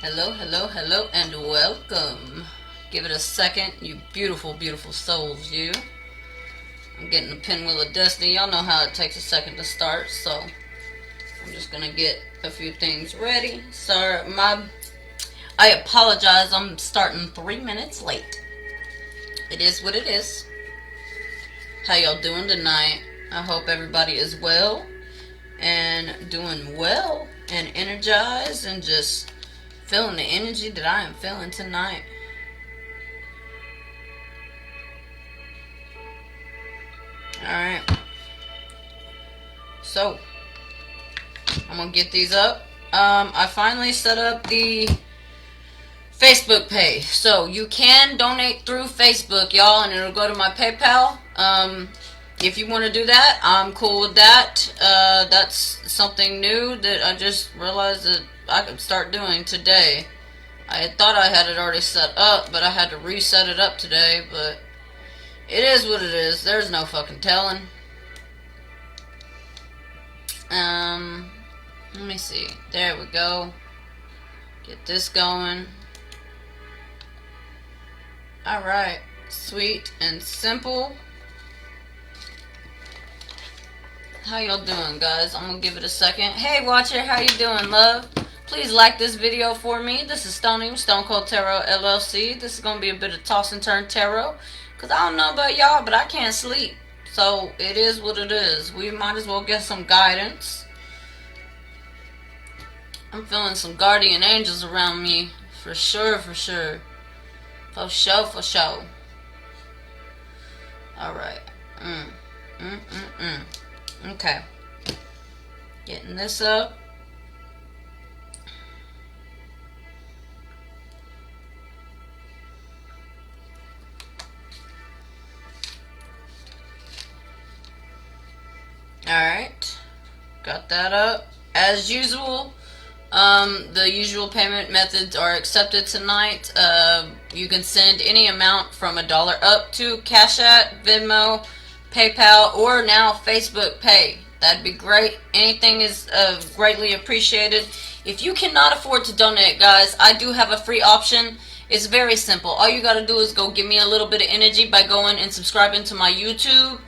Hello, hello, hello, and welcome. Give it a second, you beautiful, beautiful souls, you. I'm getting the pinwheel of destiny. Y'all know how it takes a second to start, so I'm just gonna get a few things ready. Sorry, I apologize, I'm starting 3 minutes late. It is what it is. How y'all doing tonight? I hope everybody is well and doing well and energized and just feeling the energy that I am feeling tonight. Alright. So, I'm going to get these up. I finally set up the Facebook pay. So, you can donate through Facebook, y'all, and it'll go to my PayPal. If you want to do that, I'm cool with that. That's something new that I just realized that I could start doing today. I thought I had it already set up, but I had to reset it up today, but it is what it is. There's no fucking telling. Let me see. There we go. Get this going. Alright. Sweet and simple. How y'all doing, guys? I'm gonna give it a second. Hey, watcher, how you doing, love? Please like this video for me. This is Stony with Stone Cold Tarot LLC. This is gonna be a bit of toss and turn tarot, cause I don't know about y'all, but I can't sleep. So it is what it is. We might as well get some guidance. I'm feeling some guardian angels around me, for sure, for sure. For sure, for sure. Alright. Okay. Getting this up. Alright. Got that up. As usual, the usual payment methods are accepted tonight. You can send any amount from $1 up to CashApp, Venmo, PayPal, or now Facebook Pay. That'd be great. Anything is greatly appreciated. If you cannot afford to donate, guys, I do have a free option. It's very simple. All you gotta do is go give me a little bit of energy by going and subscribing to my YouTube,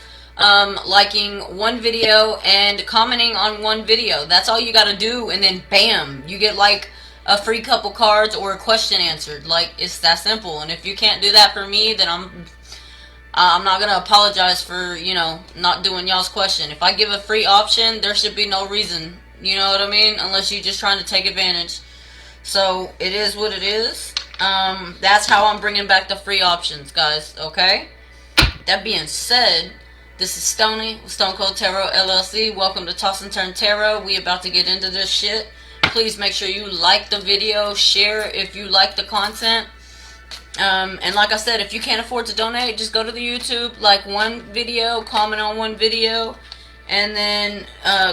liking one video and commenting on one video. That's all you gotta do, and then bam, you get like a free couple cards or a question answered. Like, it's that simple. And if you can't do that for me, then I'm not gonna apologize for, you know, not doing y'all's question. If I give a free option, there should be no reason, you know what I mean, unless you're just trying to take advantage. So it is what it is. That's how I'm bringing back the free options, guys. Okay, that being said, this is Stony with Stone Cold Tarot LLC. Welcome to Toss and Turn Tarot. We about to get into this shit. Please make sure you like the video, share if you like the content. And like I said, if you can't afford to donate, just go to the YouTube, like one video, comment on one video, and then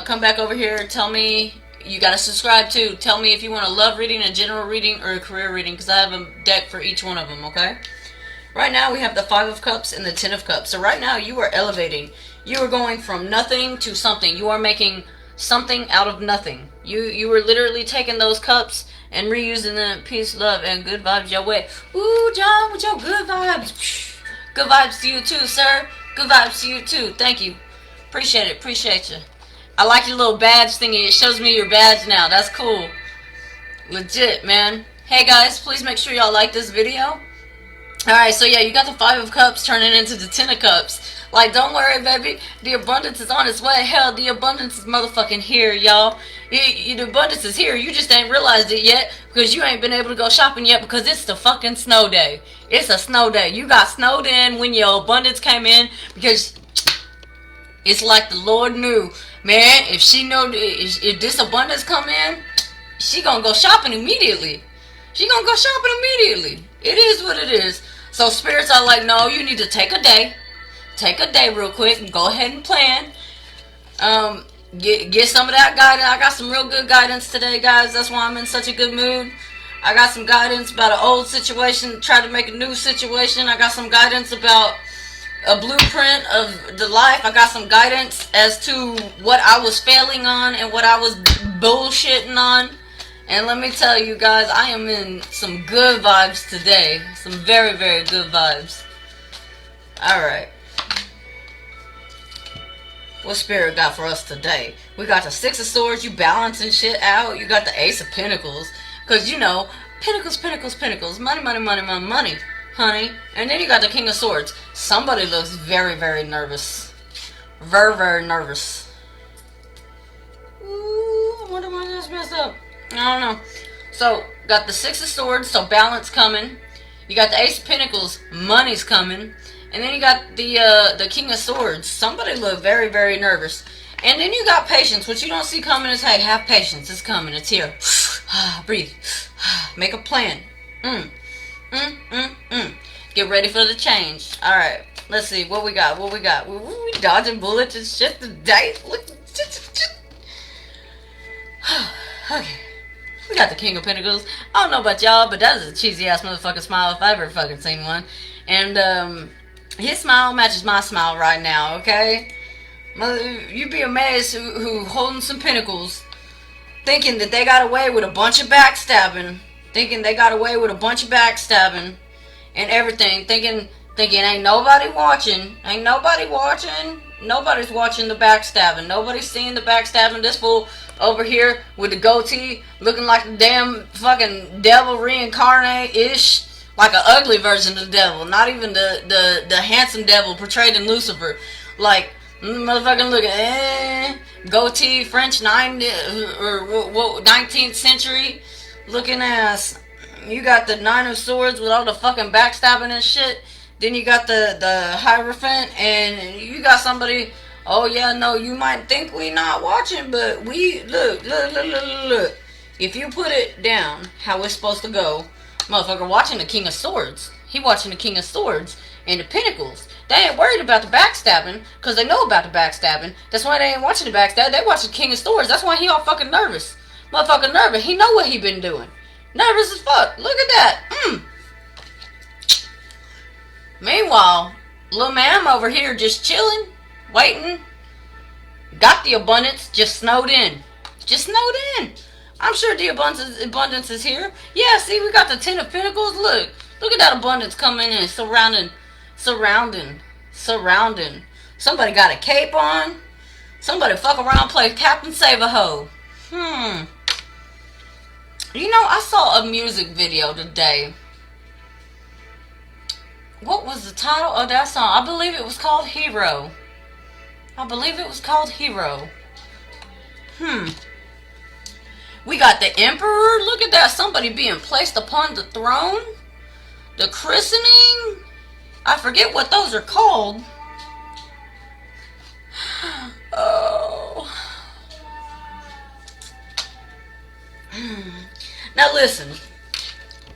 come back over here. Tell me, you gotta subscribe too. Tell me if you want a love reading, a general reading, or a career reading, because I have a deck for each one of them, okay? Right now we have the 5 of Cups and the 10 of Cups. So right now you are elevating. You are going from nothing to something. You are making something out of nothing. You are literally taking those cups and reusing them. Peace, love, and good vibes your way. Ooh, John, with your good vibes. Good vibes to you too, sir. Good vibes to you too. Thank you. Appreciate it. Appreciate you. I like your little badge thingy. It shows me your badge now. That's cool. Legit, man. Hey, guys, please make sure y'all like this video. Alright, so yeah, you got the 5 of Cups turning into the 10 of Cups. Like, don't worry, baby. The abundance is on its way. Hell, the abundance is motherfucking here, y'all. The abundance is here. You just ain't realized it yet because you ain't been able to go shopping yet because it's the fucking snow day. It's a snow day. You got snowed in when your abundance came in because it's like the Lord knew. Man, if she know, if this abundance come in, she gonna go shopping immediately. She gonna go shopping immediately. It is what it is. So spirits are like, no, you need to take a day. Take a day real quick and go ahead and plan. Get some of that guidance. I got some real good guidance today, guys. That's why I'm in such a good mood. I got some guidance about an old situation, try to make a new situation. I got some guidance about a blueprint of the life. I got some guidance as to what I was failing on and what I was bullshitting on. And let me tell you guys, I am in some good vibes today. Some very, very good vibes. Alright. What Spirit got for us today? We got the Six of Swords, you balancing shit out. You got the Ace of Pentacles. Because, you know, Pentacles, Pentacles, Pentacles. Money, money, money, money, money, honey. And then you got the King of Swords. Somebody looks very, very nervous. Very, very nervous. Ooh, I wonder why that's messed up. I don't know. So, got the Six of Swords, so balance coming. You got the Ace of Pentacles, money's coming. And then you got the King of Swords. Somebody look very, very nervous. And then you got patience. What you don't see coming is, hey, have patience. It's coming. It's here. Breathe. Make a plan. Get ready for the change. Alright. Let's see. What we got? What we got? We dodging bullets and shit today. Okay. We got the King of Pentacles. I don't know about y'all, but that is a cheesy ass motherfucking smile if I've ever fucking seen one. And his smile matches my smile right now, okay? You'd be amazed who holding some pentacles, thinking that they got away with a bunch of backstabbing, and everything, thinking ain't nobody watching, nobody's watching the backstabbing, nobody's seeing the backstabbing. This fool over here with the goatee, looking like the damn fucking devil reincarnate-ish. Like an ugly version of the devil. Not even the handsome devil portrayed in Lucifer. Like, motherfucking looking, goatee, French 19th century looking ass. You got the Nine of Swords with all the fucking backstabbing and shit. Then you got the Hierophant, and you got somebody, oh yeah, no, you might think we not watching, but we, look. If you put it down how it's supposed to go, motherfucker watching the King of Swords. He watching the King of Swords and the Pentacles. They ain't worried about the backstabbing, because they know about the backstabbing. That's why they ain't watching the backstabbing. They watching the King of Swords. That's why he all fucking nervous. Motherfucking nervous. He know what he been doing. Nervous as fuck. Look at that. Meanwhile, little ma'am over here just chilling, waiting. Got the abundance, just snowed in. I'm sure the abundance is here. Yeah, see, we got the Ten of Pentacles. Look at that abundance coming in, surrounding. Somebody got a cape on. Somebody fuck around, play Captain Save-A-Ho. You know, I saw a music video today. What was the title of that song? I believe it was called Hero. We got the Emperor. Look at that. Somebody being placed upon the throne. The christening. I forget what those are called. Oh. Now listen.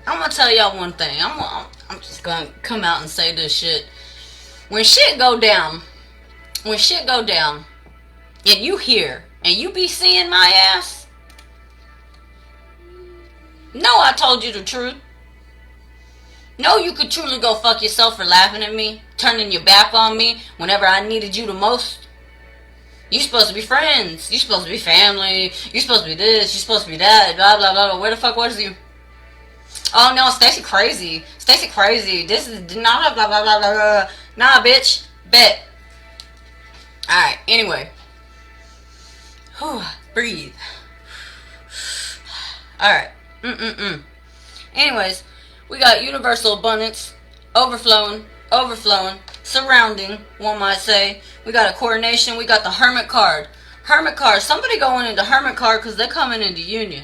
I'm going to tell y'all one thing. I'm just going to come out and say this shit. When shit go down, and you hear, and you be seeing my ass, no, I told you the truth. No, you could truly go fuck yourself for laughing at me, turning your back on me whenever I needed you the most. You supposed to be friends. You supposed to be family. You supposed to be this. You supposed to be that. Blah, blah, blah. Where the fuck was you? Oh, no, Stacy crazy. This is not blah, blah, blah, blah, blah. Nah, bitch. Bet. Alright, anyway. Whew, breathe. Alright. Anyways, we got universal abundance, overflowing, surrounding, one might say. We got a coronation. We got the Hermit card. Somebody going into Hermit card because they're coming into union.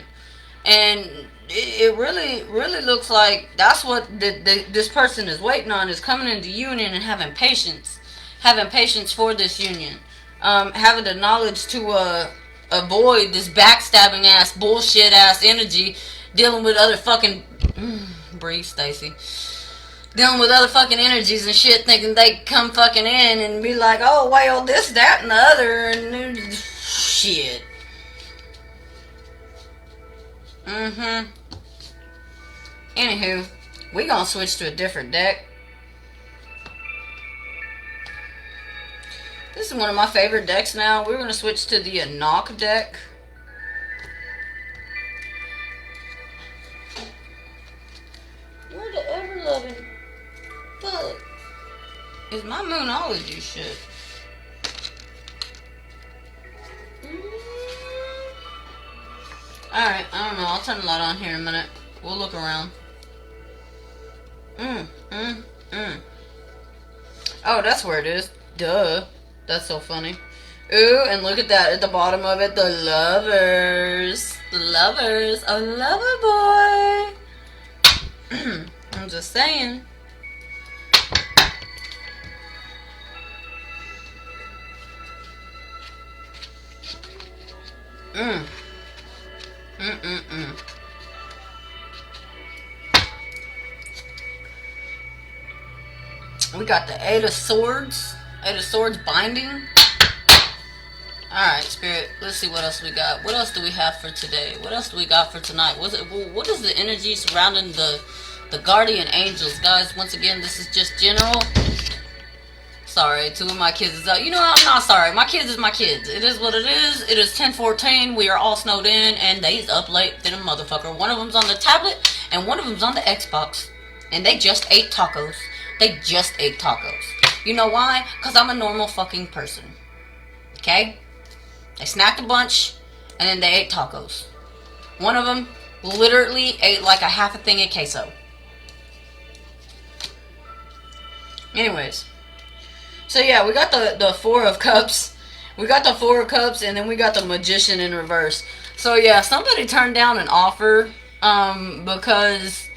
And it really looks like that's what this person is waiting on, is coming into union and having patience for this union. Having the knowledge to avoid this backstabbing ass, bullshit ass energy, dealing with other fucking... breathe, Stacy. Dealing with other fucking energies and shit, thinking they come fucking in and be like, oh, well, this, that, and the other, and shit. Anywho, we gonna switch to a different deck. This is one of my favorite decks now. We're gonna switch to the Enoch deck. Cause my moon always do shit. Alright, I don't know. I'll turn the light on here in a minute. We'll look around. Oh, that's where it is. Duh. That's so funny. Ooh, and look at that at the bottom of it. The lovers. The lovers. A lover boy. I'm just saying. We got the Eight of Swords. Eight of Swords binding. Alright, Spirit. Let's see what else we got. What else do we have for today? What else do we got for tonight? What is the energy surrounding the guardian angels? Guys, once again, this is just general. Sorry, 2 of my kids is out. You know, I'm not sorry. My kids is my kids. It is what it is. It is 10:14. We are all snowed in, and they's up late than a motherfucker. One of them's on the tablet, and one of them's on the Xbox. And they just ate tacos. They just ate tacos. You know why? Because I'm a normal fucking person. Okay? They snacked a bunch, and then they ate tacos. One of them literally ate like a half a thing of queso. Anyways. So yeah, we got the Four of Cups. We got the Four of Cups, and then we got the Magician in reverse. So yeah, somebody turned down an offer because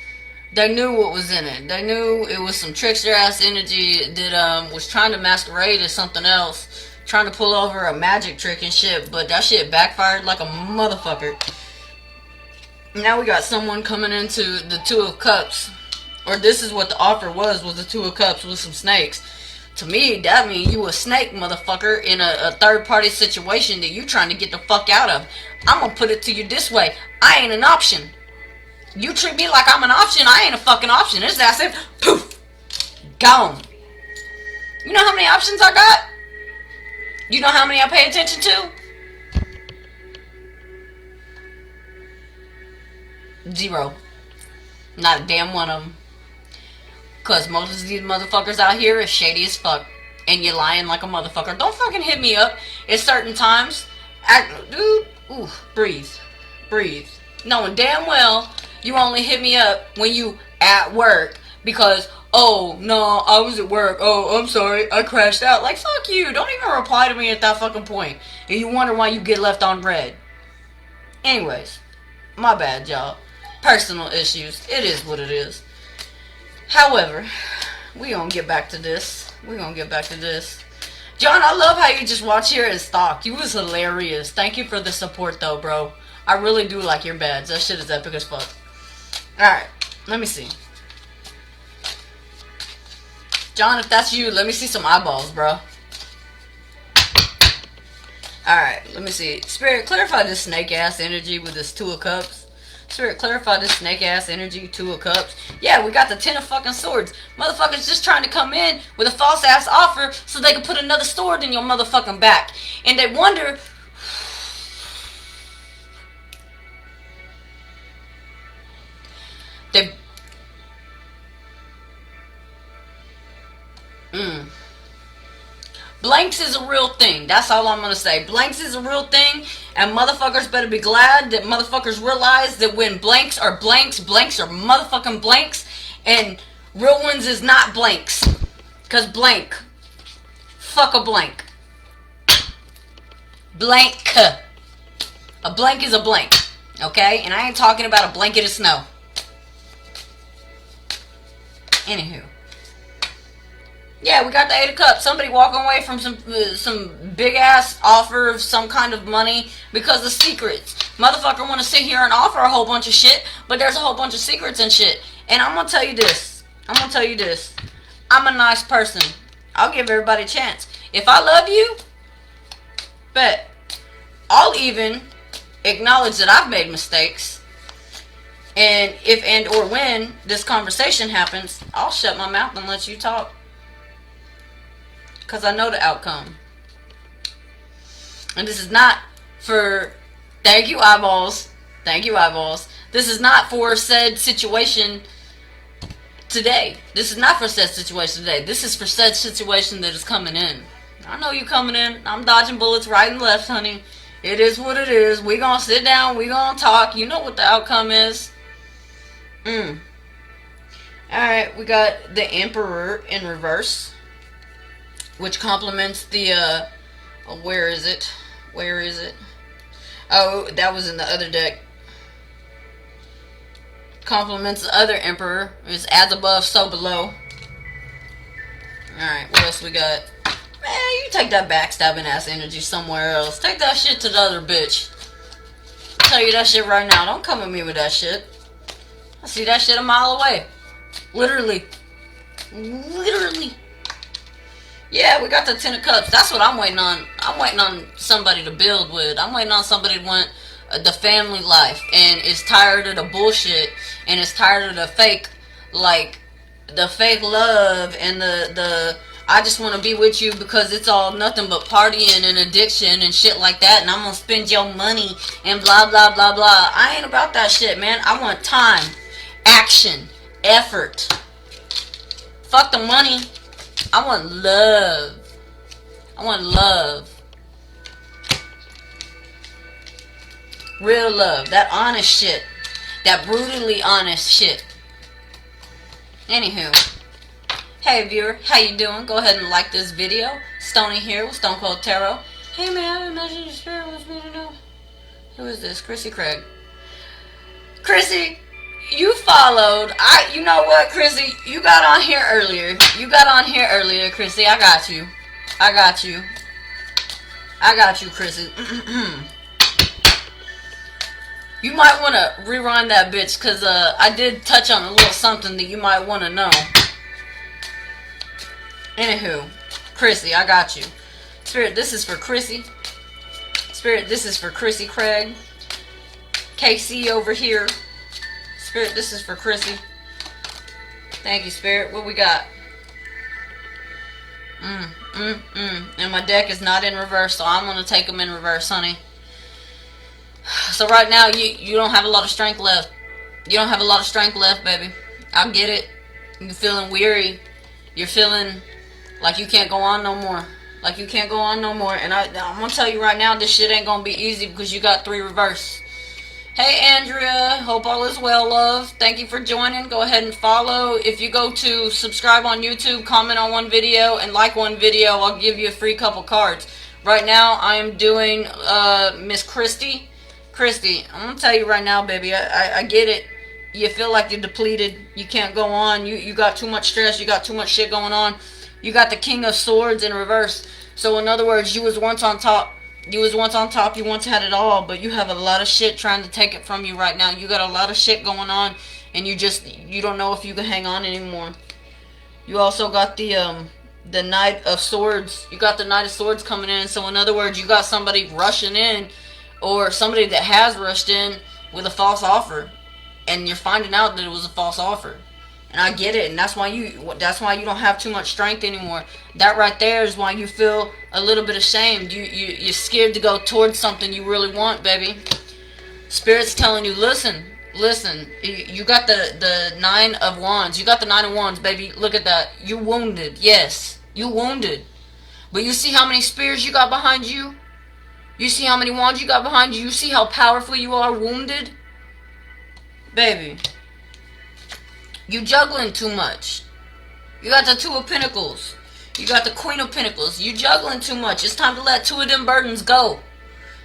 they knew what was in it. They knew it was some trickster ass energy that was trying to masquerade as something else, trying to pull over a magic trick and shit, but that shit backfired like a motherfucker. Now we got someone coming into the Two of Cups, or this is what the offer was the Two of Cups with some snakes. To me, that means you a snake, motherfucker, in a third-party situation that you trying to get the fuck out of. I'm gonna put it to you this way. I ain't an option. You treat me like I'm an option, I ain't a fucking option. It's that simple. Poof! Gone. You know how many options I got? You know how many I pay attention to? 0. Not a damn one of them. Because most of these motherfuckers out here is shady as fuck. And you're lying like a motherfucker. Don't fucking hit me up at certain times. Dude, ooh, breathe. Breathe. Knowing damn well you only hit me up when you at work. Because, oh, no, I was at work. Oh, I'm sorry, I crashed out. Like, fuck you. Don't even reply to me at that fucking point. And you wonder why you get left on red. Anyways, my bad, y'all. Personal issues. It is what it is. However, we gonna get back to this. John, I love how you just watch here and stalk. You was hilarious. Thank you for the support, though, bro. I really do like your badge. That shit is epic as fuck. Alright, let me see. John, if that's you, let me see some eyeballs, bro. Alright, let me see. Spirit, clarify this snake-ass energy with this Two of Cups. Spirit, clarify this snake-ass energy, Two of Cups. Yeah, we got the 10 of fucking Swords. Motherfuckers just trying to come in with a false-ass offer so they can put another sword in your motherfucking back. And they wonder... Blanks is a real thing. That's all I'm gonna say. Blanks is a real thing, and motherfuckers better be glad that motherfuckers realize that when blanks are blanks, blanks are motherfucking blanks, and real ones is not blanks. Cause blank. Fuck a blank. Blank. A blank is a blank. Okay? And I ain't talking about a blanket of snow. Anywho. Yeah, we got the Eight of Cups. Somebody walking away from some big ass offer of some kind of money because of secrets. Motherfucker want to sit here and offer a whole bunch of shit, but there's a whole bunch of secrets and shit. And I'm gonna tell you this. I'm a nice person. I'll give everybody a chance. If I love you, bet I'll even acknowledge that I've made mistakes. And if and or when this conversation happens, I'll shut my mouth and let you talk. Because I know the outcome. And this is not for... Thank you, eyeballs. Thank you, eyeballs. This is not for said situation today. This is not for said situation today. This is for said situation that is coming in. I know you coming in. I'm dodging bullets right and left, honey. It is what it is. We gonna sit down. We gonna talk. You know what the outcome is. Alright, we got the Emperor in reverse, which complements the, where is it? Where is it? Oh, that was in the other deck. Complements the other Emperor. It's as above, so below. Alright, what else we got? Man, you take that backstabbing ass energy somewhere else. Take that shit to the other bitch. I'll tell you that shit right now. Don't come at me with that shit. I see that shit a mile away. Literally. Literally. Yeah, we got the Ten of Cups. That's what I'm waiting on. I'm waiting on somebody to build with. I'm waiting on somebody to want the family life and is tired of the bullshit and is tired of the fake, like, the fake love and the I just want to be with you because it's all nothing but partying and addiction and shit like that, and I'm gonna spend your money and blah blah blah blah. I ain't about that shit, man. I want time, action, effort. Fuck the money. I want love. I want love. Real love. That honest shit. That brutally honest shit. Anywho. Hey viewer, how you doing? Go ahead and like this video. Stony here with Stone Cold Tarot. Hey man, I have a message your spirit wants me to know. Who is this? Chrissy Craig. Chrissy, you followed. You know what, Chrissy? You got on here earlier. You got on here earlier, Chrissy. I got you. I got you. I got you, Chrissy. You might want to rewind that bitch, because I did touch on a little something that you might want to know. Anywho, Chrissy, I got you. Spirit, this is for Chrissy. Spirit, this is for Chrissy Craig. KC over here. Spirit, this is for Chrissy. Thank you, Spirit. What we got? And my deck is not in reverse, so I'm going to take them in reverse, honey. So right now, you don't have a lot of strength left. You don't have a lot of strength left, baby. I get it. You're feeling weary. You're feeling like you can't go on no more. Like you can't go on no more. And I'm going to tell you right now, this shit ain't going to be easy because you got 3 reverse. Hey, Andrea. Hope all is well, love. Thank you for joining. Go ahead and follow. If you go to subscribe on YouTube, comment on one video, and like one video, I'll give you a free couple cards. Right now, I am doing Miss Christy. Christy, I'm going to tell you right now, baby. I get it. You feel like you're depleted. You can't go on. You got too much stress. You got too much shit going on. You got the King of Swords in reverse. So in other words, you was once on top. You was once on top. You once had it all. But you have a lot of shit trying to take it from you right now. You got a lot of shit going on. And you don't know if you can hang on anymore. You also got the Knight of Swords. You got the Knight of Swords coming in. So in other words, you got somebody rushing in. Or somebody that has rushed in with a false offer. And you're finding out that it was a false offer. And I get it, and that's why you don't have too much strength anymore. That right there is why you feel a little bit ashamed. You're scared to go towards something you really want, baby. Spirit's telling you, listen. You got the 9 of Wands. You got the 9 of Wands, baby. Look at that. You wounded. Yes, you wounded. But you see how many spears you got behind you? You see how many wands you got behind you? You see how powerful you are wounded? Baby. You juggling too much. You got the 2 of Pentacles. You got the Queen of Pentacles. You juggling too much. It's time to let 2 of them burdens go.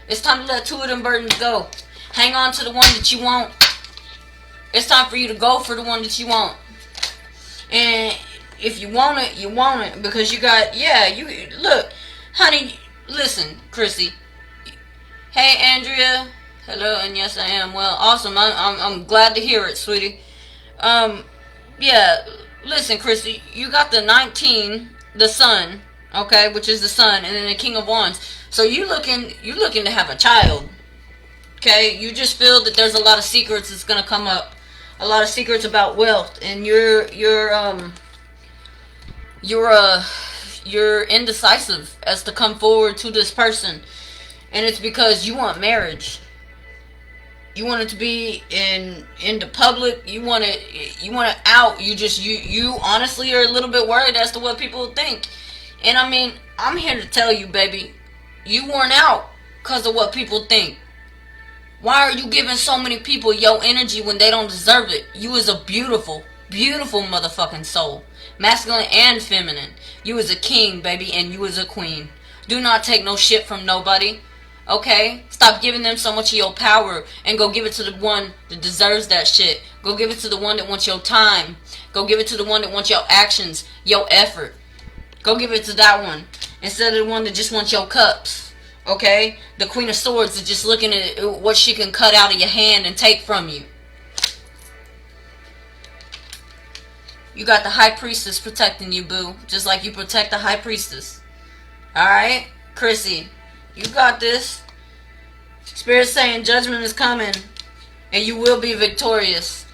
It's time to let 2 of them burdens go. Hang on to the one that you want. It's time for you to go for the one that you want. And if you want it, you want it. Because you got, look, honey, listen, Chrissy. Hey, Andrea. Hello, and yes, I am. Well, awesome. I'm glad to hear it, sweetie. Yeah, listen, Chrissy, you got the 19, the Sun, okay, which is the Sun, and then the King of Wands. So you looking to have a child, okay? You just feel that there's a lot of secrets that's gonna come up, a lot of secrets about wealth, and you're indecisive as to come forward to this person, and it's because you want marriage. You want it to be in the public. You want it out. You honestly are a little bit worried as to what people think. And I mean, I'm here to tell you, baby, you worn out because of what people think. Why are you giving so many people your energy when they don't deserve it? You is a beautiful, beautiful motherfucking soul. Masculine and feminine. You is a king, baby, and you is a queen. Do not take no shit from nobody. Okay? Stop giving them so much of your power and go give it to the one that deserves that shit. Go give it to the one that wants your time. Go give it to the one that wants your actions, your effort. Go give it to that one instead of the one that just wants your cups. Okay? The Queen of Swords is just looking at what she can cut out of your hand and take from you. You got the High Priestess protecting you, boo. Just like you protect the High Priestess. Alright? Chrissy, you got this. Spirit saying judgment is coming. And you will be victorious.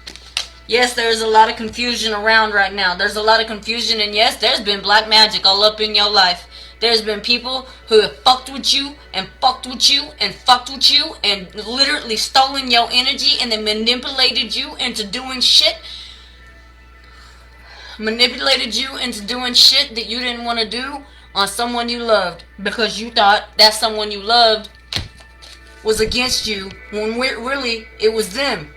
Yes, there's a lot of confusion around right now. There's a lot of confusion. And yes, there's been black magic all up in your life. There's been people who have fucked with you and fucked with you and fucked with you and literally stolen your energy and then manipulated you into doing shit. Manipulated you into doing shit that you didn't want to do on someone you loved because you thought that someone you loved was against you when really it was them.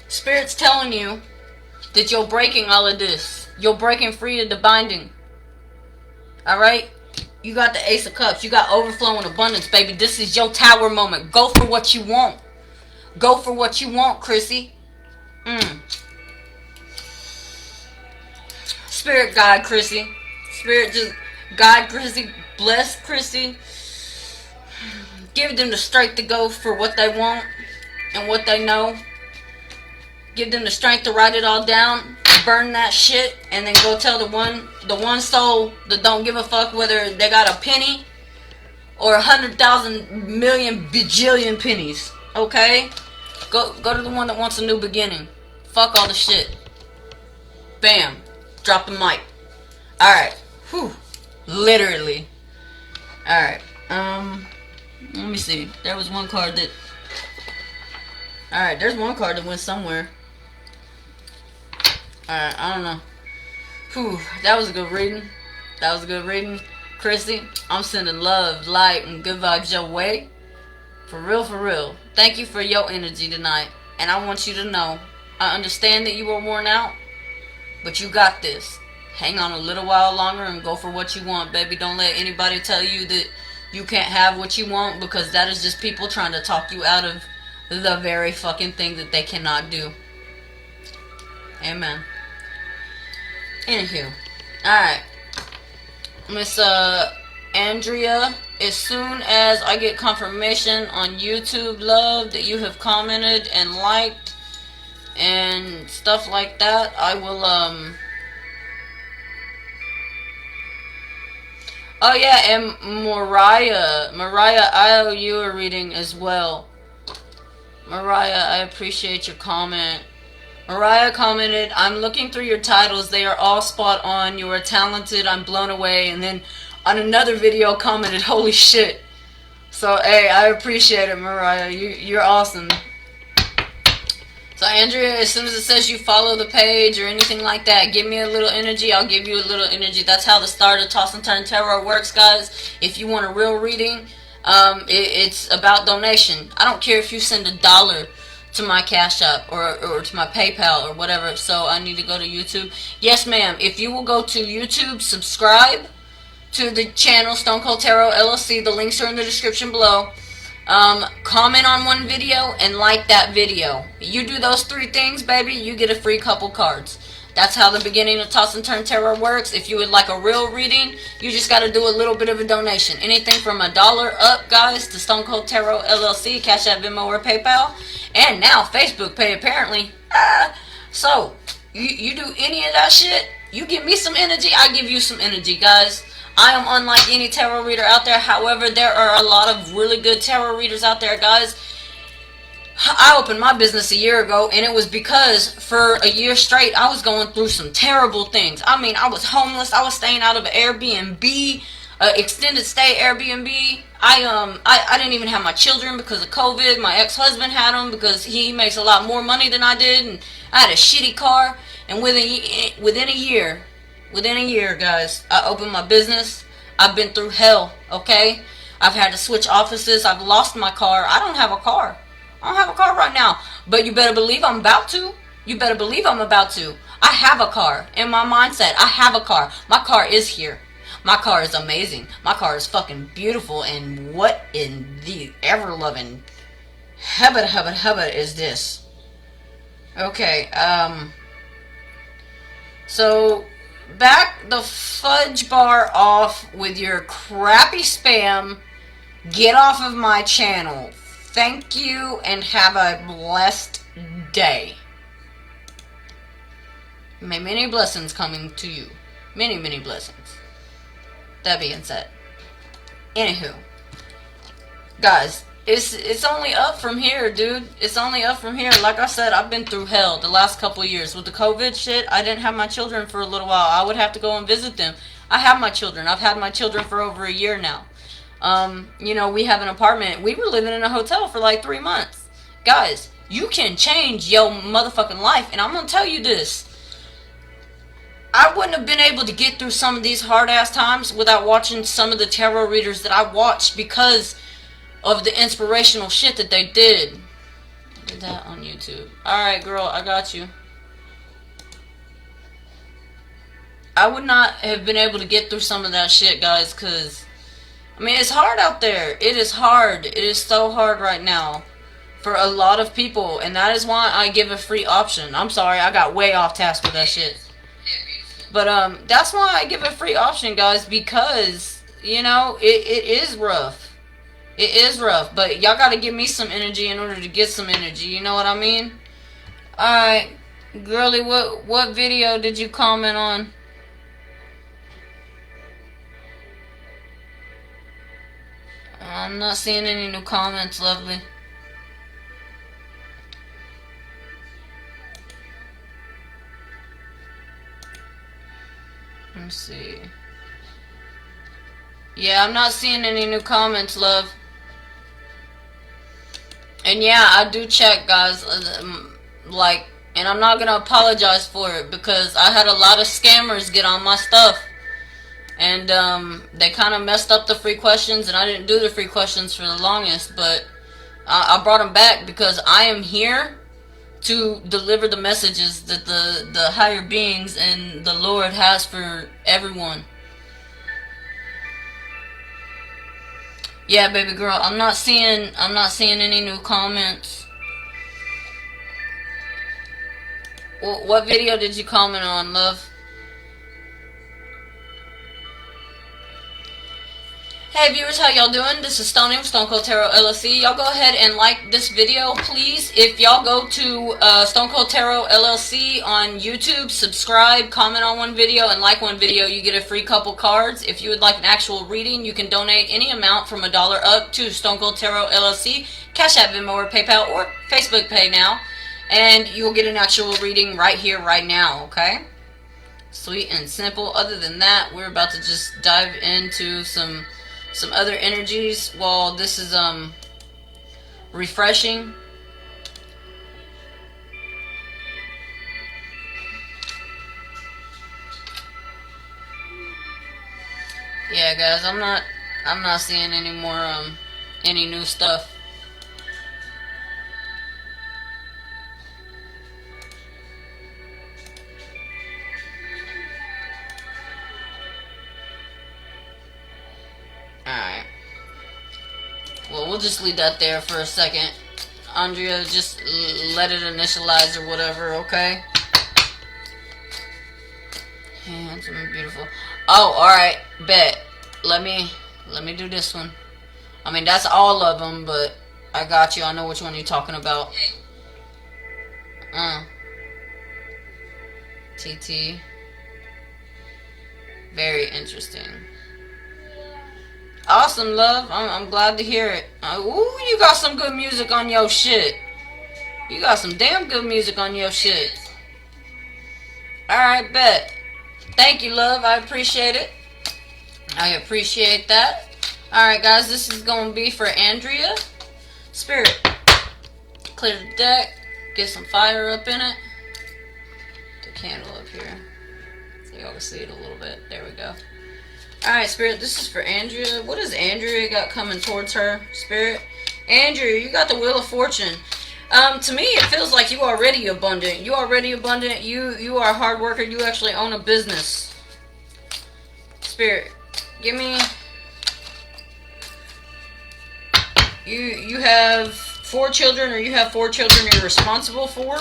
Spirit's telling you that you're breaking all of this. You're breaking free of the binding. Alright? You got the Ace of Cups. You got overflowing abundance, baby. This is your tower moment. Go for what you want. Go for what you want, Chrissy. Spirit guide Chrissy. Spirit just guide Chrissy. Bless Chrissy. Give them the strength to go for what they want and what they know. Give them the strength to write it all down. Burn that shit and then go tell the one soul that don't give a fuck whether they got a penny or 100,000 million bajillion pennies. Okay? Go to the one that wants a new beginning. Fuck all the shit. Bam. Drop the mic. Alright. Whew. Literally. Alright. Let me see. There was one card that... Alright, there's one card that went somewhere. Alright, I don't know. Whew. That was a good reading. That was a good reading. Chrissy, I'm sending love, light, and good vibes your way. For real, for real. Thank you for your energy tonight. And I want you to know, I understand that you were worn out. But you got this. Hang on a little while longer and go for what you want, baby. Don't let anybody tell you that you can't have what you want, because that is just people trying to talk you out of the very fucking thing that they cannot do. Amen. Anywho. Alright. Miss Andrea, as soon as I get confirmation on YouTube, love, that you have commented and liked and stuff like that, I will oh yeah, and Mariah, I owe you a reading as well. Mariah, I appreciate your comment. Mariah commented, I'm looking through your titles, they are all spot on, you are talented, I'm blown away. And then on another video commented, holy shit. So hey, I appreciate it, Mariah. You're awesome. So Andrea, as soon as it says you follow the page or anything like that, give me a little energy, I'll give you a little energy. That's how the start of Toss and Turn Tarot works, guys. If you want a real reading, it's about donation. I don't care if you send $1 to my Cash App or to my PayPal or whatever. So I need to go to YouTube. Yes, ma'am. If you will go to YouTube, subscribe to the channel Stone Cold Tarot LLC. The links are in the description below. Comment on one video and like that video. You do those 3 things, baby, you get a free couple cards. That's how the beginning of Toss and Turn Tarot works. If you would like a real reading, you just got to do a little bit of a donation. Anything from $1 up, guys, to Stone Cold Tarot LLC, Cash App, Venmo, or PayPal. And now Facebook Pay, apparently. So, you do any of that shit, you give me some energy, I give you some energy, guys. I am unlike any tarot reader out there. However, there are a lot of really good tarot readers out there, guys. I opened my business a year ago, and it was because for a year straight, I was going through some terrible things. I mean, I was homeless. I was staying out of an Airbnb, extended stay Airbnb. I didn't even have my children because of COVID. My ex-husband had them because he makes a lot more money than I did, and I had a shitty car. And within a year, guys, I opened my business. I've been through hell, okay? I've had to switch offices. I've lost my car. I don't have a car. I don't have a car right now. But you better believe I'm about to. You better believe I'm about to. I have a car. In my mindset, I have a car. My car is here. My car is amazing. My car is fucking beautiful. And what in the ever-loving hubbard is this? Okay, so back the fudge bar off with your crappy spam. Get off of my channel. Thank you and have a blessed day. May many blessings coming to you. Many, many blessings. That being said, anywho, guys, it's only up from here, dude. It's only up from here. Like I said, I've been through hell the last couple of years with the COVID shit. I didn't have my children for a little while. I would have to go and visit them. I have my children. I've had my children for over a year now. You know, we have an apartment. We were living in a hotel for like 3 months. Guys, you can change your motherfucking life, and I'm gonna tell you this. I wouldn't have been able to get through some of these hard-ass times without watching some of the tarot readers that I watched because of the inspirational shit that they did. I did that on YouTube. Alright, girl, I got you. I would not have been able to get through some of that shit, guys, because, I mean, it's hard out there. It is hard. It is so hard right now for a lot of people, and that is why I give a free option. I'm sorry, I got way off task with that shit. But that's why I give a free option, guys, because, you know, it is rough. It is rough, but y'all gotta give me some energy in order to get some energy, you know what I mean? Alright, girly, what video did you comment on? I'm not seeing any new comments, lovely. Let me see. Yeah, I'm not seeing any new comments, love. And yeah, I do check, guys. Like, and I'm not gonna apologize for it because I had a lot of scammers get on my stuff. And they kind of messed up the free questions, and I didn't do the free questions for the longest, but I brought them back because I am here to deliver the messages that the higher beings and the Lord has for everyone. Yeah, baby girl, I'm not seeing any new comments. What video did you comment on, love? Hey viewers, how y'all doing? This is Stony with Stone Cold Tarot LLC. Y'all go ahead and like this video, please. If y'all go to Stone Cold Tarot LLC on YouTube, subscribe, comment on one video, and like one video, you get a free couple cards. If you would like an actual reading, you can donate any amount from $1 up to Stone Cold Tarot LLC, CashApp, Venmo, or PayPal, or Facebook Pay now, and you will get an actual reading right here, right now, okay? Sweet and simple. Other than that, we're about to just dive into some other energies while this is refreshing. Yeah, guys, I'm not seeing any more any new stuff. Alright. Well, we'll just leave that there for a second. Andrea, just let it initialize or whatever, okay? Handsome and beautiful. Oh, alright. Bet. Let me do this one. I mean, that's all of them, but I got you. I know which one you're talking about. TT. Very interesting. Awesome, love. I'm glad to hear it. Ooh, you got some good music on your shit. You got some damn good music on your shit. Alright, bet. Thank you, love. I appreciate it. I appreciate that. Alright, guys, this is going to be for Andrea. Spirit, clear the deck. Get some fire up in it. The candle up here. So y'all can see it a little bit. There we go. Alright, Spirit, this is for Andrea. What has Andrea got coming towards her, Spirit? Andrea, you got the Wheel of Fortune. To me, it feels like you are already abundant. You are already abundant. You are a hard worker. You actually own a business. Spirit, give me... You have 4 children, or you have 4 children you're responsible for.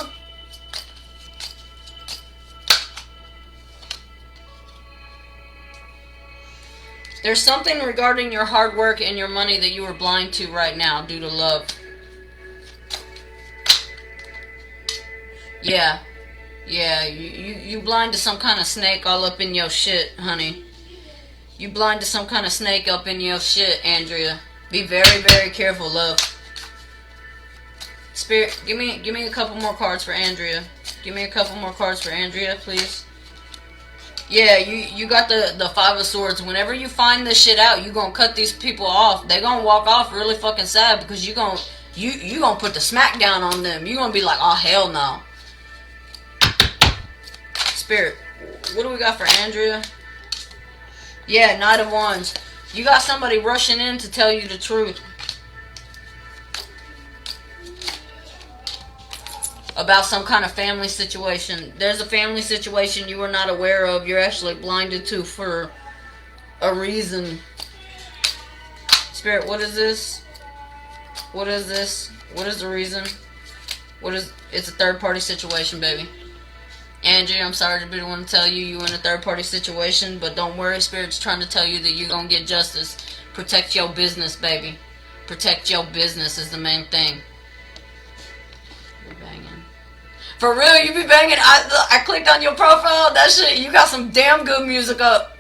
There's something regarding your hard work and your money that you are blind to right now due to love. Yeah. Yeah, you blind to some kind of snake all up in your shit, honey. You blind to some kind of snake up in your shit, Andrea. Be very, very careful, love. Spirit, give me a couple more cards for Andrea. Give me a couple more cards for Andrea, please. Yeah, you got the 5 of Swords. Whenever you find this shit out, you gonna cut these people off. They gonna walk off really fucking sad because you gonna put the smack down on them. You gonna be like, oh hell no. Spirit, what do we got for Andrea? Yeah, Knight of Wands. You got somebody rushing in to tell you the truth about some kind of family situation. There's a family situation you were not aware of. You're actually blinded to for a reason. Spirit, what is this? What is this? What is the reason? It's a third party situation, baby. Andrea, I'm sorry to be the one to tell you in a third party situation, but don't worry, Spirit's trying to tell you that you're gonna get justice. Protect your business, baby. Protect your business is the main thing. You're banging. For real, you be banging? I clicked on your profile. That shit, you got some damn good music up.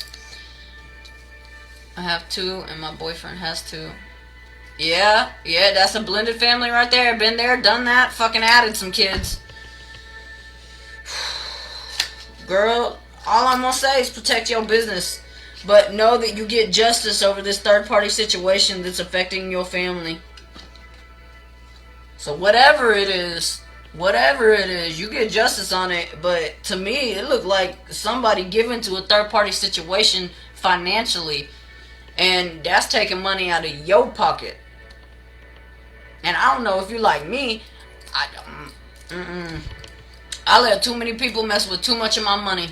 I have 2, and my boyfriend has 2. Yeah, that's a blended family right there. Been there, done that, fucking added some kids. Girl, all I'm gonna say is protect your business. But know that you get justice over this third party situation that's affecting your family. So whatever it is, you get justice on it. But to me, it looked like somebody given to a third party situation financially. And that's taking money out of your pocket. And I don't know if you're like me. I let too many people mess with too much of my money.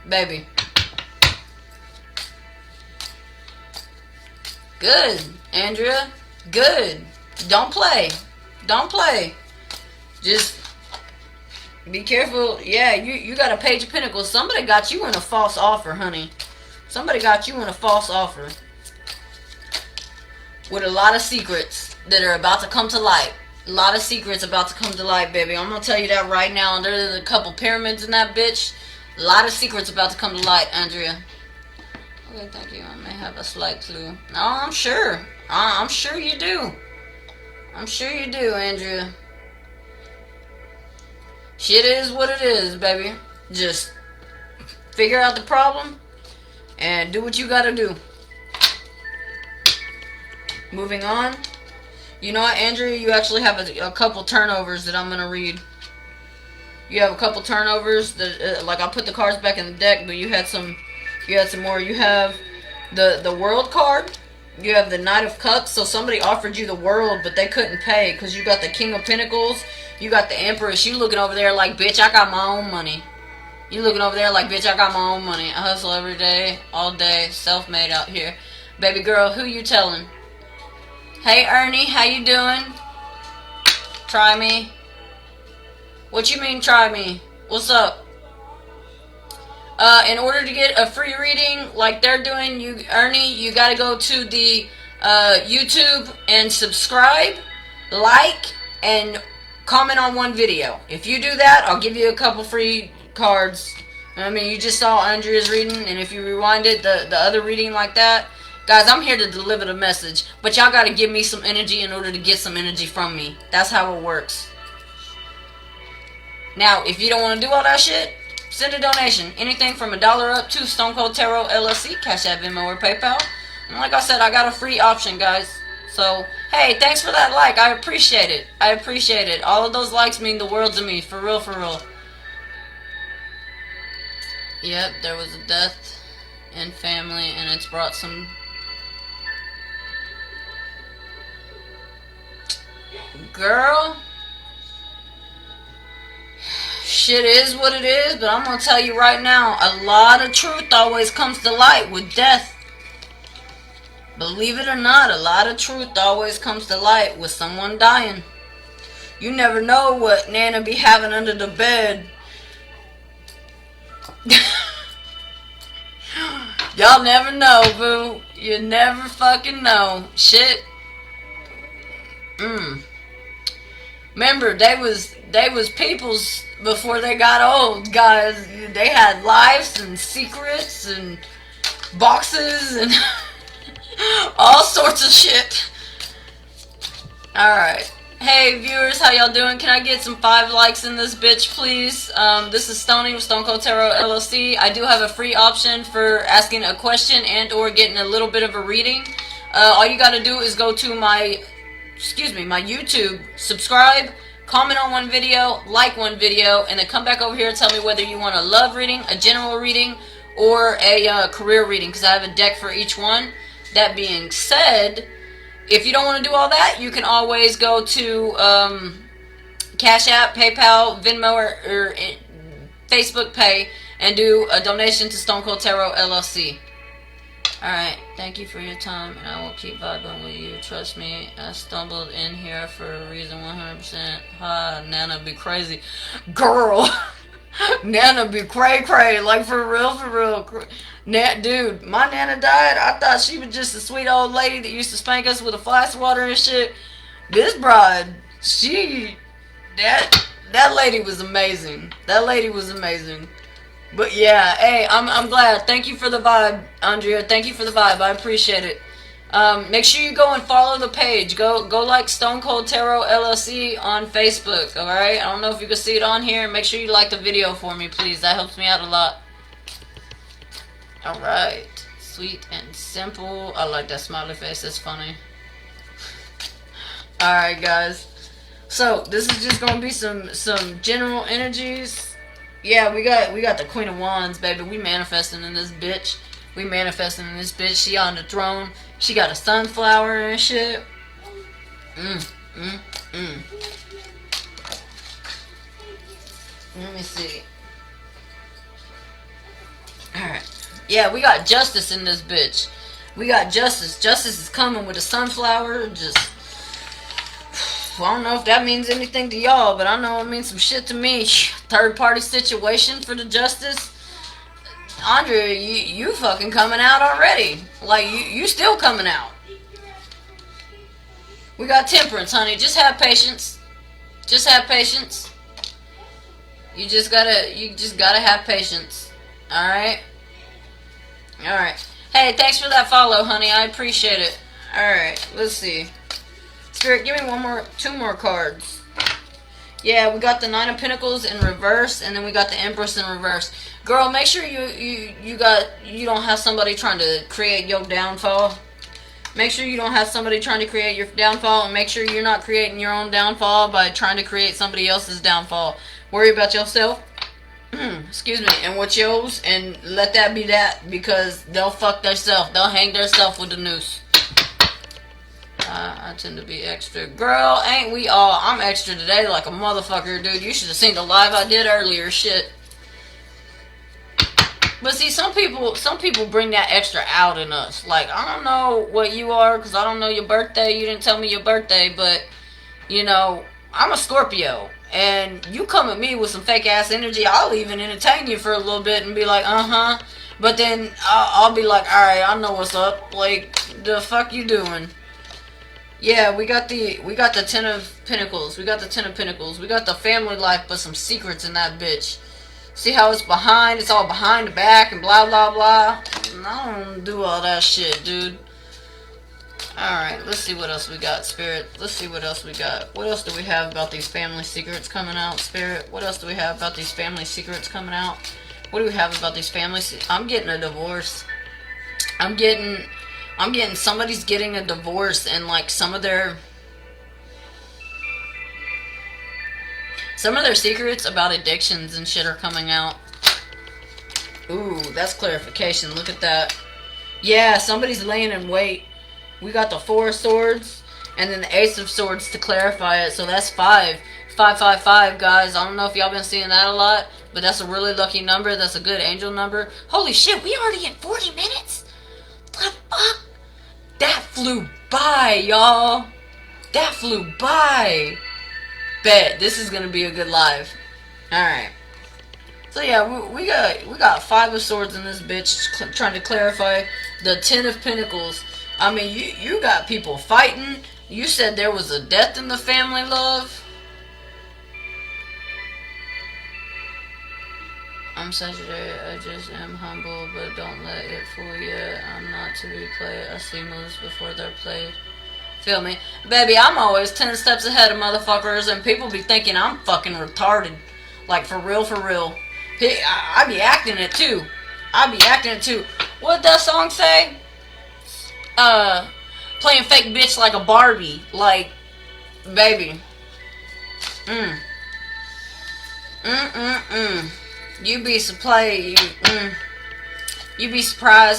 Baby. Good, Andrea. Good. Don't play. Don't play. Just be careful. Yeah, you got a Page of Pentacles. Somebody got you in a false offer, honey. Somebody got you in a false offer. With a lot of secrets that are about to come to light. A lot of secrets about to come to light, baby. I'm gonna tell you that right now. There's a couple pyramids in that bitch. A lot of secrets about to come to light, Andrea. Okay, thank you. I may have a slight clue. No, I'm sure. I'm sure you do. I'm sure you do, Andrea. Shit is what it is, baby. Just figure out the problem and do what you gotta do. Moving on. You know what, Andrea? You actually have a couple turnovers that I'm going to read. You have a couple turnovers that, like, I put the cards back in the deck, but you had some more. You have the World card. You have the Knight of Cups. So somebody offered you the world, but they couldn't pay because you got the King of Pentacles. You got the Empress. You looking over there like, bitch, I got my own money. You looking over there like, bitch, I got my own money. I hustle every day, all day, self-made out here. Baby girl, who you telling? Hey Ernie, how you doing? Try me. What you mean try me? What's up? In order to get a free reading like they're doing, Ernie, you gotta go to the YouTube and subscribe, like, and comment on one video. If you do that, I'll give you a couple free cards. I mean, you just saw Andrea's reading, and if you rewind it, the other reading like that. Guys, I'm here to deliver the message, but y'all gotta give me some energy in order to get some energy from me. That's how it works. Now, if you don't want to do all that shit, send a donation. Anything from $1 up to Stone Cold Tarot LLC, CashApp, Venmo, or PayPal. And like I said, I got a free option, guys. So, hey, thanks for that like. I appreciate it. I appreciate it. All of those likes mean the world to me. For real, for real. Yep, there was a death in family, and it's brought some... Girl... Shit is what it is, but I'm gonna tell you right now, a lot of truth always comes to light with death. Believe it or not, a lot of truth always comes to light with someone dying. You never know what Nana be having under the bed. Y'all never know, boo. You never fucking know. Shit. Remember, they was peoples before they got old, guys. They had lives and secrets and boxes and all sorts of shit. Alright. Hey, viewers, how y'all doing? Can I get some 5 likes in this bitch, please? This is Stoney with Stone Cold Tarot LLC. I do have a free option for asking a question and or getting a little bit of a reading. All you gotta do is go to my YouTube, subscribe, comment on one video, like one video, and then come back over here and tell me whether you want a love reading, a general reading, or a career reading, because I have a deck for each one. That being said, if you don't want to do all that, you can always go to Cash App, PayPal, Venmo, or Facebook Pay and do a donation to Stone Cold Tarot LLC. Alright, thank you for your time, and I will keep vibing with you. Trust me, I stumbled in here for a reason, 100%. Ha, Nana be crazy. Girl! Nana be cray-cray, like for real, for real. Dude, my Nana died. I thought she was just a sweet old lady that used to spank us with a flask of water and shit. This bride, that lady was amazing. That lady was amazing. But yeah, hey, I'm glad. Thank you for the vibe, Andrea. Thank you for the vibe. I appreciate it. Make sure you go and follow the page. Go like Stone Cold Tarot LLC on Facebook. All right. I don't know if you can see it on here. Make sure you like the video for me, please. That helps me out a lot. All right. Sweet and simple. I like that smiley face. That's funny. All right, guys. So this is just gonna be some general energies. Yeah, we got the Queen of Wands, baby. We manifesting in this bitch. We manifesting in this bitch. She on the throne. She got a sunflower and shit. Let me see. Alright. Yeah, we got justice in this bitch. We got justice. Justice is coming with a sunflower. Just... I don't know if that means anything to y'all, but I know it means some shit to me. Third party situation for the justice. Andrea, you fucking coming out already. Like, you still coming out. We got temperance, honey. Just have patience. Just have patience. You just gotta have patience. Alright? Alright. Hey, thanks for that follow, honey. I appreciate it. Alright, let's see. Spirit, give me two more cards. Yeah, we got the Nine of Pentacles in reverse, and then we got the Empress in reverse. Girl, make sure you don't have somebody trying to create your downfall. Make sure you don't have somebody trying to create your downfall, and make sure you're not creating your own downfall by trying to create somebody else's downfall. Worry about yourself. Excuse me, and what's yours, and let that be that, because they'll fuck themselves. They'll hang themselves with the noose. I tend to be extra. Girl, ain't we all? I'm extra today like a motherfucker, dude. You should have seen the live I did earlier. Shit. But see, some people bring that extra out in us. Like, I don't know what you are, because I don't know your birthday. You didn't tell me your birthday, but, you know, I'm a Scorpio. And you come at me with some fake ass energy, I'll even entertain you for a little bit and be like, uh-huh. But then I'll be like, alright, I know what's up. Like, the fuck you doing? Yeah, we got the Ten of Pentacles. We got the Ten of Pentacles. We got the family life, but some secrets in that bitch. See how it's behind? It's all behind the back and blah, blah, blah. I don't do all that shit, dude. Alright, let's see what else we got, Spirit. Let's see what else we got. What else do we have about these family secrets coming out, Spirit? What else do we have about these family secrets coming out? What do we have about these family secrets? I'm getting a divorce. I'm getting somebody's getting a divorce, and like some of their secrets about addictions and shit are coming out. Ooh, that's clarification. Look at that. Yeah, somebody's laying in wait. We got the 4 of Swords and then the Ace of Swords to clarify it. So that's 5. 555, guys. I don't know if y'all been seeing that a lot, but that's a really lucky number. That's a good angel number. Holy shit, we already in 40 minutes? What the fuck? That flew by, y'all. That flew by. Bet. This is going to be a good live. Alright. So yeah, we got 5 of Swords in this bitch, trying to clarify the 10 of Pentacles. I mean, you got people fighting. You said there was a death in the family, love. I'm Sagittarius. I just am humble, but don't let it fool you. I'm not to be played. I see moves before they're played. Feel me? Baby, I'm always 10 steps ahead of motherfuckers, and people be thinking I'm fucking retarded. Like, for real, for real. I be acting it too. What'd that song say? Playing fake bitch like a Barbie. Like, baby. You'd be surprised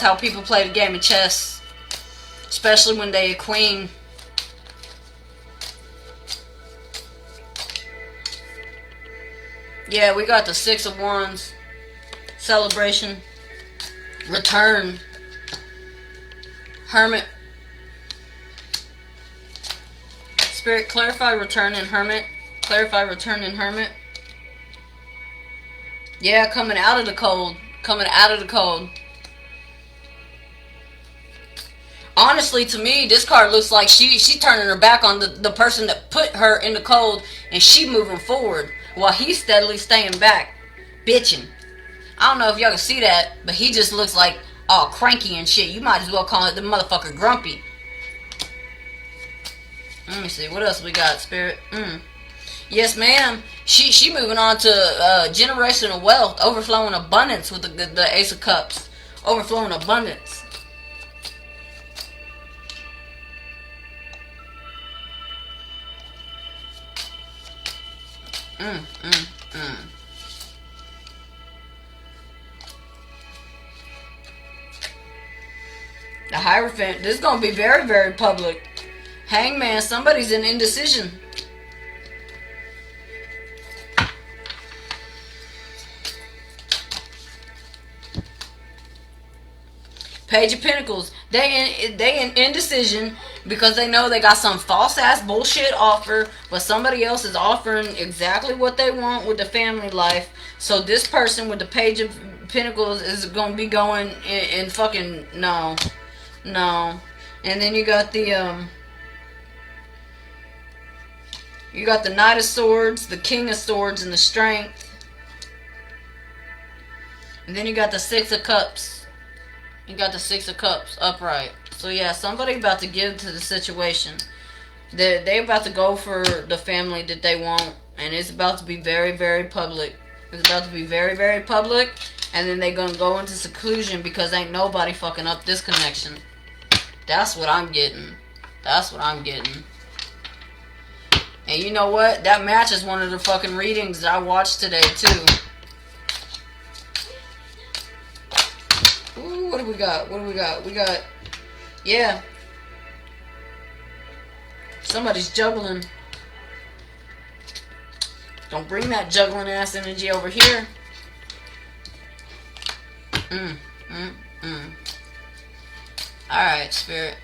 how people play the game of chess. Especially when they a queen. Yeah, we got the 6 of Wands. Celebration. Return. Hermit. Spirit, clarify return and Hermit. Clarify return and Hermit. Yeah, coming out of the cold. Coming out of the cold. Honestly, to me, this card looks like she turning her back on the person that put her in the cold, and she moving forward while he's steadily staying back, bitching. I don't know if y'all can see that, but he just looks like all cranky and shit. You might as well call it the motherfucker grumpy. Let me see, what else we got, Spirit? Yes, ma'am. She moving on to generational wealth, overflowing abundance with the Ace of Cups. Overflowing abundance. The Hierophant. This is going to be very, very public. Hangman. Somebody's in indecision. Page of Pentacles. They in indecision because they know they got some false ass bullshit offer, but somebody else is offering exactly what they want with the family life. So this person with the Page of Pentacles is going to be going in fucking no. And then you got the Knight of Swords, the King of Swords, and the Strength. And then you got the 6 of Cups. You got the 6 of Cups upright. So yeah, somebody about to give to the situation. They about to go for the family that they want, and it's about to be very, very public. It's about to be very, very public, and then they're gonna go into seclusion because ain't nobody fucking up this connection. That's what I'm getting. That's what I'm getting. And you know what? That matches one of the fucking readings that I watched today too. Ooh, what do we got? What do we got? We got, yeah. Somebody's juggling. Don't bring that juggling ass energy over here. Alright, Spirit.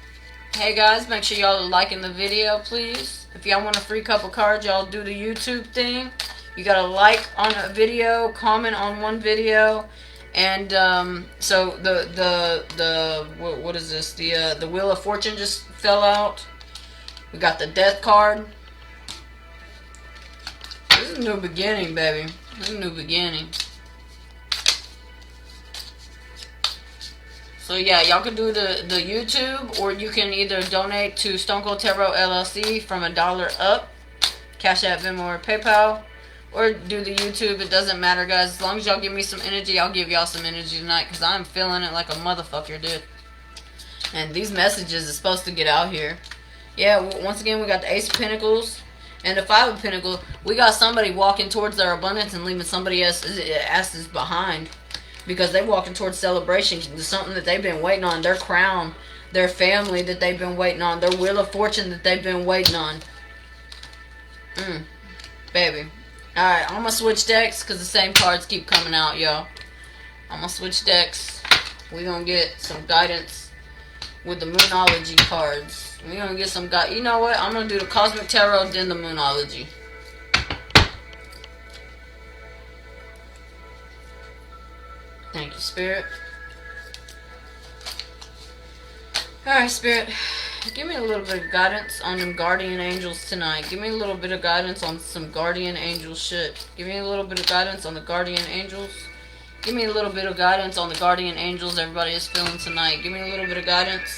Hey guys, make sure y'all are liking the video, please. If y'all want a free couple cards, y'all do the YouTube thing. You gotta like on a video, comment on one video. And so what is this? The Wheel of Fortune just fell out. We got the Death card. This is a new beginning, baby. This is a new beginning. So yeah, y'all can do the YouTube, or you can either donate to Stone Cold Tarot LLC from $1 up, Cash App, Venmo, or PayPal, or do the YouTube. It doesn't matter, guys. As long as y'all give me some energy, I'll give y'all some energy tonight, because I'm feeling it like a motherfucker, dude. And these messages are supposed to get out here. Yeah, once again, we got the Ace of Pentacles and the Five of Pentacles. We got somebody walking towards their abundance and leaving somebody else's behind, because they're walking towards celebration. Something that they've been waiting on. Their crown, their family that they've been waiting on. Their wheel of fortune that they've been waiting on. Baby. Alright, I'm going to switch decks because the same cards keep coming out, y'all. I'm going to switch decks. We're going to get some guidance with the Moonology cards. We're going to get some guidance. You know what? I'm going to do the Cosmic Tarot, then the Moonology. Thank you, Spirit. Alright, Spirit. Give me a little bit of guidance on them guardian angels tonight. Give me a little bit of guidance on some guardian angel shit. Give me a little bit of guidance on the guardian angels. Give me a little bit of guidance on the guardian angels everybody is feeling tonight. Give me a little bit of guidance.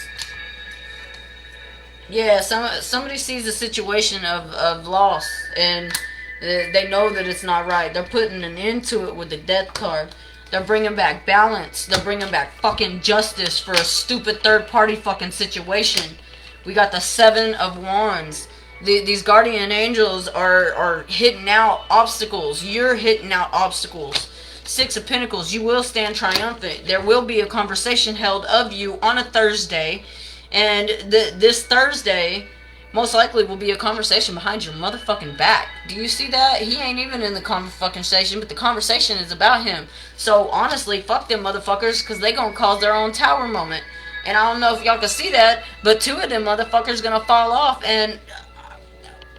Yeah, somebody sees a situation of loss, and they know that it's not right. They're putting an end to it with the Death card. They're bringing back balance. They're bringing back fucking justice for a stupid third-party fucking situation. We got the Seven of Wands. These guardian angels are hitting out obstacles. You're hitting out obstacles. Six of Pentacles. You will stand triumphant. There will be a conversation held of you on a Thursday. And this Thursday, most likely, will be a conversation behind your motherfucking back. Do you see that? He ain't even in the conversation, but the conversation is about him. So, honestly, fuck them motherfuckers, because they gonna cause their own tower moment. And I don't know if y'all can see that, but two of them motherfuckers gonna fall off. And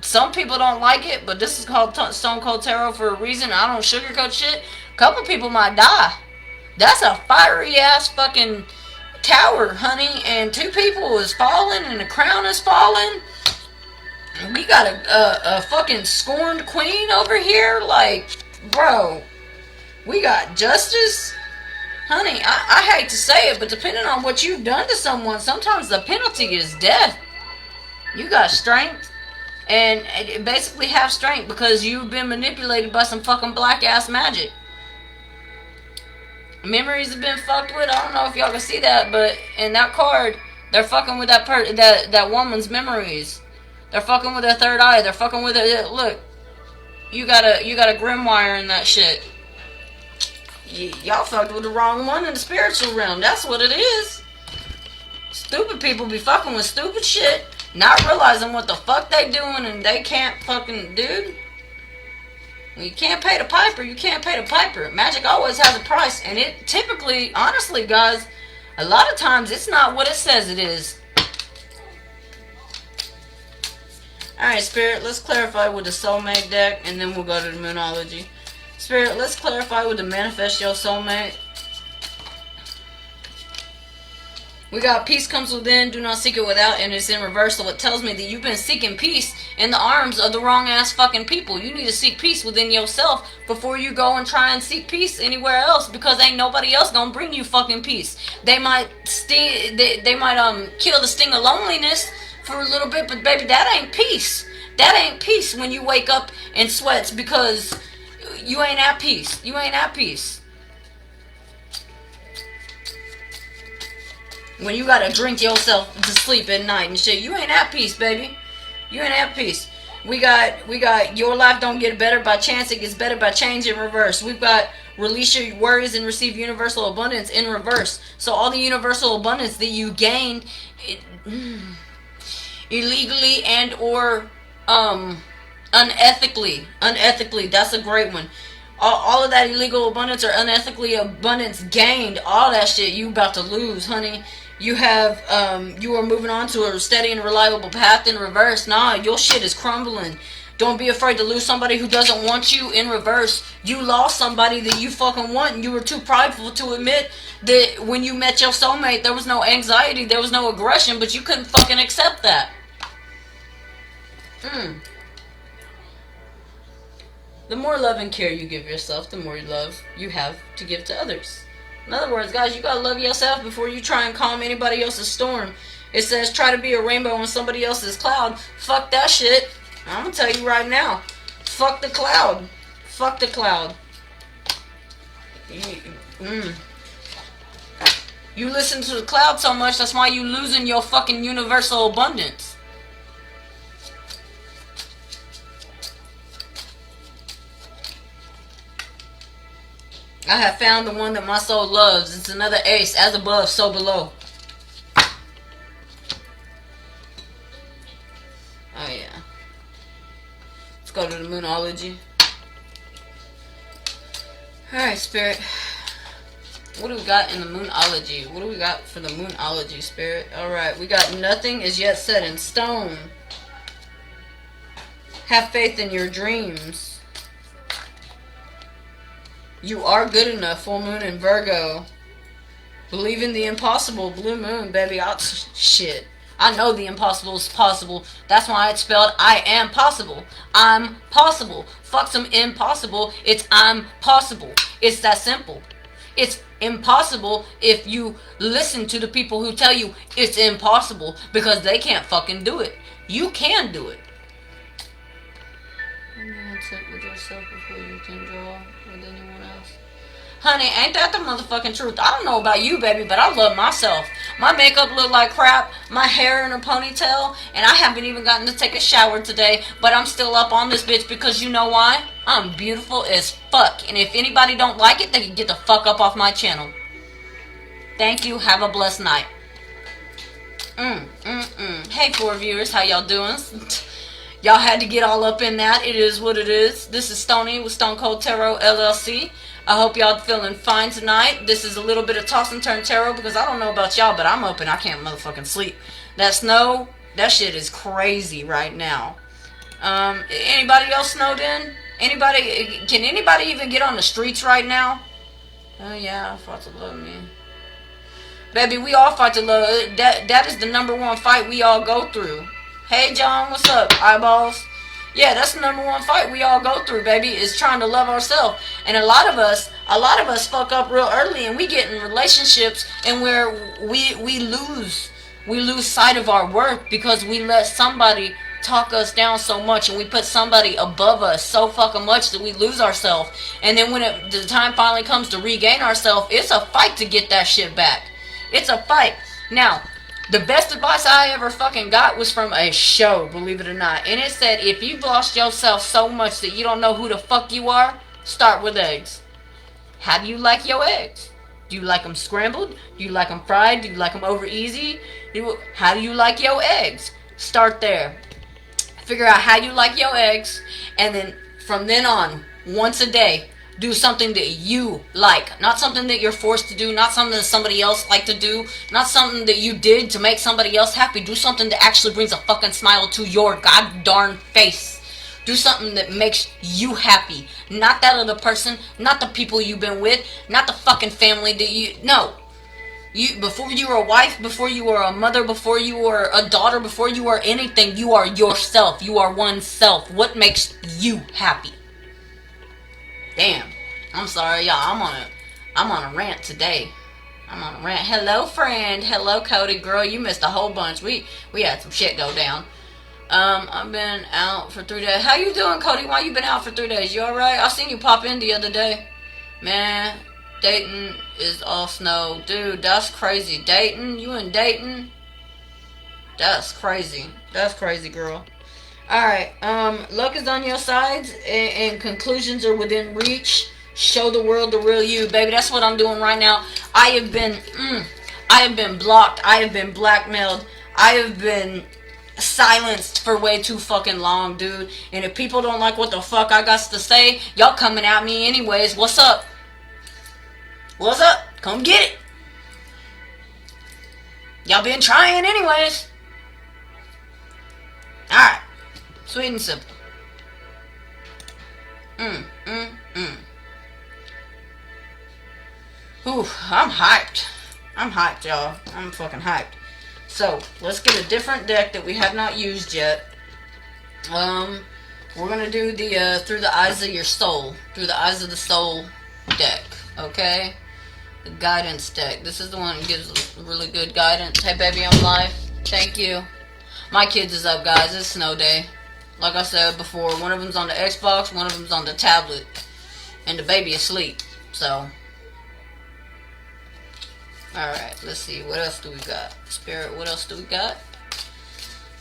some people don't like it, but this is called Stone Cold Tarot for a reason. I don't sugarcoat shit. A couple people might die. That's a fiery-ass fucking tower, honey, and two people is falling, and the crown is falling. We got a fucking scorned queen over here. Like, bro, we got justice, honey. I hate to say it, but depending on what you've done to someone, sometimes the penalty is death. You got strength, and basically have strength because you've been manipulated by some fucking black ass magic. Memories have been fucked with. I don't know if y'all can see that, but in that card, they're fucking with that woman's memories. They're fucking with her third eye. They're fucking with it. Look, you got a grimoire in that shit. Y'all fucked with the wrong one in the spiritual realm. That's what it is. Stupid people be fucking with stupid shit, not realizing what the fuck they doing, and they can't fucking, dude. When you can't pay the piper, you can't pay the piper. Magic always has a price, and it typically, honestly, guys, a lot of times it's not what it says it is. Alright, Spirit, let's clarify with the soulmate deck, and then we'll go to the Moonology. Spirit, let's clarify with the Manifest Your Soulmate. We got peace comes within, do not seek it without, and it's in reverse. So it tells me that you've been seeking peace in the arms of the wrong ass fucking people. You need to seek peace within yourself before you go and try and seek peace anywhere else, because ain't nobody else gonna bring you fucking peace. They might kill the sting of loneliness for a little bit, but baby, that ain't peace. That ain't peace when you wake up in sweats because you ain't at peace. You ain't at peace. When you gotta drink yourself to sleep at night and shit, you ain't at peace, baby. You ain't at peace. We got your life don't get better by chance, it gets better by change in reverse. We've got release your worries and receive universal abundance in reverse. So all the universal abundance that you gained illegally and or unethically, that's a great one. All of that illegal abundance or unethically abundance gained, all that shit you about to lose, honey. You have, you are moving on to a steady and reliable path in reverse. Nah, your shit is crumbling. Don't be afraid to lose somebody who doesn't want you in reverse. You lost somebody that you fucking want, and you were too prideful to admit that when you met your soulmate, there was no anxiety, there was no aggression, but you couldn't fucking accept that. The more love and care you give yourself, the more love you have to give to others. In other words, guys, you gotta love yourself before you try and calm anybody else's storm. It says try to be a rainbow on somebody else's cloud. Fuck that shit. I'm gonna tell you right now. Fuck the cloud. Fuck the cloud. You listen to the cloud so much, that's why you losing your fucking universal abundance. I have found the one that my soul loves. It's another ace. As above, so below. Oh yeah. Let's go to the Moonology. Alright, Spirit. What do we got in the Moonology? What do we got for the Moonology, Spirit? Alright, we got nothing is yet set in stone. Have faith in your dreams. You are good enough, full moon in Virgo. Believe in the impossible, blue moon, baby. Shit. I know the impossible is possible. That's why it's spelled I am possible. I'm possible. Fuck some impossible. It's I'm possible. It's that simple. It's impossible if you listen to the people who tell you it's impossible because they can't fucking do it. You can do it. Sit with yourself before you can draw with anyone else. Honey, ain't that the motherfucking truth? I don't know about you, baby, but I love myself. My makeup look like crap, my hair in a ponytail, and I haven't even gotten to take a shower today, but I'm still up on this bitch because you know why? I'm beautiful as fuck, and if anybody don't like it, they can get the fuck up off my channel. Thank you. Have a blessed night. Hey, 4 viewers, how y'all doing? Y'all had to get all up in that. It is what it is. This is Stony with Stone Cold Tarot LLC. I hope y'all feeling fine tonight. This is a little bit of Toss and Turn Tarot because I don't know about y'all, but I'm up and I can't motherfucking sleep. That snow, that shit is crazy right now. Anybody else snowed in? Anybody? Can anybody even get on the streets right now? Oh yeah, I fought to love me. Baby, we all fight to love. That is the #1 fight we all go through. Hey John, what's up, eyeballs? Yeah, that's the #1 fight we all go through, baby, is trying to love ourselves. And a lot of us fuck up real early, and we get in relationships and where we lose sight of our worth because we let somebody talk us down so much, and we put somebody above us so fucking much that we lose ourselves. And then when the time finally comes to regain ourselves, it's a fight to get that shit back. It's a fight. Now, the best advice I ever fucking got was from a show, believe it or not. And it said, if you've lost yourself so much that you don't know who the fuck you are, start with eggs. How do you like your eggs? Do you like them scrambled? Do you like them fried? Do you like them over easy? How do you like your eggs? Start there. Figure out how you like your eggs. And then from then on, once a day, do something that you like. Not something that you're forced to do. Not something that somebody else like to do. Not something that you did to make somebody else happy. Do something that actually brings a fucking smile to your god darn face. Do something that makes you happy. Not that other person. Not the people you've been with. Not the fucking family that you... No. Before you were a wife, before you were a mother, before you were a daughter, before you were anything, you are yourself. You are oneself. What makes you happy? Damn. I'm sorry, y'all. I'm on a rant today. I'm on a rant. Hello, friend. Hello, Cody. Girl, you missed a whole bunch. We had some shit go down. I've been out for 3 days. How you doing, Cody? Why you been out for 3 days? You alright? I seen you pop in the other day. Man, Dayton is all snow. Dude, that's crazy. Dayton? You in Dayton? That's crazy. That's crazy, girl. Alright, luck is on your sides, and conclusions are within reach. Show the world the real you, baby. That's what I'm doing right now. I have been blocked. I have been blackmailed. I have been silenced for way too fucking long, dude. And if people don't like what the fuck I got to say, y'all coming at me anyways. What's up? What's up? Come get it. Y'all been trying anyways. Alright. Sweet and simple. Ooh, I'm hyped. I'm hyped, y'all. I'm fucking hyped. So, let's get a different deck that we have not used yet. We're gonna do the Through the Eyes of Your Soul. Through the Eyes of the Soul deck. Okay? the guidance deck. This is the one that gives really good guidance. Hey, baby, I'm live. Thank you. My kids is up, guys. It's snow day. Like I said before, one of them's on the Xbox, one of them's on the tablet, and the baby is asleep. So, alright, let's see. What else do we got? Spirit, what else do we got?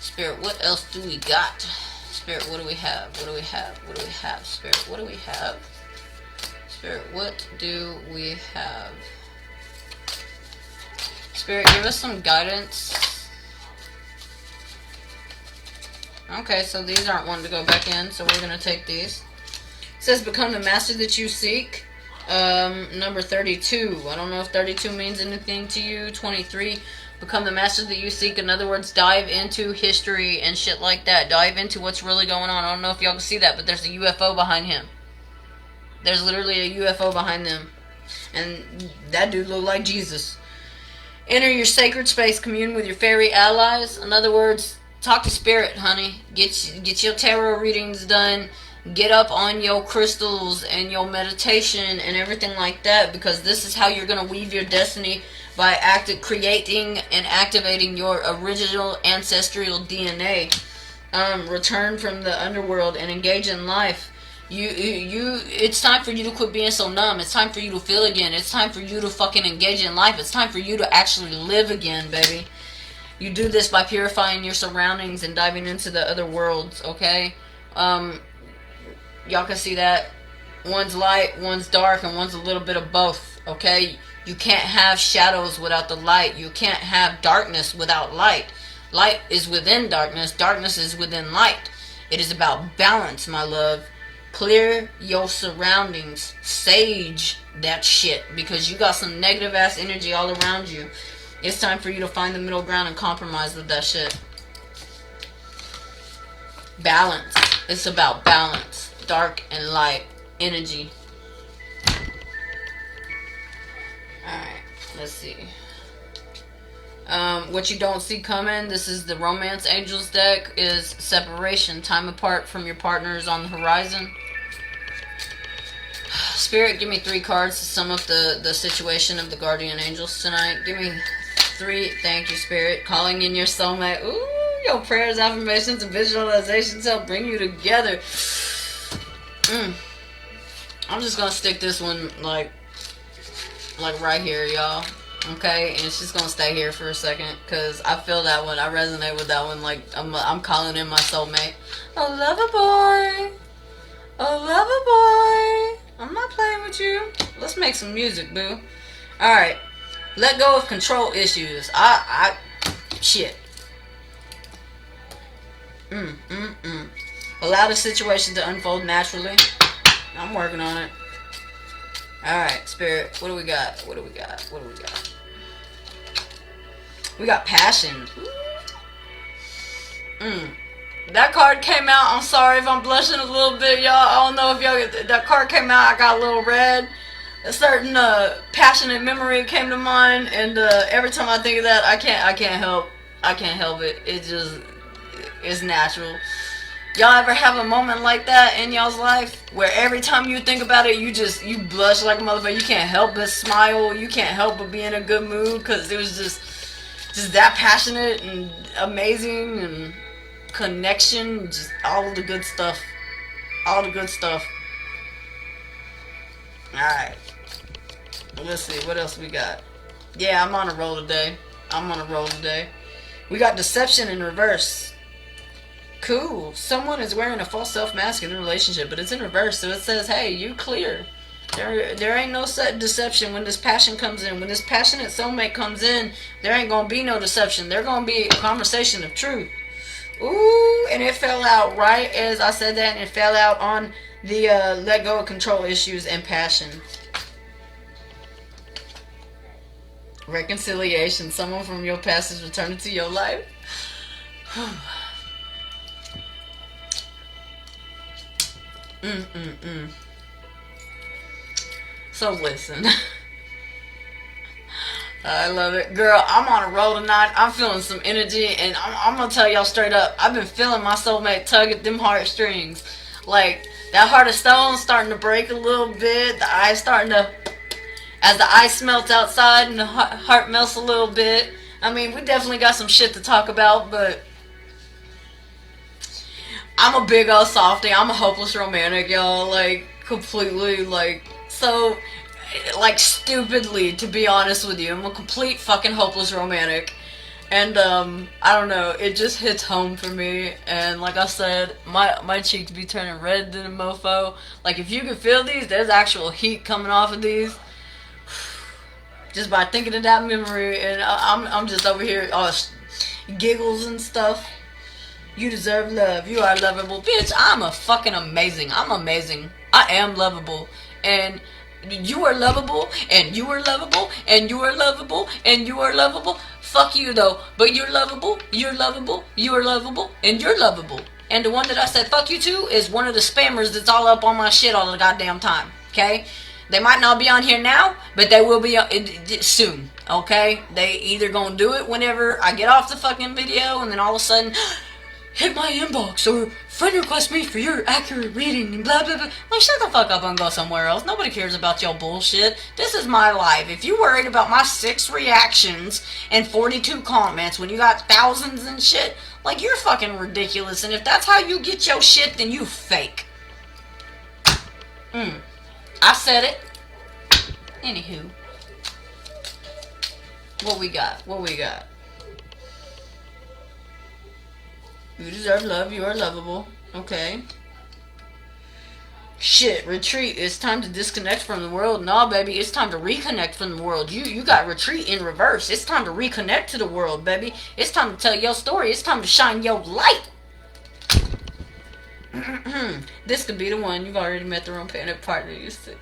Spirit, what else do we got? Spirit, what do we have? What do we have? What do we have? Spirit, what do we have? Spirit, what do we have? Spirit, give us some guidance. Okay, so these aren't one to go back in, so we're going to take these. It says, become the master that you seek. Number 32. I don't know if 32 means anything to you. 23. Become the master that you seek. In other words, dive into history and shit like that. Dive into what's really going on. I don't know if y'all can see that, but there's a UFO behind him. There's literally a UFO behind them. And that dude looked like Jesus. Enter your sacred space. Commune with your fairy allies. In other words, talk to spirit, honey. Get your tarot readings done. Get up on your crystals and your meditation and everything like that, because this is how you're going to weave your destiny, by creating and activating your original ancestral DNA. Return from the underworld and engage in life. It's time for you to quit being so numb. It's time for you to feel again. It's time for you to fucking engage in life. It's time for you to actually live again, baby. You do this by purifying your surroundings and diving into the other worlds, okay? Y'all can see that. One's light, one's dark, and one's a little bit of both, okay? You can't have shadows without the light. You can't have darkness without light. Light is within darkness. Darkness is within light. It is about balance, my love. Clear your surroundings. Sage that shit, because you got some negative ass energy all around you. It's time for you to find the middle ground and compromise with that shit. Balance. It's about balance. Dark and light energy. Alright, let's see. What you don't see coming, this is the Romance Angels deck, is separation. Time apart from your partners on the horizon. Spirit, give me 3 cards to sum up the situation of the Guardian Angels tonight. Give me 3. Thank you, Spirit. Calling in your soulmate. Ooh, your prayers, affirmations, and visualizations help bring you together. I'm just gonna stick this one like right here, y'all. Okay, and it's just gonna stay here for a second, because I feel that one. I resonate with that one. Like I'm calling in my soulmate. A lover boy, a lover boy. I'm not playing with you. Let's make some music, boo. All right, let go of control issues. Shit. Allow the situation to unfold naturally. I'm working on it. Alright, Spirit, what do we got? What do we got? What do we got? We got passion. That card came out. I'm sorry if I'm blushing a little bit, y'all. I don't know if y'all get that card came out. I got a little red. A certain passionate memory came to mind, and every time I think of that, I can't help it. It's natural. Y'all ever have a moment like that in y'all's life where every time you think about it, you blush like a motherfucker? You can't help but smile. You can't help but be in a good mood because it was just that passionate and amazing and connection, just all of the good stuff. All the good stuff. Alright. Let's see, what else we got? Yeah, I'm on a roll today. We got deception in reverse. Cool. Someone is wearing a false self mask in a relationship, but it's in reverse, so it says, hey, you clear. There ain't no deception when this passion comes in. When this passionate soulmate comes in, there ain't gonna be no deception. There gonna be a conversation of truth. Ooh, and it fell out right as I said that, and it fell out on the let go of control issues and passion. Reconciliation. Someone from your past is returning to your life. So listen. I love it. Girl, I'm on a roll tonight. I'm feeling some energy, and I'm gonna tell y'all straight up, I've been feeling my soulmate tug at them heartstrings. Like, that heart of stone starting to break a little bit. The eyes starting to... as the ice melts outside and the heart melts a little bit. I mean, we definitely got some shit to talk about, but I'm a big old softie. I'm a hopeless romantic, y'all. Like, completely, like, so, like, stupidly, to be honest with you. I'm a complete fucking hopeless romantic. And, I don't know, it just hits home for me. And like I said, my cheeks be turning red than a mofo. Like, if you can feel these, there's actual heat coming off of these. Just by thinking of that memory. And I'm just over here, giggles and stuff. You deserve love. You are lovable. Bitch, I'm a fucking amazing. I'm amazing. I am lovable. And you are lovable. And you are lovable. And you are lovable. And you are lovable. Fuck you though. But you're lovable. You're lovable. You are lovable. And you're lovable. And the one that I said fuck you to is one of the spammers that's all up on my shit all the goddamn time. Okay? They might not be on here now, but they will be soon. Okay? They either gonna do it whenever I get off the fucking video and then all of a sudden hit my inbox or friend request me for your accurate reading and blah blah blah. Like, shut the fuck up and go somewhere else. Nobody cares about your bullshit. This is my life. If you worried about my 6 reactions and 42 comments when you got thousands and shit, like, you're fucking ridiculous. And if that's how you get your shit, then you fake. I said it. Anywho. What we got? What we got? You deserve love. You are lovable. Okay. Shit, retreat. It's time to disconnect from the world. Nah, baby. It's time to reconnect from the world. You got retreat in reverse. It's time to reconnect to the world, baby. It's time to tell your story. It's time to shine your light. This could be the one. You've already met the romantic partner. You see.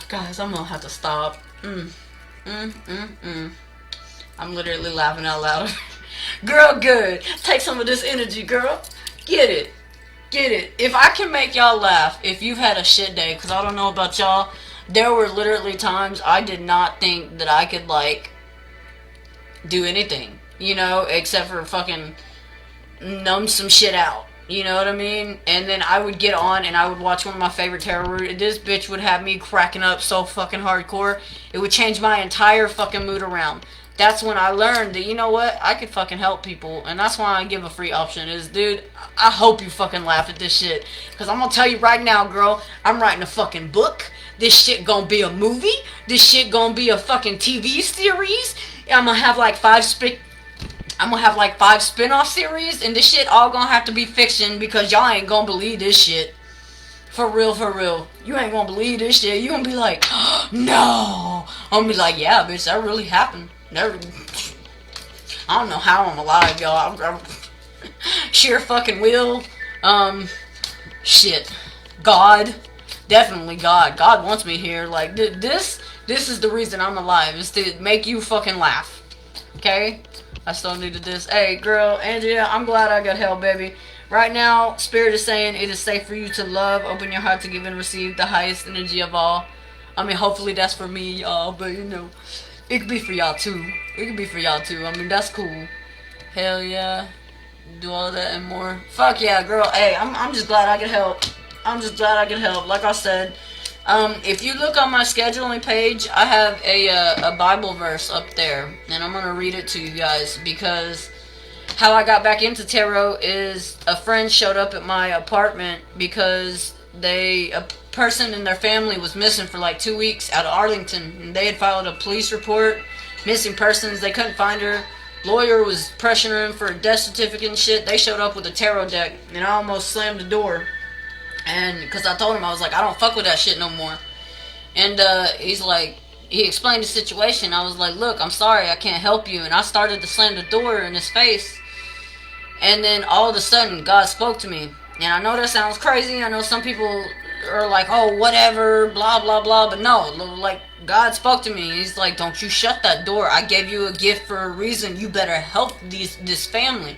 Guys, I'm gonna have to stop. I'm literally laughing out loud. Girl, good. Take some of this energy, girl. Get it. Get it. If I can make y'all laugh, if you've had a shit day, because I don't know about y'all, there were literally times I did not think that I could, like, do anything, you know, except for fucking numb some shit out. You know what I mean? And then I would get on and I would watch one of my favorite tarot. This bitch would have me cracking up so fucking hardcore. It would change my entire fucking mood around. That's when I learned that, you know what, I could fucking help people. And that's why I give a free option is, dude, I hope you fucking laugh at this shit. Because I'm going to tell you right now, girl, I'm writing a fucking book. This shit going to be a movie. This shit going to be a fucking TV series. I'm going to have like 5 spin-off series. And this shit all going to have to be fiction because y'all ain't going to believe this shit. For real, for real. You ain't going to believe this shit. You going to be like, oh, no. I'm going to be like, yeah, bitch, that really happened. Never. I don't know how I'm alive, y'all. I'm sheer fucking will. Shit. God. Definitely God. God wants me here. Like, this is the reason I'm alive. Is to make you fucking laugh. Okay? I still needed this. Hey, girl, Andrea, I'm glad I got help, baby. Right now, Spirit is saying it is safe for you to love, open your heart to give and receive the highest energy of all. I mean, hopefully that's for me, y'all, but you know. It could be for y'all too. It could be for y'all too. I mean, that's cool. Hell yeah. Do all that and more. Fuck yeah, girl. Hey, I'm just glad I could help. I'm just glad I could help. Like I said, if you look on my scheduling page, I have a Bible verse up there. And I'm going to read it to you guys. Because how I got back into tarot is a friend showed up at my apartment because a person in their family was missing for like 2 weeks out of Arlington, and they had filed a police report, missing persons. They couldn't find her. Lawyer was pressuring for a death certificate and shit. They showed up with a tarot deck, and I almost slammed the door. And because I told him, I was like, I don't fuck with that shit no more. And he's like, he explained the situation. I was like, look, I'm sorry, I can't help you. And I started to slam the door in his face. And then all of a sudden, God spoke to me. And I know that sounds crazy. I know some people are like, oh, whatever, blah, blah, blah. But no, like, God spoke to me. He's like, don't you shut that door. I gave you a gift for a reason. You better help this family.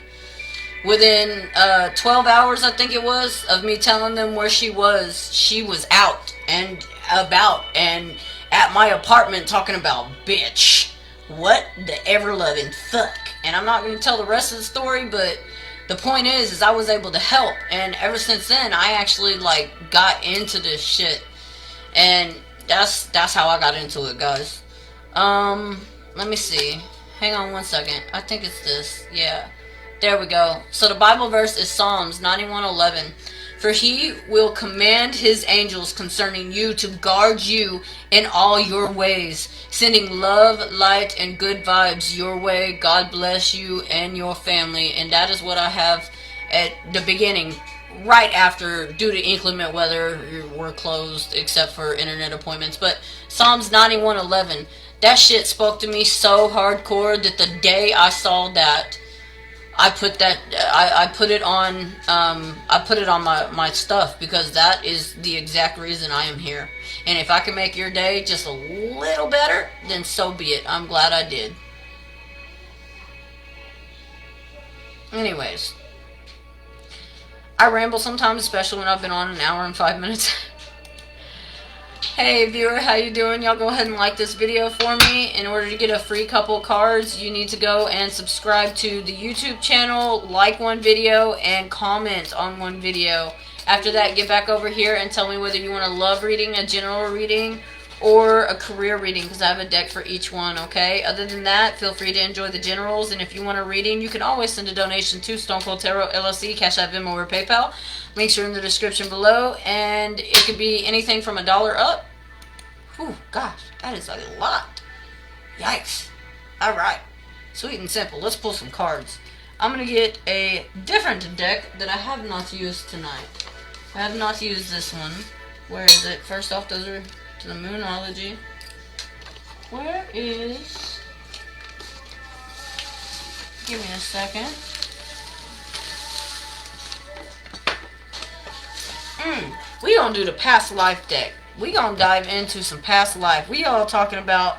Within 12 hours, I think it was, of me telling them where she was out and about and at my apartment talking about, bitch, what the ever-loving fuck. And I'm not going to tell the rest of the story, but the point is I was able to help. And ever since then, I actually, like, got into this shit. And that's how I got into it, guys. Let me see. Hang on one second. I think it's this. Yeah. There we go. So the Bible verse is Psalms 91:11. For he will command his angels concerning you to guard you in all your ways, sending love, light, and good vibes your way. God bless you and your family. And that is what I have at the beginning, right after, due to inclement weather, we're closed except for internet appointments. But Psalms 91:11, that shit spoke to me so hardcore that the day I saw that, I put it on my stuff, because that is the exact reason I am here. And if I can make your day just a little better, then so be it. I'm glad I did. Anyways, I ramble sometimes, especially when I've been on an hour and 5 minutes. Hey viewer, how you doing? Y'all go ahead and like this video for me. In order to get a free couple cards, you need to go and subscribe to the YouTube channel, like one video, and comment on one video. After that, get back over here and tell me whether you want a love reading, a general reading, or a career reading, because I have a deck for each one, okay? Other than that, feel free to enjoy the generals, and if you want a reading, you can always send a donation to StoneColdTarotLLC, CashApp, Venmo, or PayPal. Links are in the description below, and it could be anything from $1 up. Whew, gosh, that is a lot. Yikes. Alright, sweet and simple. Let's pull some cards. I'm going to get a different deck that I have not used tonight. I have not used this one. Where is it? First off, those are to the Numerology. Where is... Give me a second. We gonna do the past life deck. We gonna dive into some past life. We all talking about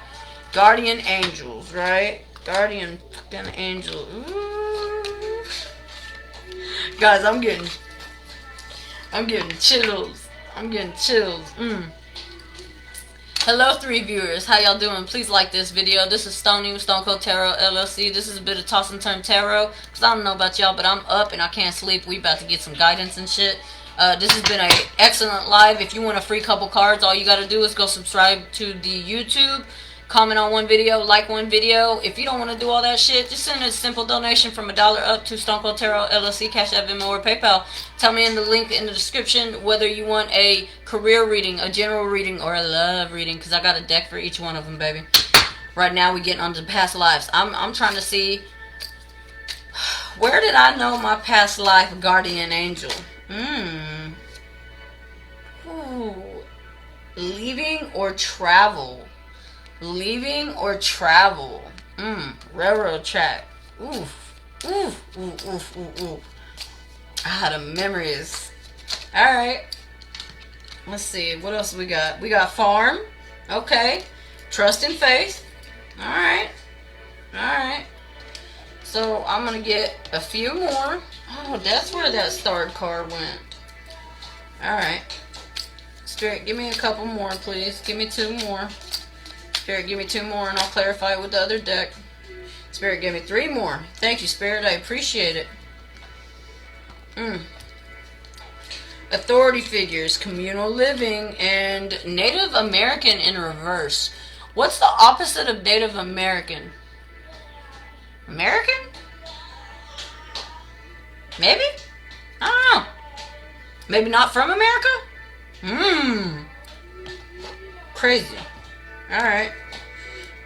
guardian angels, right? Guardian fucking angel. Ooh. Guys, I'm getting chills. I'm getting chills. Hello, 3 viewers. How y'all doing? Please like this video. This is Stone Cold Tarot LLC. This is a bit of Toss and Turn Tarot. Because I don't know about y'all, but I'm up and I can't sleep. We about to get some guidance and shit. This has been an excellent live. If you want a free couple cards, all you got to do is go subscribe to the YouTube, comment on one video, like one video. If you don't want to do all that shit, just send a simple donation from $1 up to Stone Cold Tarot LLC, CashApp, Venmo, or PayPal. Tell me in the link in the description whether you want a career reading, a general reading, or a love reading, because I got a deck for each one of them, baby. Right now, we're getting on to past lives. I'm trying to see, where did I know my past life guardian angel? Ooh. Leaving or travel? Leaving or travel? Railroad track. Oof. Oof. Oof. Oof. Oof. Oof. The memories. Alright. Let's see. What else we got? We got farm. Okay. Trust and faith. Alright. Alright. So I'm going to get a few more. Oh, that's where that starred card went. Alright. Spirit, give me a couple more, please. Give me 2 more. Spirit, give me 2 more, and I'll clarify it with the other deck. Spirit, give me 3 more. Thank you, Spirit. I appreciate it. Authority figures, communal living, and Native American in reverse. What's the opposite of Native American? American? Maybe? I don't know. Maybe not from America? Crazy. Alright.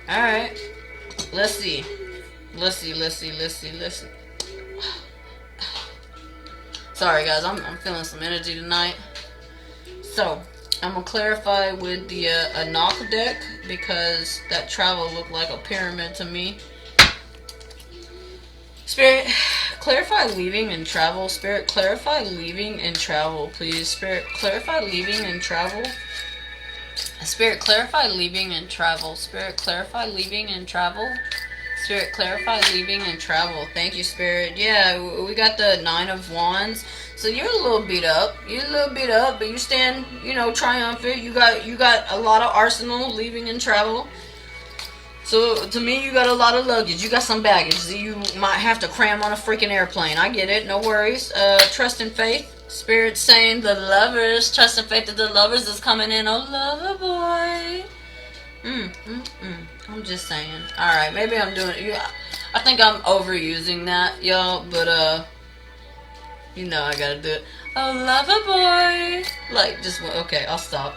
Alright. Let's see. Let's see. Sorry guys, I'm feeling some energy tonight. So, I'm going to clarify with the Ankh deck, because that travel looked like a pyramid to me. Spirit, clarify leaving and travel. Spirit, clarify leaving and travel, please. Spirit, clarify leaving and travel. Spirit, clarify leaving and travel. Spirit, clarify leaving and travel. Spirit, clarify leaving and travel. Thank you, Spirit. Yeah, we got the 9 of Wands. So you're a little beat up. You're a little beat up, but you stand, you know, triumphant. You got a lot of arsenal, leaving and travel. So, to me, you got a lot of luggage. You got some baggage that you might have to cram on a freaking airplane. I get it. No worries. Trust and faith. Spirit saying the lovers. Trust and faith that the lovers is coming in. Oh, lover boy. I'm just saying. Alright, maybe I'm doing it. Yeah, I think I'm overusing that, y'all. But, you know I gotta do it. Oh, lover boy. Like, just, okay, I'll stop.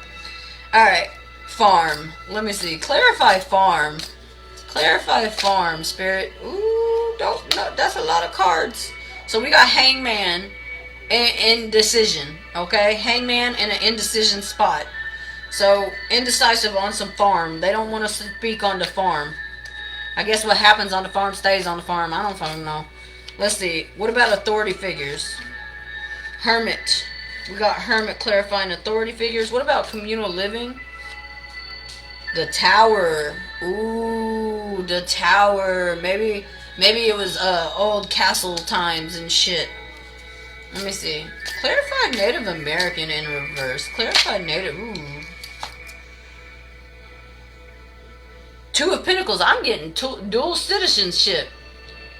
Alright. Farm. Let me see. Clarify farm. Clarify farm, Spirit. Ooh, don't, no, that's a lot of cards. So we got Hangman and Indecision, okay? Hangman in an indecision spot. So, indecisive on some farm. They don't want to speak on the farm. I guess what happens on the farm stays on the farm. I don't fucking know. Let's see. What about authority figures? Hermit. We got Hermit clarifying authority figures. What about communal living? The Tower. Ooh, the Tower. Maybe it was old castle times and shit. Let me see. Clarify Native American in reverse. Clarify Native. Ooh. Two of Pentacles. I'm getting dual citizenship.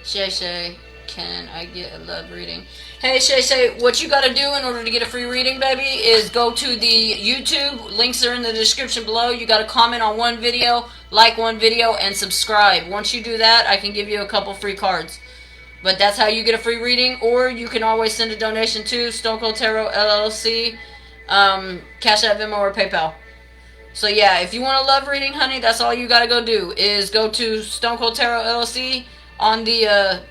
Shay, can I get a love reading? Hey, Shay, what you gotta do in order to get a free reading, baby, is go to the YouTube. Links are in the description below. You gotta comment on one video, like one video, and subscribe. Once you do that, I can give you a couple free cards. But that's how you get a free reading, or you can always send a donation to StoneColdTarotLLC, CashApp, Venmo, or PayPal. So yeah, if you want a love reading, honey, that's all you gotta go do, is go to StoneColdTarotLLC on the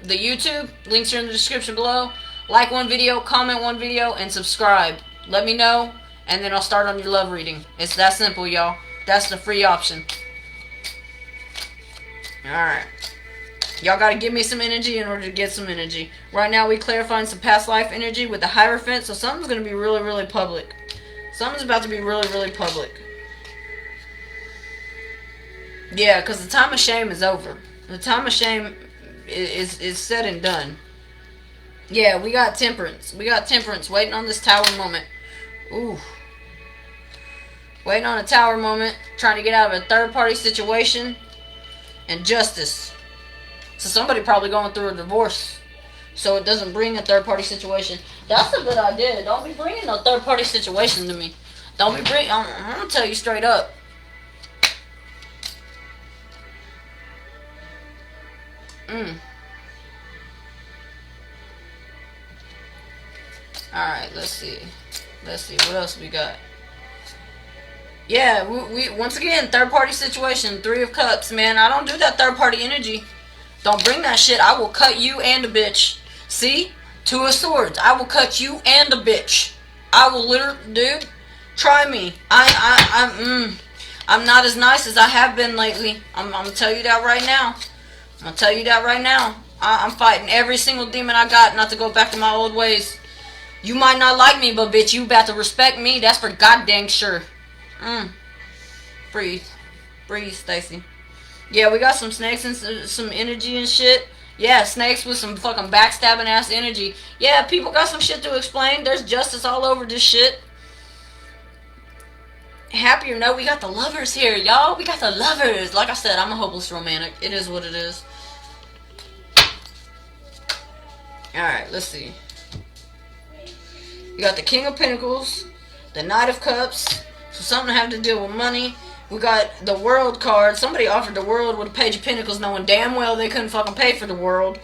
YouTube. Links are in the description below. Like one video, comment one video, and subscribe. Let me know, and then I'll start on your love reading. It's that simple, y'all. That's the free option. Alright. Y'all gotta give me some energy in order to get some energy. Right now, we clarifying some past life energy with the Hierophant, so something's gonna be really, really public. Something's about to be really, really public. Yeah, because the time of shame is over. The time of shame is said and done. Yeah, we got Temperance. We got Temperance waiting on this Tower moment. Ooh. Waiting on a Tower moment. Trying to get out of a third-party situation. And Justice. So somebody probably going through a divorce. So it doesn't bring a third-party situation. That's a good idea. Don't be bringing no third-party situation to me. Don't be bringing... I'm going to tell you straight up. Alright, let's see. What else we got? Yeah, we once again, third party situation. 3 of Cups, man. I don't do that third party energy. Don't bring that shit. I will cut you and a bitch. See? 2 of Swords. I will cut you and a bitch. I will literally, dude, try me. I'm not as nice as I have been lately. I'm gonna tell you that right now. I'm fighting every single demon I got not to go back to my old ways. You might not like me, but bitch, you about to respect me. That's for goddamn sure. Breathe, Stacy. Yeah, we got some snakes and some energy and shit. Yeah, snakes with some fucking backstabbing ass energy. Yeah, people got some shit to explain. There's justice all over this shit. Happy or no, we got the lovers here, y'all. We got the lovers. Like I said, I'm a hopeless romantic. It is what it is. Alright, let's see. You got the King of Pentacles, the Knight of Cups, so something having to deal with money. We got the World card. Somebody offered the World with a Page of Pentacles knowing damn well they couldn't fucking pay for the World.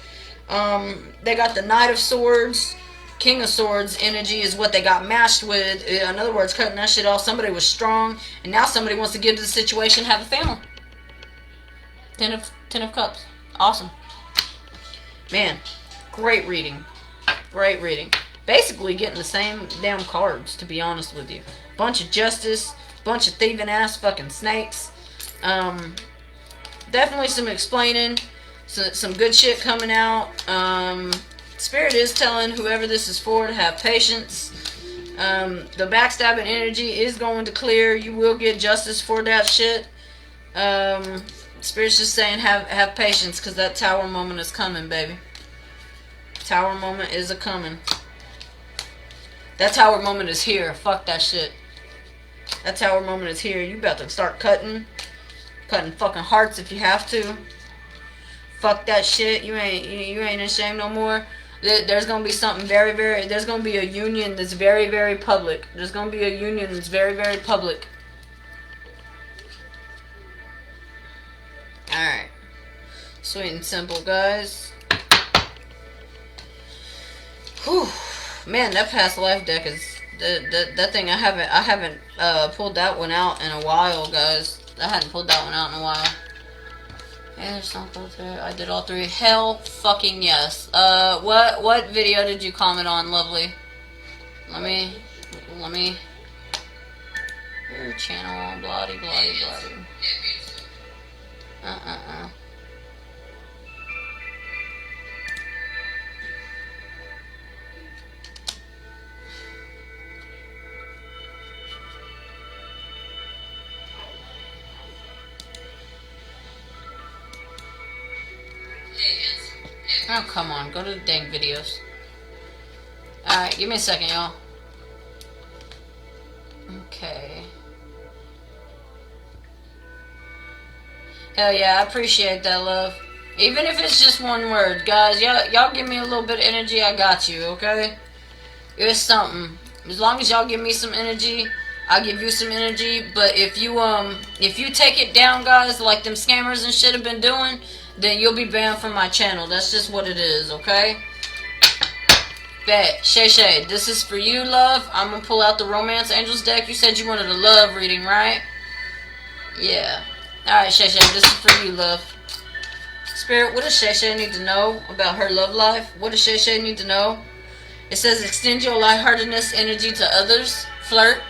They got the Knight of Swords. King of Swords energy is what they got matched with. In other words, cutting that shit off. Somebody was strong, and now somebody wants to get to the situation, have a family. 10 of Cups. Awesome. Man, great reading. Great reading. Basically getting the same damn cards, to be honest with you. Bunch of Justice, bunch of thieving ass fucking snakes. Definitely some explaining, some good shit coming out. Spirit is telling whoever this is for to have patience. The backstabbing energy is going to clear. You will get justice for that shit. Spirit's just saying have patience, because that Tower moment is coming, baby. Tower moment is a-coming. That Tower moment is here. Fuck that shit. That Tower moment is here. You about to start cutting Cutting fucking hearts if you have to. Fuck that shit. You ain't ashamed no more. There's gonna be something very, very. There's gonna be a union that's very, very public. There's gonna be a union that's very, very public. Alright. Sweet and simple, guys. Whew. Man, that past life deck is that thing. I haven't pulled that one out in a while, guys. I hadn't pulled that one out in a while. Yeah, there's something there. I did all three. Hell fucking yes. What video did you comment on, lovely? Let me. Your channel, bloody. Oh, come on. Go to the dang videos. Alright, give me a second, y'all. Okay. Hell yeah, I appreciate that, love. Even if it's just one word, guys. Y'all give me a little bit of energy, I got you, okay? It's something. As long as y'all give me some energy, I'll give you some energy. But if you take it down, guys, like them scammers and shit have been doing, then you'll be banned from my channel. That's just what it is, okay? Bet. Shay, this is for you, love. I'm gonna pull out the Romance Angels deck. You said you wanted a love reading, right? Yeah. Alright, Shay, this is for you, love. Spirit, what does Shay need to know about her love life? What does Shay need to know? It says extend your lightheartedness energy to others. Flirt.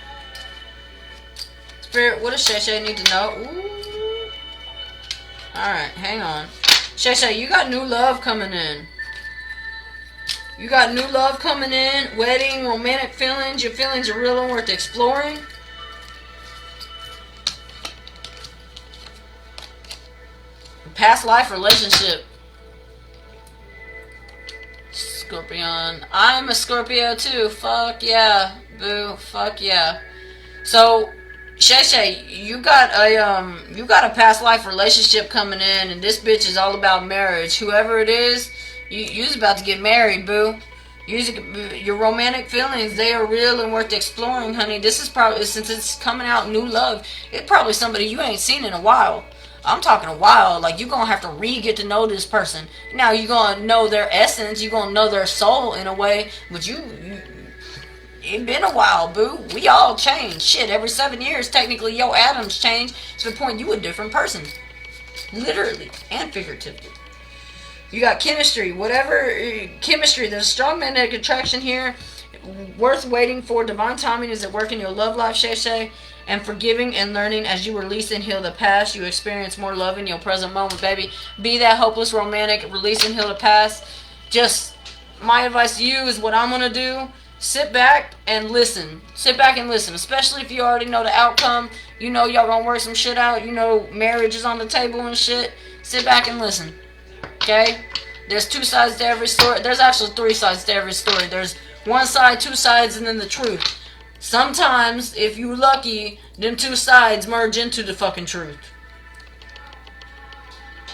Spirit, what does Shay need to know? Ooh. Alright, hang on. Shay, you got new love coming in. You got new love coming in. Wedding, romantic feelings. Your feelings are real and worth exploring. Past life relationship. Scorpion. I'm a Scorpio too. Fuck yeah. Boo. Fuck yeah. So, Shay, you got a past life relationship coming in, and this bitch is all about marriage. Whoever it is, you's about to get married, boo. Your romantic feelings, they are real and worth exploring, honey. This is probably, since it's coming out new love, it's probably somebody you ain't seen in a while. I'm talking a while. Like, you're gonna have to get to know this person. Now, you're gonna know their essence, you're gonna know their soul in a way, but it been a while, boo. We all change. Shit, every 7 years, technically, your atoms change to the point you a different person. Literally and figuratively. You got chemistry. Whatever chemistry. There's strong magnetic attraction here. Worth waiting for. Divine timing is at work in your love life, Shay. And forgiving and learning as you release and heal the past. You experience more love in your present moment, baby. Be that hopeless romantic. Release and heal the past. Just, my advice to you is what I'm going to do. Sit back and listen. Sit back and listen. Especially if you already know the outcome. You know y'all gonna work some shit out. You know marriage is on the table and shit. Sit back and listen. Okay? There's two sides to every story. There's actually three sides to every story. There's one side, two sides, and then the truth. Sometimes, if you're lucky, them two sides merge into the fucking truth.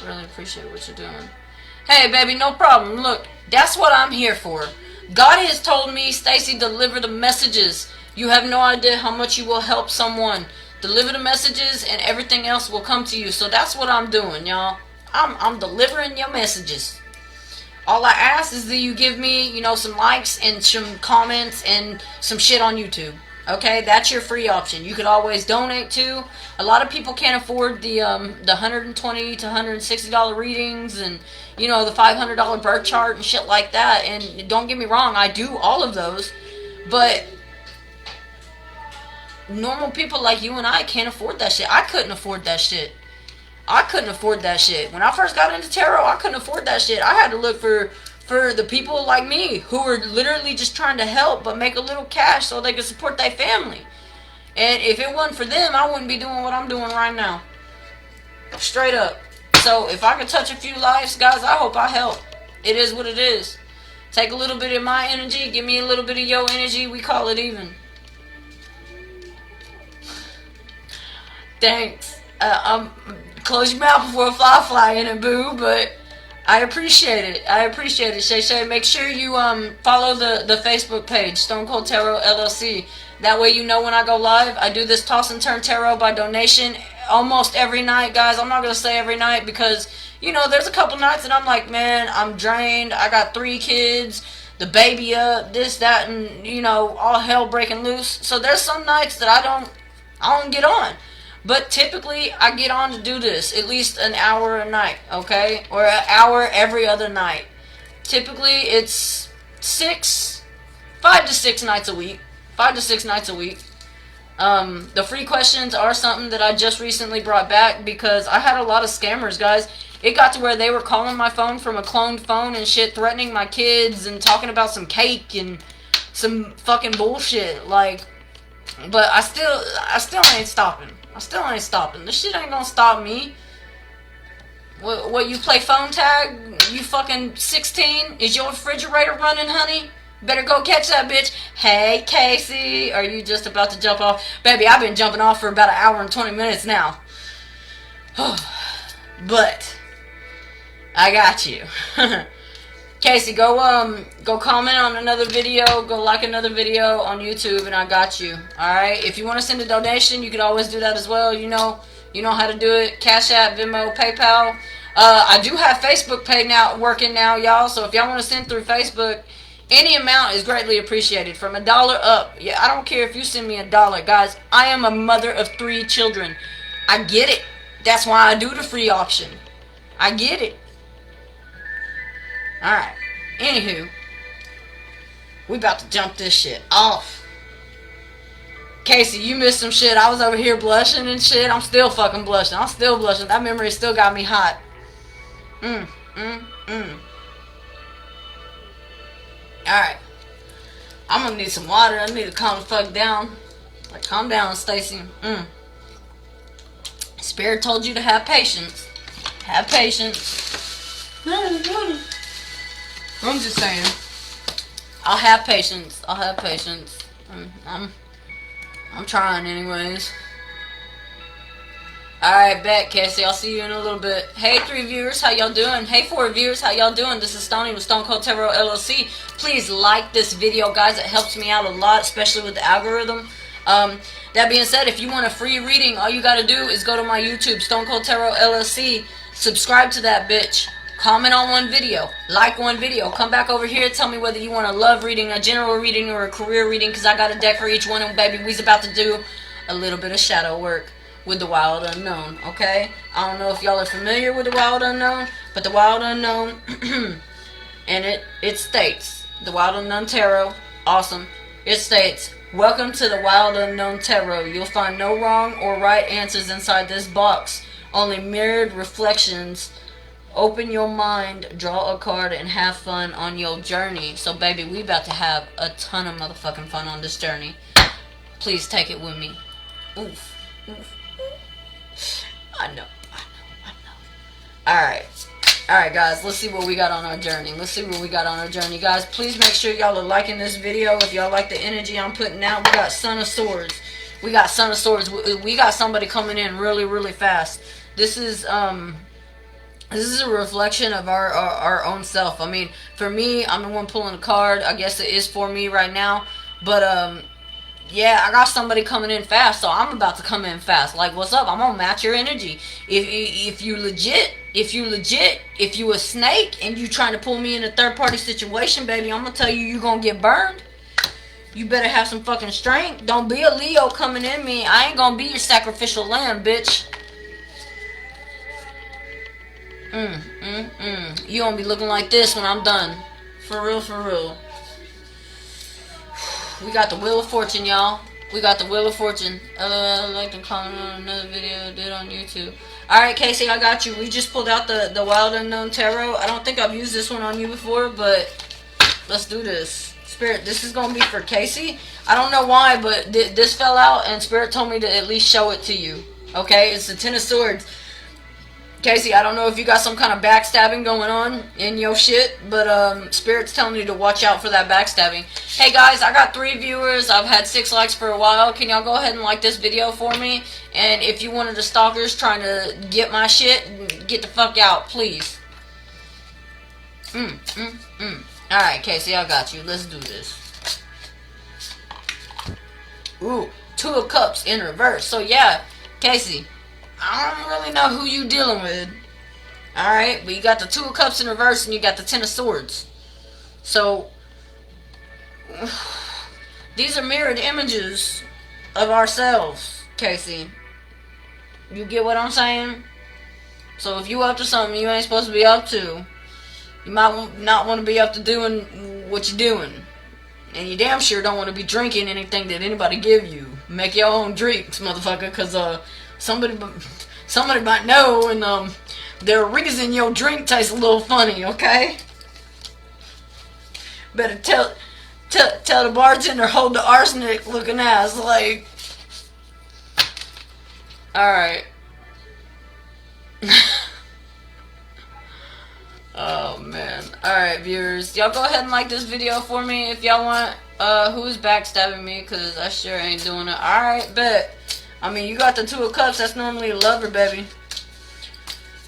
Really appreciate what you're doing. Hey, baby, no problem. Look, that's what I'm here for. God has told me, Stacy, deliver the messages. You have no idea how much you will help someone. Deliver the messages and everything else will come to you. So that's what I'm doing, y'all. I'm delivering your messages. All I ask is that you give me, some likes and some comments and some shit on YouTube. Okay, that's your free option. You could always donate to. A lot of people can't afford the $120 to $160 readings and the $500 birth chart and shit like that. And don't get me wrong, I do all of those, but normal people like you and I can't afford that shit. I couldn't afford that shit. When I first got into tarot, I couldn't afford that shit. I had to look for the people like me who were literally just trying to help but make a little cash so they could support their family. And if it wasn't for them, I wouldn't be doing what I'm doing right now. Straight up. So if I could touch a few lives, guys, I hope I help. It is what it is. Take a little bit of my energy, give me a little bit of your energy, we call it even. Thanks. Close your mouth before a fly in it, boo. But I appreciate it. I appreciate it, Shay Shay. Make sure you follow the Facebook page, Stone Cold Tarot LLC. That way you know when I go live. I do this toss and turn tarot by donation almost every night, guys. I'm not going to say every night because, you know, there's a couple nights that I'm like, man, I'm drained. I got 3 kids, the baby up, this, that, and, you know, all hell breaking loose. So there's some nights that I don't get on. But typically, I get on to do this at least an hour a night, okay? Or an hour every other night. Typically, it's 5 to 6 nights a week. 5 to 6 nights a week. The free questions are something that I just recently brought back because I had a lot of scammers, guys. It got to where they were calling my phone from a cloned phone and shit, threatening my kids and talking about some cake and some fucking bullshit. Like, but I still ain't stopping. I still ain't stopping. This shit ain't gonna stop me. What, you play phone tag? You fucking 16? Is your refrigerator running, honey? Better go catch that bitch. Hey, Casey, are you just about to jump off? Baby, I've been jumping off for about an hour and 20 minutes now. But I got you. Casey, go comment on another video, go like another video on YouTube, and I got you. Alright? If you want to send a donation, you can always do that as well. You know how to do it. Cash App, Venmo, PayPal. I do have Facebook Pay now working now, y'all. So if y'all want to send through Facebook, any amount is greatly appreciated. From $1 up. Yeah, I don't care if you send me $1. Guys, I am a mother of 3 children. I get it. That's why I do the free option. I get it. Alright. Anywho, we about to jump this shit off. Casey, you missed some shit. I was over here blushing and shit. I'm still fucking blushing. I'm still blushing. That memory still got me hot. Alright. I'm gonna need some water. I need to calm the fuck down. Like, calm down, Stacy. Spirit told you to have patience. Have patience. I'm just saying. I'll have patience. I'll have patience. I'm trying anyways. Alright, bet, Cassie. I'll see you in a little bit. Hey, 3 viewers. How y'all doing? Hey, 4 viewers. How y'all doing? This is Stoney with Stone Cold Tarot LLC. Please like this video, guys. It helps me out a lot, especially with the algorithm. That being said, if you want a free reading, all you gotta do is go to my YouTube, Stone Cold Tarot LLC. Subscribe to that bitch. Comment on one video. Like one video. Come back over here. Tell me whether you want a love reading, a general reading, or a career reading, because I got a deck for each one. And baby, we's about to do a little bit of shadow work with the Wild Unknown, okay? I don't know if y'all are familiar with the Wild Unknown, but the Wild Unknown, and it states, the Wild Unknown Tarot, awesome. It states, welcome to the Wild Unknown Tarot. You'll find no wrong or right answers inside this box, only mirrored reflections. Open your mind, draw a card, and have fun on your journey. So, baby, we about to have a ton of motherfucking fun on this journey. Please take it with me. Oof. Oof. I know. Alright, guys, let's see what we got on our journey. Guys, please make sure y'all are liking this video. If y'all like the energy I'm putting out, we got Son of Swords. We got somebody coming in really, really fast. This is a reflection of our own self. I mean, for me, I'm the one pulling the card. I guess it is for me right now. But, yeah, I got somebody coming in fast, so I'm about to come in fast. Like, what's up? I'm gonna match your energy. If you a snake and you trying to pull me in a third-party situation, baby, I'm gonna tell you gonna get burned. You better have some fucking strength. Don't be a Leo coming in me. I ain't gonna be your sacrificial lamb, bitch. You gonna be looking like this when I'm done. For real, for real. We got the Wheel of Fortune, y'all. We got the Wheel of Fortune. I'd like to comment on another video I did on YouTube. Alright, Casey, I got you. We just pulled out the Wild Unknown Tarot. I don't think I've used this one on you before, but let's do this. Spirit, this is going to be for Casey. I don't know why, but this fell out, and Spirit told me to at least show it to you. Okay? It's the Ten of Swords. Casey, I don't know if you got some kind of backstabbing going on in your shit, but Spirit's telling you to watch out for that backstabbing. Hey guys, I got 3 viewers. I've had 6 likes for a while. Can y'all go ahead and like this video for me? And if you one of the stalkers trying to get my shit, get the fuck out, please. Alright, Casey, I got you. Let's do this. Ooh, 2 of Cups in reverse. So yeah, Casey, I don't really know who you dealing with. Alright, but you got the 2 of Cups in reverse and you got the 10 of Swords. So, these are mirrored images of ourselves, Casey. You get what I'm saying? So if you up to something you ain't supposed to be up to, you might not want to be up to doing what you're doing. And you damn sure don't want to be drinking anything that anybody give you. Make your own drinks, motherfucker, because somebody might know, and their reason your drink tastes a little funny, okay? Better tell the bartender, hold the arsenic looking ass, like. Alright. Oh man. Alright, viewers, y'all go ahead and like this video for me if y'all want. Who's backstabbing me, because I sure ain't doing it. Alright, bet. I mean, you got the 2 of Cups, that's normally a lover, baby.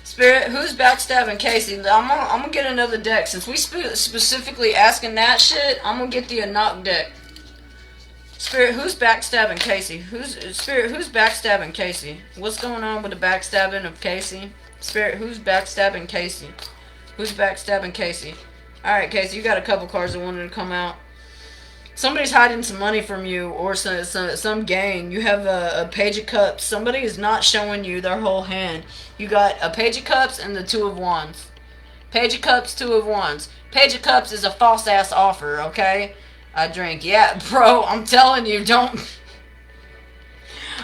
Spirit, who's backstabbing Casey? I'm gonna get another deck. Since we specifically asking that shit, I'm gonna get the Enoch deck. Spirit, who's backstabbing Casey? Spirit, who's backstabbing Casey? What's going on with the backstabbing of Casey? Spirit, who's backstabbing Casey? Who's backstabbing Casey? Alright, Casey, you got a couple cards that wanted to come out. Somebody's hiding some money from you, or some gain. You have a Page of Cups. Somebody is not showing you their whole hand. You got a Page of Cups and the 2 of Wands. Page of Cups, 2 of Wands. Page of Cups is a false-ass offer, okay? I drink. Yeah, bro, I'm telling you, don't.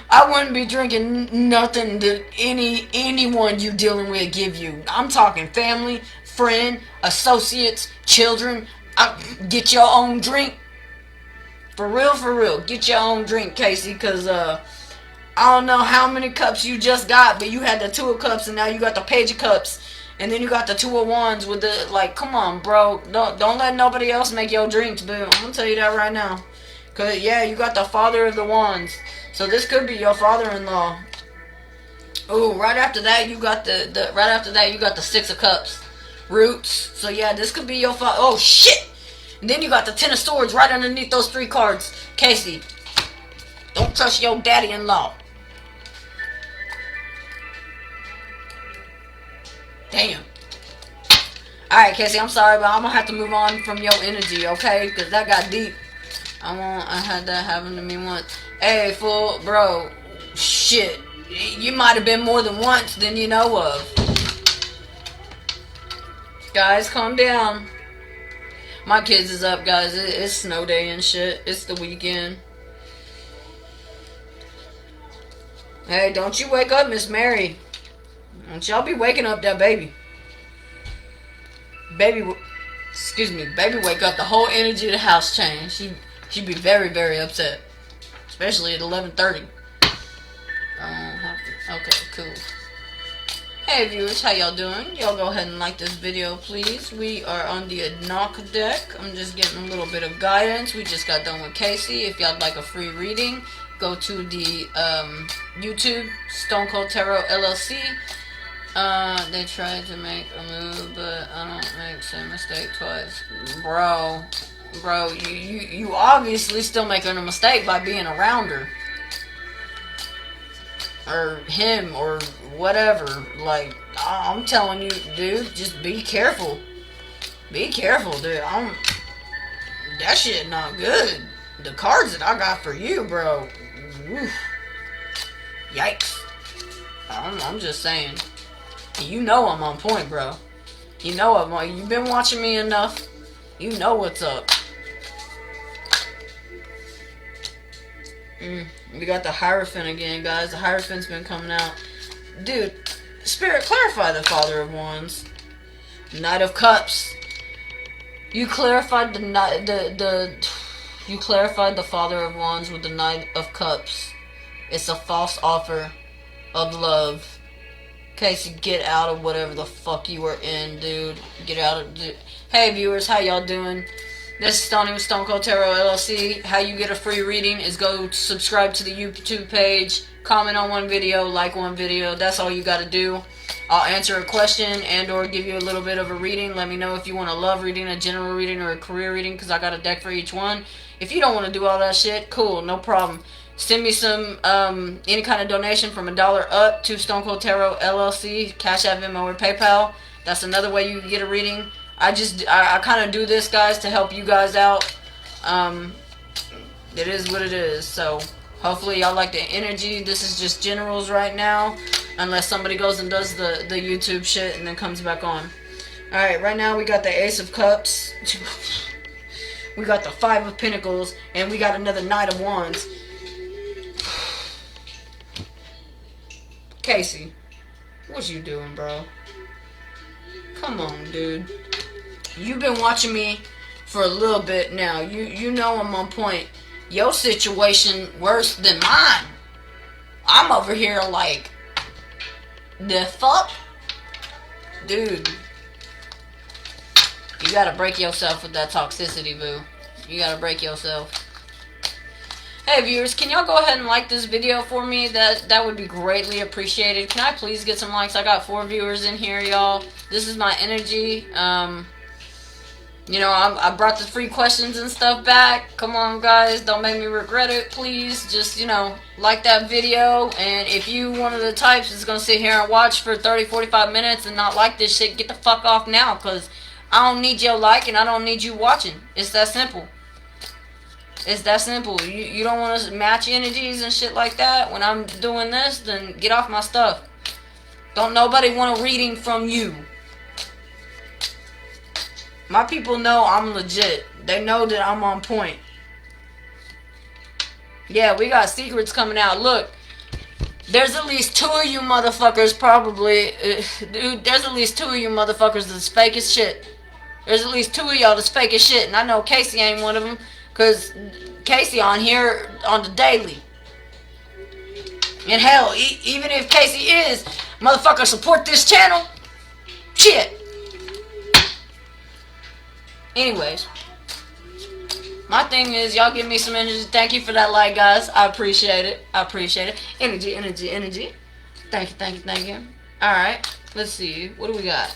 I wouldn't be drinking nothing that anyone you dealing with give you. I'm talking family, friend, associates, children. Get your own drink. For real, get your own drink, Casey, because, I don't know how many cups you just got, but you had the 2 of Cups, and now you got the Page of Cups, and then you got the 2 of Wands with the, like, come on, bro, don't let nobody else make your drinks, boo, I'm gonna tell you that right now, because, yeah, you got the Father of the Wands, so this could be your father-in-law. Ooh, right after that, you got the 6 of Cups, Roots, so, yeah, this could be your father. Oh, shit! And then you got the 10 of Swords right underneath those 3 cards. Casey, don't trust your daddy-in-law. Damn. Alright, Casey, I'm sorry, but I'm going to have to move on from your energy, okay? Because that got deep. I had that happen to me once. Hey, fool, bro. Shit. You might have been more than once than you know of. Guys, calm down. My kids is up, guys. It's snow day and shit. It's the weekend. Hey, don't you wake up, Miss Mary. Don't y'all be waking up that baby. Baby, wake up. The whole energy of the house changed. She'd be very, very upset. Especially at 11:30. Okay, cool. Hey viewers, how y'all doing? Y'all go ahead and like this video, please. We are on the Enoch deck. I'm just getting a little bit of guidance. We just got done with Casey. If y'all like a free reading, go to the YouTube, StoneColdTarotLLC. They tried to make a move, but I don't make the same mistake twice. Bro, you obviously still making a mistake by being around her. Or him, or whatever. Like, I'm telling you, dude, just be careful. Be careful, dude. That shit not good. The cards that I got for you, bro. Oof. Yikes. I'm just saying. You know I'm on point, bro. You know you've been watching me enough. You know what's up. We got the Hierophant again, guys. The Hierophant's been coming out. Dude, Spirit, clarify the Father of Wands. Knight of Cups. You clarified you clarified the Father of Wands with the Knight of Cups. It's a false offer of love. Casey, get out of whatever the fuck you were in, dude. Get out of... Hey, viewers, how y'all doing? This is Stone Cold Tarot LLC. How you get a free reading is go subscribe to the YouTube page, comment on one video, like one video. That's all you gotta do. I'll answer a question and or give you a little bit of a reading. Let me know if you want a love reading, a general reading, or a career reading, because I got a deck for each one. If you don't want to do all that shit, cool, no problem. Send me some, any kind of donation from $1 up to Stone Cold Tarot LLC, CashApp, Venmo, or PayPal. That's another way you can get a reading. I kind of do this, guys, to help you guys out. It is what it is. So, hopefully y'all like the energy. This is just generals right now. Unless somebody goes and does the YouTube shit and then comes back on. Alright, right now we got the Ace of Cups. We got the Five of Pentacles. And we got another Knight of Wands. Casey, what you doing, bro? Come on, dude. You've been watching me for a little bit now. You know I'm on point. Your situation worse than mine. I'm over here like, the fuck? Dude. You gotta break yourself with that toxicity, boo. You gotta break yourself. Hey viewers, can y'all go ahead and like this video for me? That would be greatly appreciated. Can I please get some likes? I got 4 viewers in here, y'all. This is my energy. You know, I brought the free questions and stuff back. Come on, guys. Don't make me regret it, please. Just, you know, like that video. And if you one of the types that's going to sit here and watch for 30, 45 minutes and not like this shit, get the fuck off now. Because I don't need your like and I don't need you watching. It's that simple. It's that simple. You don't want to match energies and shit like that. When I'm doing this, then get off my stuff. Don't nobody want a reading from you. My people know I'm legit. They know that I'm on point. Yeah, we got secrets coming out. Look, there's at least 2 of you motherfuckers probably. Dude, there's at least 2 of you motherfuckers that's fake as shit. There's at least 2 of y'all that's fake as shit. And I know Casey ain't one of them. Because Casey on here on the daily. And hell, even if Casey is, motherfucker, support this channel. Shit. Anyways. My thing is, y'all give me some energy. Thank you for that like, guys. I appreciate it. I appreciate it. Energy, energy, energy. Thank you, thank you, thank you. Alright. Let's see. What do we got?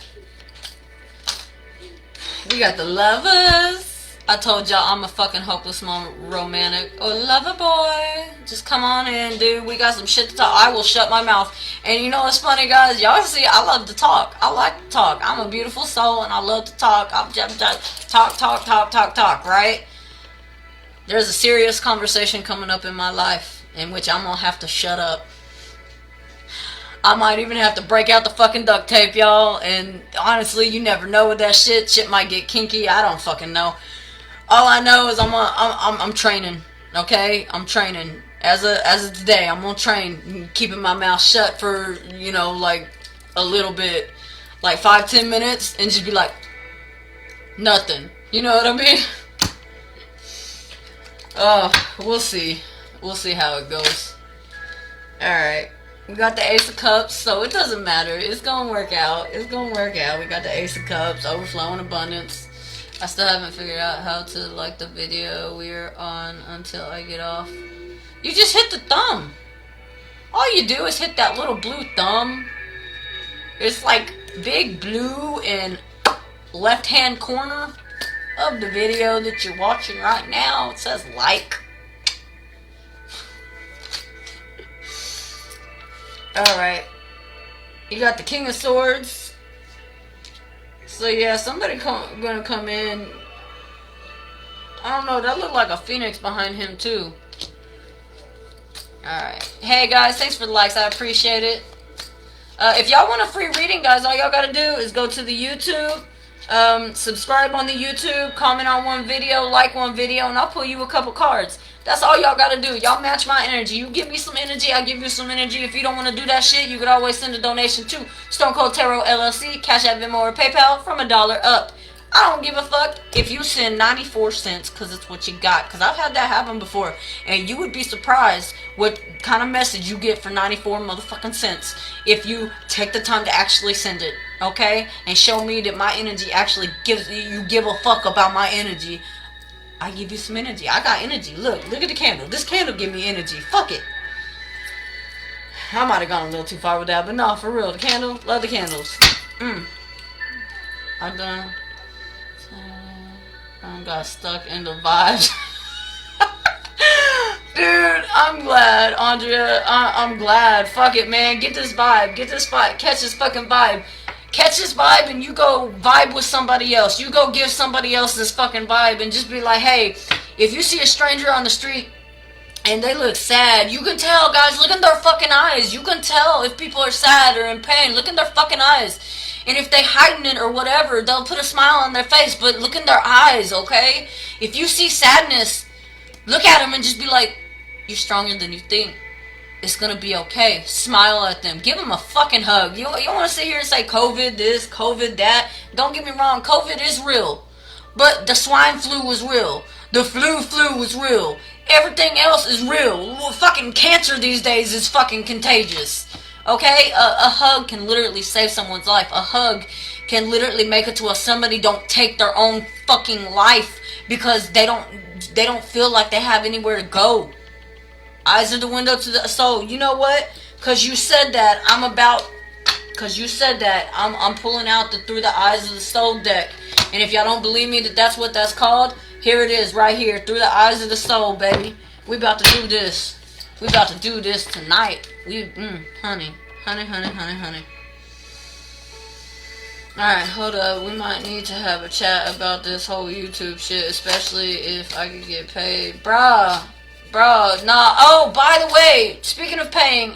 We got the Lovers. I told y'all I'm a fucking hopeless romantic. Oh, lover boy. Just come on in, dude. We got some shit to talk. I will shut my mouth. And you know what's funny, guys? Y'all see, I love to talk. I like to talk. I'm a beautiful soul, and I love to talk. I'm just talk, right? There's a serious conversation coming up in my life in which I'm going to have to shut up. I might even have to break out the fucking duct tape, y'all. And honestly, you never know with that shit. Shit might get kinky. I don't fucking know. All I know is I'm training, okay? I'm training. As of today, I'm gonna train, keeping my mouth shut for, you know, like a little bit, like 5-10 minutes, and just be like, nothing. You know what I mean? We'll see. We'll see how it goes. Alright. We got the Ace of Cups, so it doesn't matter. It's gonna work out. It's gonna work out. We got the Ace of Cups, overflowing abundance. I still haven't figured out how to like the video we're on until I get off. You just hit the thumb. All you do is hit that little blue thumb. It's like big blue in left hand corner of the video that you're watching right now. It says like. Alright. You got the King of Swords. So yeah, somebody gonna come in. I don't know, that looked like a phoenix behind him too. Alright. Hey guys, thanks for the likes, I appreciate it. If y'all want a free reading, guys, all y'all gotta do is go to the YouTube, subscribe on the YouTube, comment on one video, like one video, and I'll pull you a couple cards. That's all y'all gotta do. Y'all match my energy. You give me some energy, I give you some energy. If you don't want to do that shit, you could always send a donation to Stone Cold Tarot LLC, CashApp, Venmo, or PayPal from $1 up. I don't give a fuck if you send 94 cents because it's what you got. Because I've had that happen before. And you would be surprised what kind of message you get for 94 motherfucking cents if you take the time to actually send it. Okay? And show me that my energy actually gives you give a fuck about my energy. I give you some energy. I got energy. Look at the candle. This candle give me energy. Fuck it. I might have gone a little too far with that, but no, for real. The candle, love the candles. I got stuck in the vibes. Dude, I'm glad, Andrea. I'm glad. Fuck it, man. Get this vibe. Get this vibe. Catch this fucking vibe. Catch this vibe and you go vibe with somebody else. You go give somebody else this fucking vibe and just be like, hey, if you see a stranger on the street and they look sad, you can tell, guys. Look in their fucking eyes. You can tell if people are sad or in pain. Look in their fucking eyes. And if they heighten it or whatever, they'll put a smile on their face. But look in their eyes, okay? If you see sadness, look at them and just be like, you're stronger than you think. It's going to be okay. Smile at them. Give them a fucking hug. You want to sit here and say COVID this, COVID that. Don't get me wrong. COVID is real. But the swine flu was real. The flu was real. Everything else is real. Well, fucking cancer these days is fucking contagious. Okay? A hug can literally save someone's life. A hug can literally make it to where somebody don't take their own fucking life because they don't feel like they have anywhere to go. Eyes are the window to the soul. You know what? Because you said that, I'm pulling out the Through the Eyes of the Soul deck. And if y'all don't believe me that that's what that's called, here it is right here. Through the Eyes of the Soul, baby. We about to do this. We about to do this tonight. Honey. Alright, hold up. We might need to have a chat about this whole YouTube shit, especially if I could get paid. Bruh, nah. Oh, by the way, speaking of paying,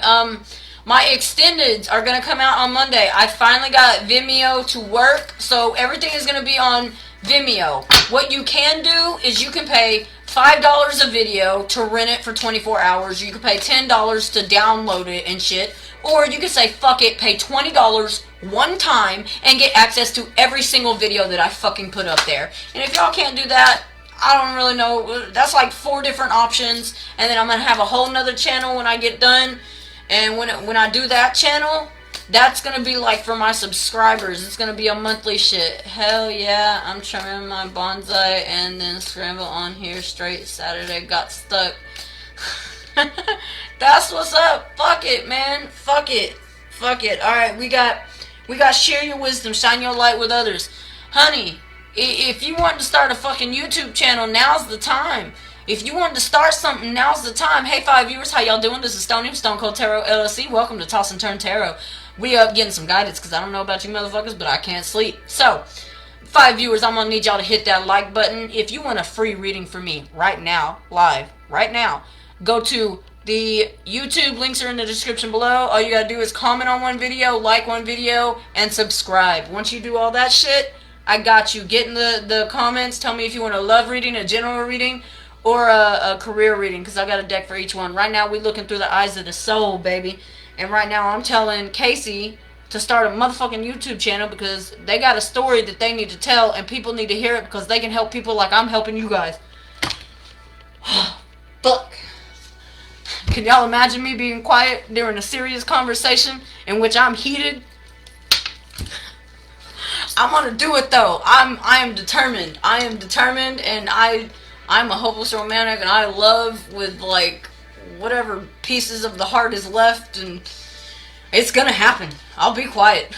my extendeds are gonna come out on Monday. I finally got Vimeo to work, so everything is gonna be on Vimeo. What you can do is you can pay $5 a video to rent it for 24 hours. You can pay $10 to download it and shit. Or you can say, fuck it, pay $20 one time and get access to every single video that I fucking put up there. And if y'all can't do that, I don't really know. That's like 4 different options. And then I'm going to have a whole nother channel when I get done. And when I do that channel, that's going to be like for my subscribers. It's going to be a monthly shit. Hell yeah. I'm trimming my bonsai and then scramble on here straight. Saturday got stuck. That's what's up. Fuck it, man. Fuck it. Alright, we got share your wisdom, shine your light with others. Honey, if you want to start a fucking YouTube channel, now's the time. If you want to start something, now's the time. Hey, 5 viewers, how y'all doing? This is StoneColdTarotLLC. Welcome to Toss&Turn Tarot. We up getting some guidance because I don't know about you motherfuckers, but I can't sleep. So, 5 viewers, I'm going to need y'all to hit that like button. If you want a free reading from me right now, live, right now, go to the YouTube. Links are in the description below. All you got to do is comment on one video, like one video, and subscribe. Once you do all that shit, I got you. Get in the comments. Tell me if you want a love reading, a general reading, or a career reading, because I got a deck for each one. Right now, we're looking through the eyes of the soul, baby. And right now, I'm telling Casey to start a motherfucking YouTube channel because they got a story that they need to tell, and people need to hear it because they can help people like I'm helping you guys. Fuck. Can y'all imagine me being quiet during a serious conversation in which I'm heated? I'm gonna do it though. I am determined. And I'm a hopeless romantic, and I love with like whatever pieces of the heart is left, and it's gonna happen. I'll be quiet.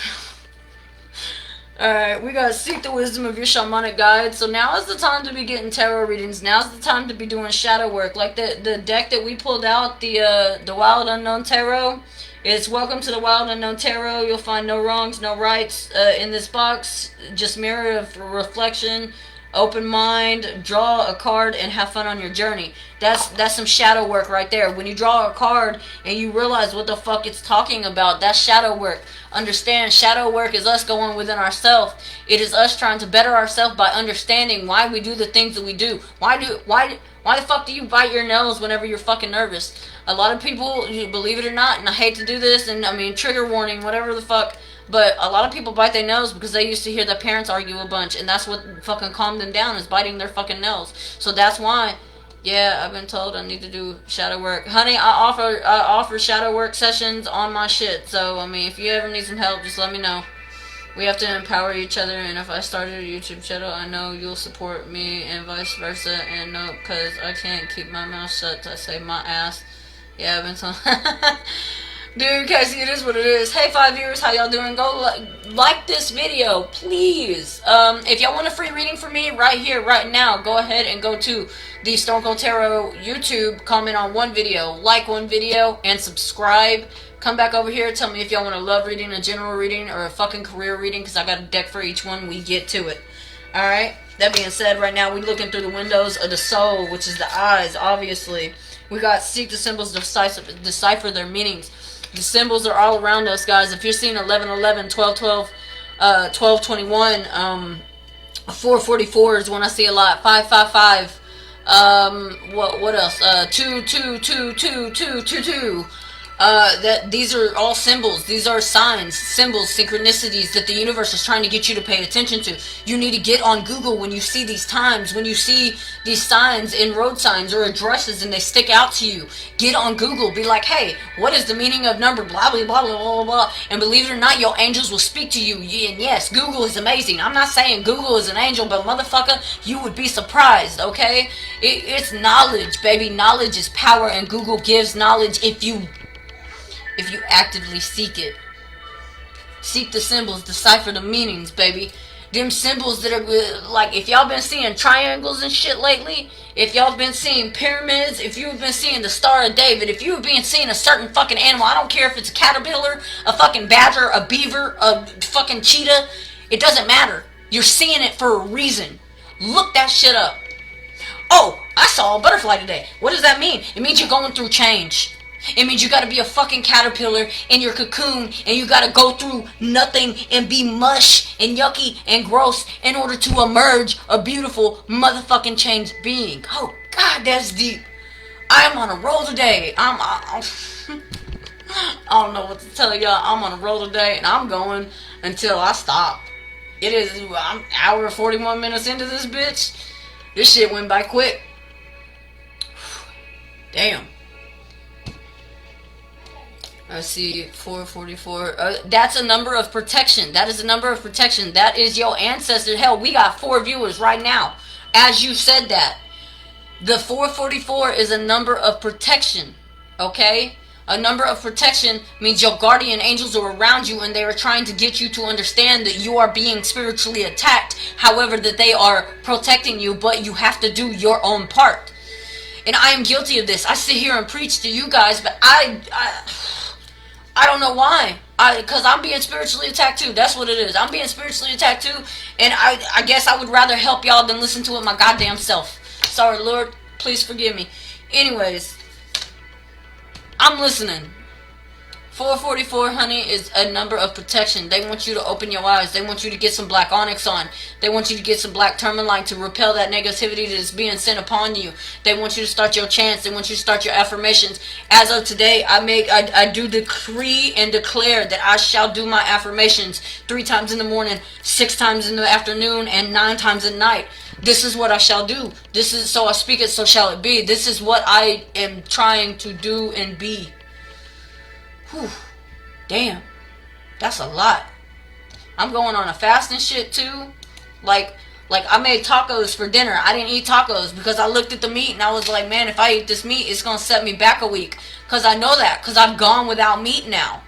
Alright, we gotta seek the wisdom of your shamanic guide. So now is the time to be getting tarot readings. Now's the time to be doing shadow work. Like the deck that we pulled out, the Wild Unknown Tarot. It's Welcome to the Wild Unknown Tarot. You'll find no wrongs, no rights in this box. Just mirror of reflection, open mind, draw a card, and have fun on your journey. That's some shadow work right there. When you draw a card and you realize what the fuck it's talking about, that's shadow work. Understand, shadow work is us going within ourselves. It is us trying to better ourselves by understanding why we do the things that we do. Why the fuck do you bite your nails whenever you're fucking nervous? A lot of people, believe it or not, and I hate to do this, and I mean, trigger warning, whatever the fuck, But a lot of people bite their nails because they used to hear their parents argue a bunch, and that's what fucking calmed them down, is biting their fucking nails. So that's why, yeah, I've been told I need to do shadow work. Honey, I offer shadow work sessions on my shit. So, I mean, if you ever need some help, just let me know. We have to empower each other, and if I started a YouTube channel, I know you'll support me, and vice versa. And no, because I can't keep my mouth shut to save my ass. Yeah, I've been told. Dude, Casey, it is what it is. Hey, 5 viewers, how y'all doing? Go like this video, please. If y'all want a free reading from me right here, right now, go ahead and go to the Stone Cold Tarot YouTube, comment on one video, like one video, and subscribe. Come back over here, tell me if y'all want a love reading, a general reading, or a fucking career reading, because I got a deck for each one. We get to it. Alright? That being said, right now, we're looking through the windows of the soul, which is the eyes, obviously. We got seek the symbols, decipher their meanings. The symbols are all around us, guys. If you're seeing 1111, 1212, 1221, 444 is one I see a lot. 555. What else? 2222222. That these are all symbols. These are signs, symbols, synchronicities that the universe is trying to get you to pay attention to. You need to get on Google when you see these times, when you see these signs in road signs or addresses and they stick out to you. Get on Google. Be like, hey, what is the meaning of number blah, blah, blah, blah, blah, blah. And believe it or not, your angels will speak to you. And yes, Google is amazing. I'm not saying Google is an angel, but motherfucker, you would be surprised, okay? It's knowledge, baby. Knowledge is power, and Google gives knowledge if you actively seek it. Seek the symbols, decipher the meanings, baby. Them symbols that are like, if y'all been seeing triangles and shit lately, if y'all been seeing pyramids, if you've been seeing the Star of David, if you've been seeing a certain fucking animal, I don't care if it's a caterpillar, a fucking badger, a beaver, a fucking cheetah, it doesn't matter. You're seeing it for a reason. Look that shit up. Oh, I saw a butterfly today. What does that mean? It means you're going through change. It means you gotta be a fucking caterpillar in your cocoon, and you gotta go through nothing and be mush and yucky and gross in order to emerge a beautiful motherfucking changed being. Oh God, that's deep. I am on a roll today. I don't know what to tell y'all. I'm on a roll today, and I'm going until I stop. I'm an hour and 41 minutes into this bitch. This shit went by quick. Damn. I see 444. That's a number of protection. That is a number of protection. That is your ancestor. Hell, we got 4 viewers right now. As you said that. The 444 is a number of protection. Okay? A number of protection means your guardian angels are around you, and they are trying to get you to understand that you are being spiritually attacked. However, that they are protecting you, but you have to do your own part. And I am guilty of this. I sit here and preach to you guys, but I don't know why. Because I'm being spiritually attacked too. That's what it is. I'm being spiritually attacked too. And I guess I would rather help y'all than listen to it my goddamn self. Sorry, Lord. Please forgive me. Anyways, I'm listening. 444, honey, is a number of protection. They want you to open your eyes. They want you to get some black onyx on. They want you to get some black tourmaline to repel that negativity that is being sent upon you. They want you to start your chants. They want you to start your affirmations. As of today, I do decree and declare that I shall do my affirmations 3 times in the morning, 6 times in the afternoon, and 9 times at night. This is what I shall do. This is, so I speak it, so shall it be. This is what I am trying to do and be. Whew. Damn. That's a lot. I'm going on a fast and shit too. Like I made tacos for dinner. I didn't eat tacos because I looked at the meat and I was like, man, if I eat this meat, it's going to set me back a week. Because I know that. Because I've gone without meat now.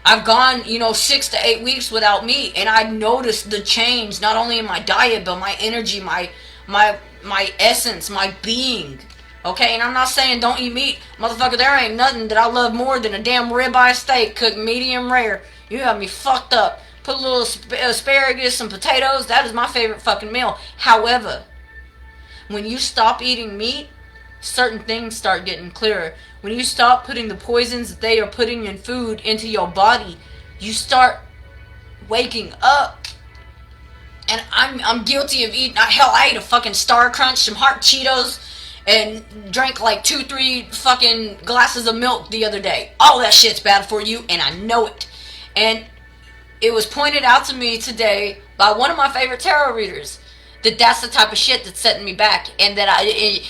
I've gone, 6 to 8 weeks without meat. And I noticed the change, not only in my diet, but my energy, my essence, my being. Okay, and I'm not saying don't eat meat. Motherfucker, there ain't nothing that I love more than a damn ribeye steak cooked medium rare. You got me fucked up. Put a little asparagus, some potatoes. That is my favorite fucking meal. However, when you stop eating meat, certain things start getting clearer. When you stop putting the poisons that they are putting in food into your body, you start waking up. And I'm guilty of eating. Hell, I ate a fucking Star Crunch, some Heart Cheetos, and drank like 2-3 fucking glasses of milk the other day. All that shit's bad for you, and I know it. And it was pointed out to me today by one of my favorite tarot readers that that's the type of shit that's setting me back, and that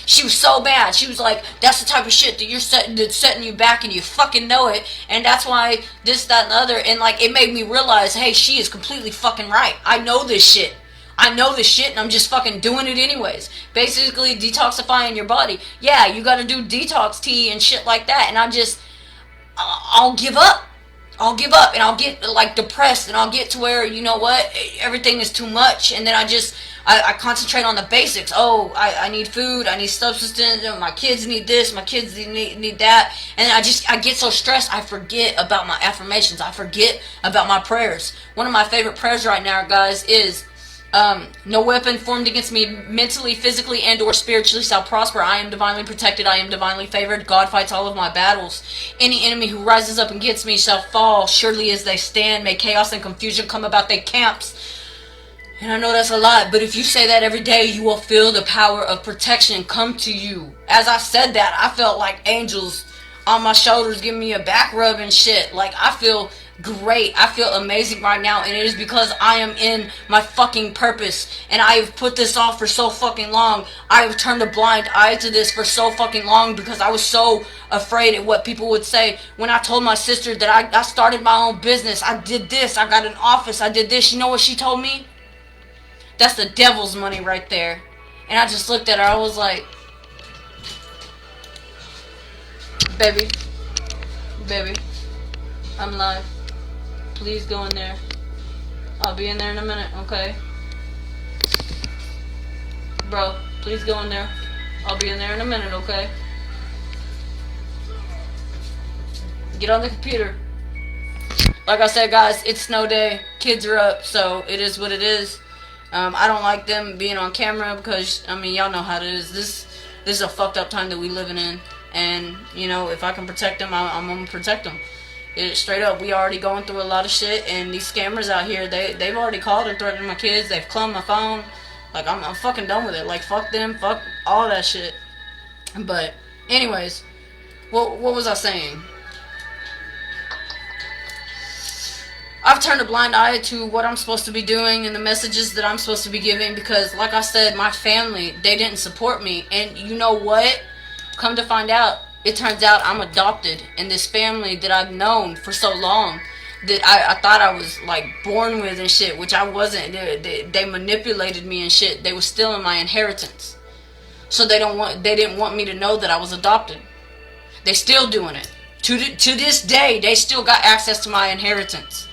she was so bad. She was like, that's the type of shit that that's setting you back, and you fucking know it, and that's why this, that, and the other. And like, it made me realize, hey, she is completely fucking right. I know this shit. I know this shit, and I'm just fucking doing it anyways. Basically, detoxifying your body. Yeah, you gotta do detox tea and shit like that, and I'll give up. I'll give up, and I'll get like depressed, and I'll get to where, you know what, everything is too much, and then I concentrate on the basics. Oh, I need food, I need subsistence, my kids need this, my kids need that, and I get so stressed, I forget about my affirmations, I forget about my prayers. One of my favorite prayers right now, guys, is no weapon formed against me mentally, physically, and or spiritually shall prosper. I am divinely protected. I am divinely favored. God fights all of my battles. Any enemy who rises up against me shall fall. Surely as they stand, may chaos and confusion come about their camps. And I know that's a lot, but if you say that every day, you will feel the power of protection come to you. As I said that, I felt like angels on my shoulders giving me a back rub and shit. Like, I feel great. I feel amazing right now, and it is because I am in my fucking purpose, and I have put this off for so fucking long. I have turned a blind eye to this for so fucking long because I was so afraid of what people would say. When I told my sister that I started my own business, I did this, I got an office, I did this, you know what she told me? That's the devil's money right there. And I just looked at her, I was like, baby, I'm live. Please go in there. I'll be in there in a minute, okay? Bro, please go in there. I'll be in there in a minute, okay? Get on the computer. Like I said, guys, it's snow day. Kids are up, so it is what it is. I don't like them being on camera because, I mean, y'all know how it is. This is a fucked up time that we living in. And, you know, if I can protect them, I'm going to protect them. Straight up, we already going through a lot of shit, and these scammers out here, they've already called and threatened my kids. They've cloned my phone. Like, I'm fucking done with it. Like, fuck them, fuck all that shit. But anyways, what was I saying? I've turned a blind eye to what I'm supposed to be doing and the messages that I'm supposed to be giving because, like I said, my family, they didn't support me. And you know what? Come to find out, it turns out I'm adopted, and this family that I've known for so long, that I thought I was like born with and shit, which I wasn't. They manipulated me and shit. They were stealing my inheritance, so they didn't want me to know that I was adopted. They still doing it to this day. They still got access to my inheritance,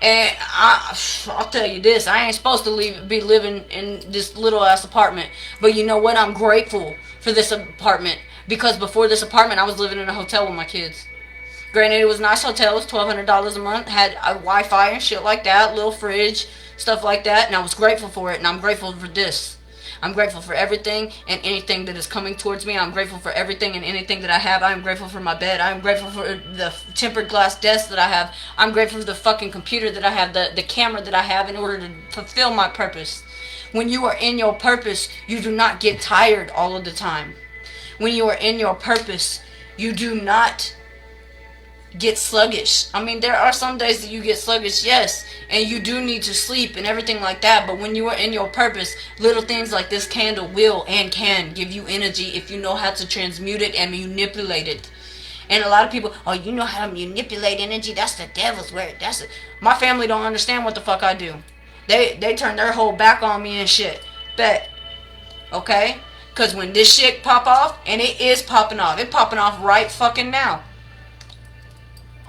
and I'll tell you this: I ain't supposed to be living in this little ass apartment. But you know what? I'm grateful for this apartment. Because before this apartment, I was living in a hotel with my kids. Granted, it was a nice hotel. It was $1,200 a month. Had a Wi-Fi and shit like that. Little fridge, stuff like that. And I was grateful for it. And I'm grateful for this. I'm grateful for everything and anything that is coming towards me. I'm grateful for everything and anything that I have. I'm grateful for my bed. I'm grateful for the tempered glass desk that I have. I'm grateful for the fucking computer that I have. The camera that I have in order to fulfill my purpose. When you are in your purpose, you do not get tired all of the time. When you are in your purpose, you do not get sluggish. I mean, there are some days that you get sluggish, yes, and you do need to sleep and everything like that, but when you are in your purpose, little things like this candle will and can give you energy if you know how to transmute it and manipulate it. And a lot of people, oh, you know how to manipulate energy? That's the devil's work. My family don't understand what the fuck I do. They turn their whole back on me and shit. Bet. Okay? Because when this shit pop off, and it is popping off. It's popping off right fucking now.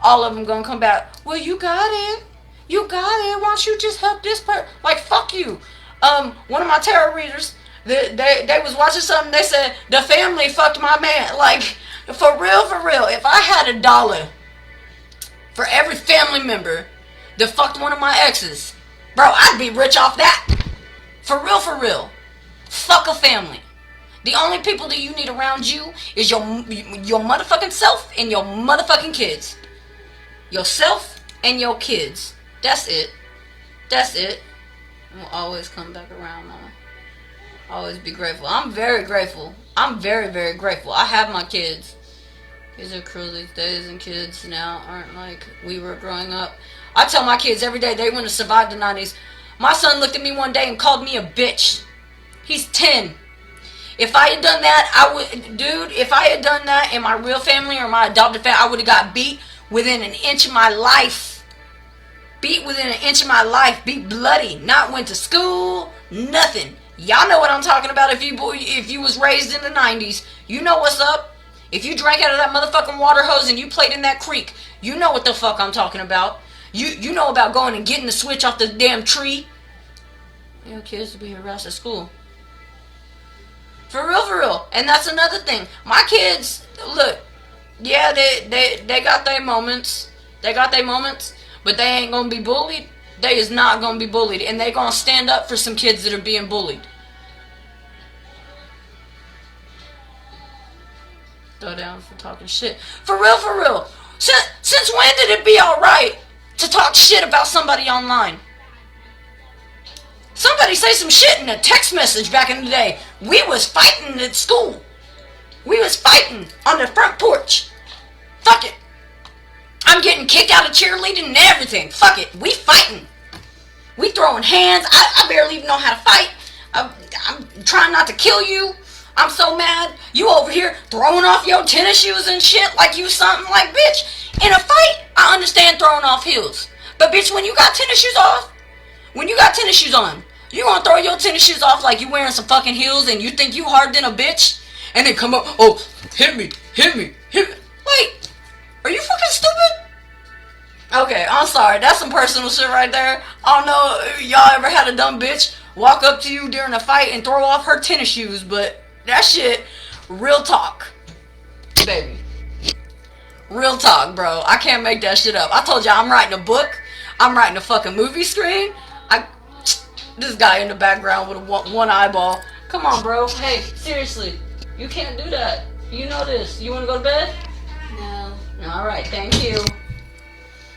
All of them gonna come back. Well, you got it. You got it. Why don't you just help this person? Like, fuck you. One of my tarot readers, they was watching something. They said, the family fucked my man. Like, for real. If I had $1 for every family member that fucked one of my exes, bro, I'd be rich off that. For real. Fuck a family. The only people that you need around you is your motherfucking self and your motherfucking kids. Yourself and your kids. That's it. We'll always come back around, Mama. Always be grateful. I'm very grateful. I'm very, very grateful. I have my kids. Kids are cruel these days, and kids now aren't like we were growing up. I tell my kids every day they want to survive the 90s. My son looked at me one day and called me a bitch. He's 10. If I had done that, dude, if I had done that in my real family or my adopted family, I would have got beat within an inch of my life. Beat within an inch of my life. Beat bloody. Not went to school. Nothing. Y'all know what I'm talking about. If you was raised in the 90s, you know what's up. If you drank out of that motherfucking water hose and you played in that creek, you know what the fuck I'm talking about. You know about going and getting the switch off the damn tree. Your kids to be harassed at school. For real. And that's another thing. My kids, look, yeah, they got their moments. They got their moments, but they ain't gonna be bullied. They is not gonna be bullied, and they gonna stand up for some kids that are being bullied. Throw down for talking shit. For real. Since when did it be alright to talk shit about somebody online? Somebody say some shit in a text message back in the day. We was fighting at school. We was fighting on the front porch. Fuck it. I'm getting kicked out of cheerleading and everything. Fuck it. We fighting. We throwing hands. I barely even know how to fight. I'm trying not to kill you. I'm so mad. You over here throwing off your tennis shoes and shit like you something like, bitch. In a fight, I understand throwing off heels. But bitch, when you got tennis shoes off, when you got tennis shoes on, you gonna throw your tennis shoes off like you wearing some fucking heels and you think you harder than a bitch? And then come up, oh, hit me. Wait, are you fucking stupid? Okay, I'm sorry. That's some personal shit right there. I don't know if y'all ever had a dumb bitch walk up to you during a fight and throw off her tennis shoes, but that shit, real talk, baby. Real talk, bro. I can't make that shit up. I told you I'm writing a book. I'm writing a fucking movie screen. This guy in the background with one eyeball. Come on, bro. Hey, seriously. You can't do that. You know this. You want to go to bed? No. Alright, thank you.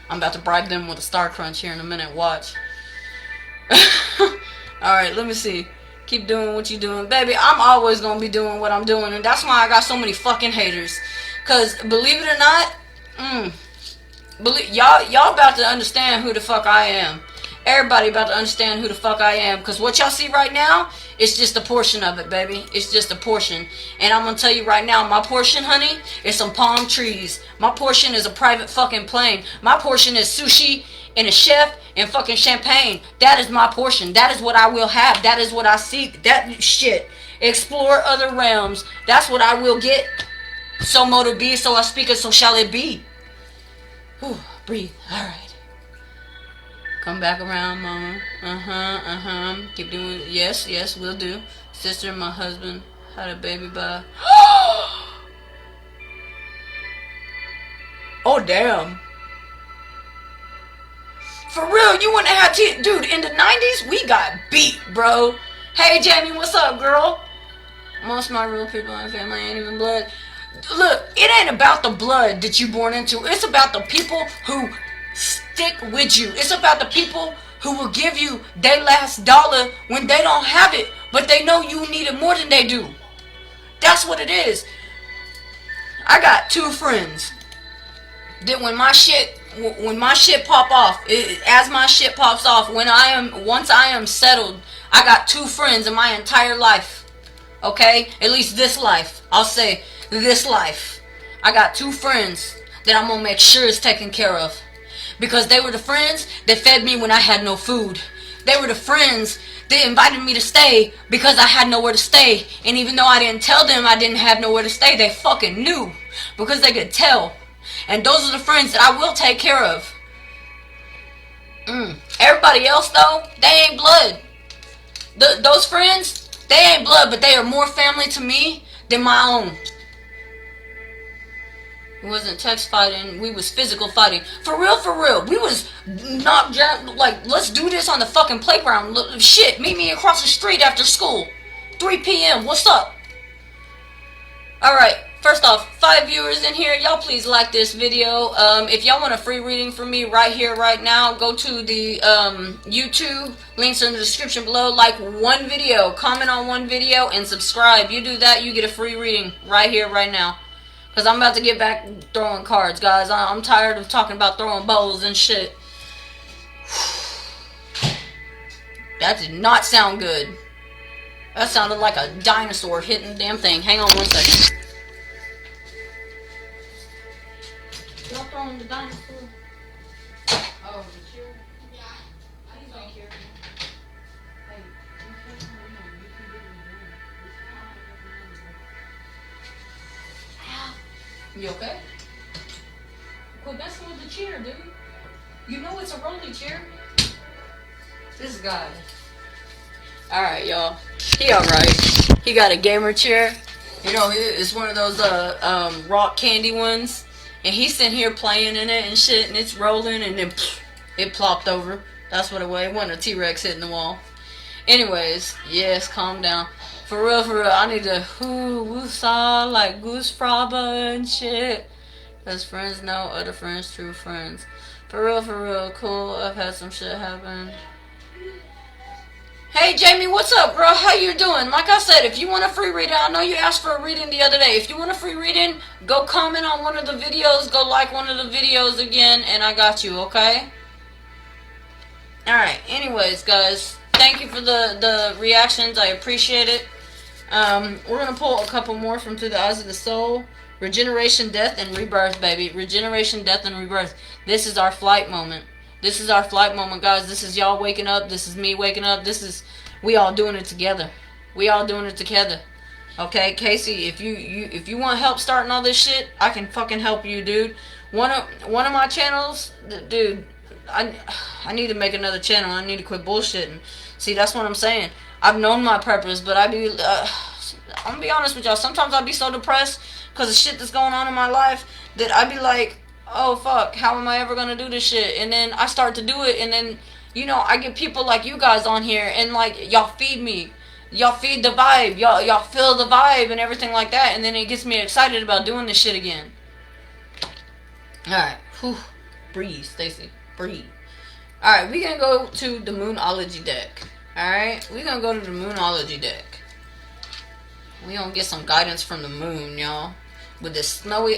I'm about to bribe them with a Star Crunch here in a minute. Watch. Alright, let me see. Keep doing what you're doing. Baby, I'm always going to be doing what I'm doing. And that's why I got so many fucking haters. Because, believe it or not, y'all about to understand who the fuck I am. Everybody about to understand who the fuck I am. Because what y'all see right now, it's just a portion of it, baby. It's just a portion. And I'm going to tell you right now, my portion, honey, is some palm trees. My portion is a private fucking plane. My portion is sushi and a chef and fucking champagne. That is my portion. That is what I will have. That is what I seek. That shit. Explore other realms. That's what I will get. So mote be, so I speak it, so shall it be. Whew, breathe. Alright. Come back around, mama. Keep doing it. Yes, will do. Sister and my husband had a baby by... Oh, damn. For real, you wouldn't have had dude, in the 90s, we got beat, bro. Hey, Jamie, what's up, girl? Most of my real people in my family ain't even blood. Look, it ain't about the blood that you born into. It's about the people who stick with you. It's about the people who will give you their last dollar when they don't have it, but they know you need it more than they do. That's what it is. I got two friends that when my shit pop off, as my shit pops off, once I am settled, I got two friends in my entire life. Okay? At least this life. I'll say this life. I got two friends that I'm gonna make sure is taken care of. Because they were the friends that fed me when I had no food. They were the friends that invited me to stay because I had nowhere to stay. And even though I didn't tell them I didn't have nowhere to stay, they fucking knew. Because they could tell. And those are the friends that I will take care of. Everybody else, though, they ain't blood. Those friends, they ain't blood, but they are more family to me than my own. It wasn't text fighting, we was physical fighting. For real. We was not like, let's do this on the fucking playground. Shit, meet me across the street after school. 3 p.m., what's up? Alright, first off, 5 viewers in here, y'all please like this video. If y'all want a free reading from me right here, right now, go to the YouTube, links in the description below. Like one video, comment on one video, and subscribe. You do that, you get a free reading right here, right now. Because I'm about to get back throwing cards, guys. I'm tired of talking about throwing bowls and shit. That did not sound good. That sounded like a dinosaur hitting the damn thing. Hang on 1 second. Y'all throwing the dinosaur? Oh, the chair? Yeah. I need to take care of it. Hey, you can get in there. You okay? Quit messing with the chair, dude. You know it's a rolly chair. This guy. Alright, y'all. He alright. He got a gamer chair. You know, it's one of those rock candy ones. And he's sitting here playing in it and shit, and it's rolling, and then it plopped over. That's what it was. It wasn't a T-Rex hitting the wall. Anyways, yes, calm down. For real, I need to woosah like Goose Fraba and shit. Cause friends know other friends, true friends. For real, cool. I've had some shit happen. Hey Jamie, what's up, bro? How you doing? Like I said, if you want a free reading, I know you asked for a reading the other day. If you want a free reading, go comment on one of the videos, go like one of the videos again, and I got you, okay? Alright, anyways, guys, thank you for the reactions. I appreciate it. We're going to pull a couple more from Through the Eyes of the Soul. Regeneration, death, and rebirth, baby. Regeneration, death, and rebirth. This is our flight moment. This is our flight moment, guys. This is y'all waking up. This is me waking up. This is we all doing it together. We all doing it together. Okay, Casey, if you want help starting all this shit, I can fucking help you, dude. One of my channels, dude, I need to make another channel. I need to quit bullshitting. See, that's what I'm saying. I've known my purpose, but I'm gonna be honest with y'all. Sometimes I'll be so depressed because of shit that's going on in my life that I'd be like, oh fuck, how am I ever gonna do this shit? And then I start to do it, and then, you know, I get people like you guys on here, and like, y'all feed me. Y'all feed the vibe. Y'all feel the vibe and everything like that, and then it gets me excited about doing this shit again. Alright. Breathe, Stacy. Breathe. Alright, we're gonna go to the Moonology deck. Alright? We're gonna go to the Moonology deck. We gonna get some guidance from the moon, y'all. With this snowy...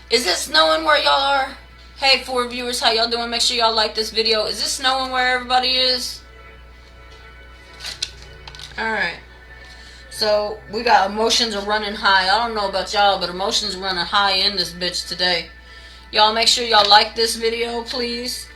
Is it snowing where y'all are? Hey, 4 viewers, how y'all doing? Make sure y'all like this video. Is it snowing where everybody is? Alright. So, we got emotions are running high. I don't know about y'all, but emotions are running high in this bitch today. Y'all make sure y'all like this video, please.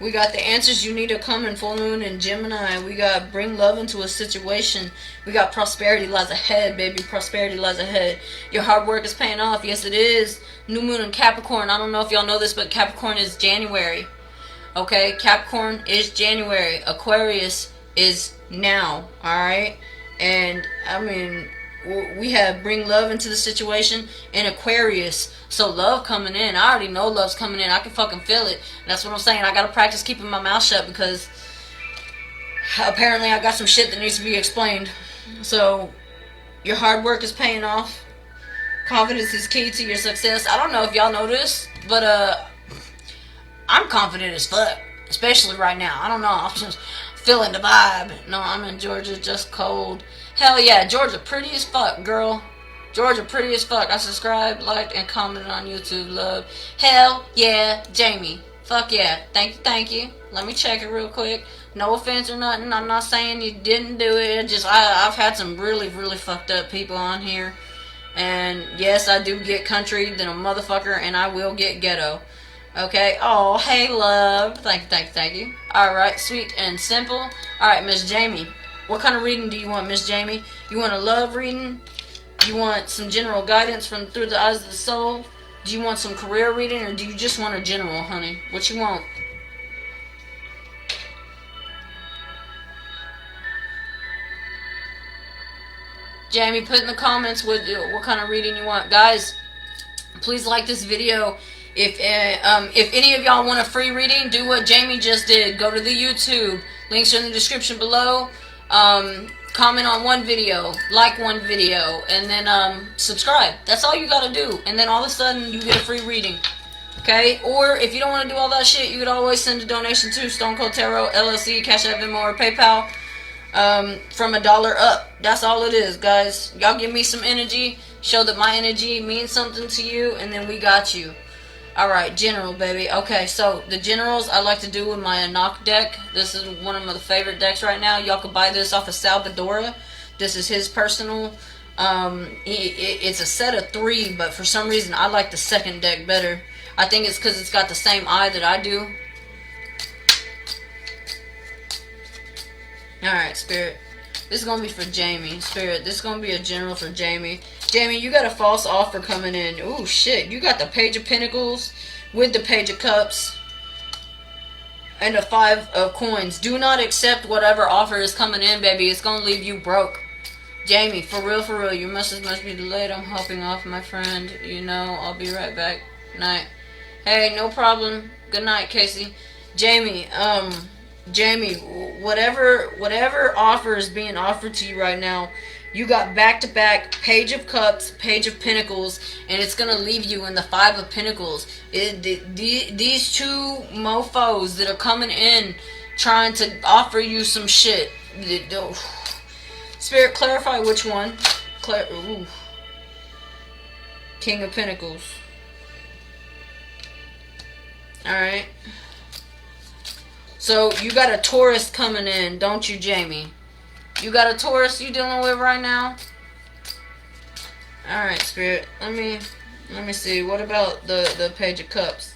We got the answers you need to come in full moon in Gemini. We got bring love into a situation. We got prosperity lies ahead, baby. Prosperity lies ahead. Your hard work is paying off. Yes, it is. New moon in Capricorn. I don't know if y'all know this, but Capricorn is January. Okay? Capricorn is January. Aquarius is now. Alright? And, I mean, we have bring love into the situation in Aquarius. So love coming in. I already know love's coming in. I can fucking feel it. That's what I'm saying. I gotta practice keeping my mouth shut because apparently I got some shit that needs to be explained. So your hard work is paying off. Confidence is key to your success. I don't know if y'all know this, but I'm confident as fuck. Especially right now. I don't know. I'm just feeling the vibe. No, I'm in Georgia, just cold. Hell yeah, Georgia pretty as fuck, girl. Georgia pretty as fuck. I subscribed, liked, and commented on YouTube. Love. Hell yeah, Jamie. Fuck yeah. Thank you. Let me check it real quick. No offense or nothing. I'm not saying you didn't do it. Just I've had some really fucked up people on here. And yes, I do get country than a motherfucker, and I will get ghetto. Okay. Oh, hey, love. Thank you. Alright, sweet and simple. Alright, Miss Jamie. What kind of reading do you want, Miss Jamie? You want a love reading? You want some general guidance from Through the Eyes of the Soul? Do you want some career reading, or do you just want a general, honey? What you want? Jamie, put in the comments what kind of reading you want. Guys, please like this video. If any of y'all want a free reading, do what Jamie just did. Go to the YouTube. Links are in the description below. Comment on one video, like one video, and then subscribe. That's all you gotta do, and then all of a sudden you get a free reading. Okay? Or if you don't want to do all that shit, you could always send a donation to StoneColdTarotLLC, CashApp, Venmo, or PayPal from $1 up. That's all it is, guys. Y'all give me some energy, Show that my energy means something to you, and then we got you. Alright, General, baby. Okay, so the Generals I like to do with my Anak deck. This is one of my favorite decks right now. Y'all can buy this off of Salvadora. This is his personal. It's a set of 3, but for some reason I like the second deck better. I think it's because it's got the same eye that I do. Alright, Spirit. This is going to be for Jamie. Spirit, this is going to be a General for Jamie. Jamie, you got a false offer coming in. Ooh, shit. You got the Page of Pentacles with the Page of Cups and the 5 of Coins. Do not accept whatever offer is coming in, baby. It's going to leave you broke. Jamie, for real, your message must be delayed. I'm hopping off, my friend. You know, I'll be right back. Night. Hey, no problem. Good night, Casey. Jamie, Jamie, whatever offer is being offered to you right now, you got back-to-back Page of Cups, Page of Pentacles, and it's going to leave you in the 5 of Pentacles. These 2 mofos that are coming in trying to offer you some shit. Spirit, clarify which one. Ooh. King of Pentacles. Alright. So, you got a Taurus coming in, don't you, Jamie? You got a Taurus you dealing with right now? Alright, Spirit. Let me see. What about the Page of Cups?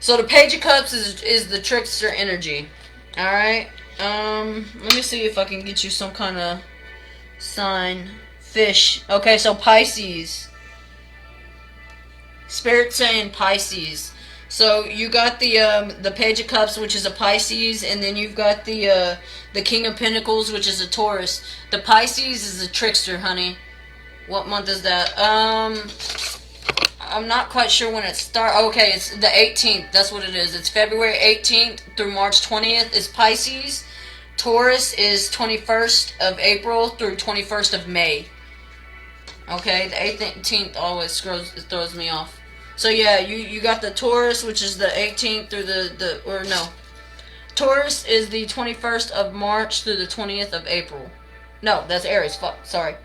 So, the Page of Cups is the trickster energy. Alright? Let me see if I can get you some kind of sign. Fish. Okay, so Pisces. Spirit saying Pisces. So you got the Page of Cups, which is a Pisces, and then you've got the King of Pentacles, which is a Taurus. The Pisces is a trickster, honey. What month is that? I'm not quite sure when it starts. Okay, it's the 18th. That's what it is. It's February 18th through March 20th is Pisces. Taurus is 21st of April through 21st of May. Okay, the 18th always throws me off. So yeah, you got the Taurus, which is the 18th through Taurus is the 21st of March through the 20th of April. No, that's Aries. Fuck, sorry.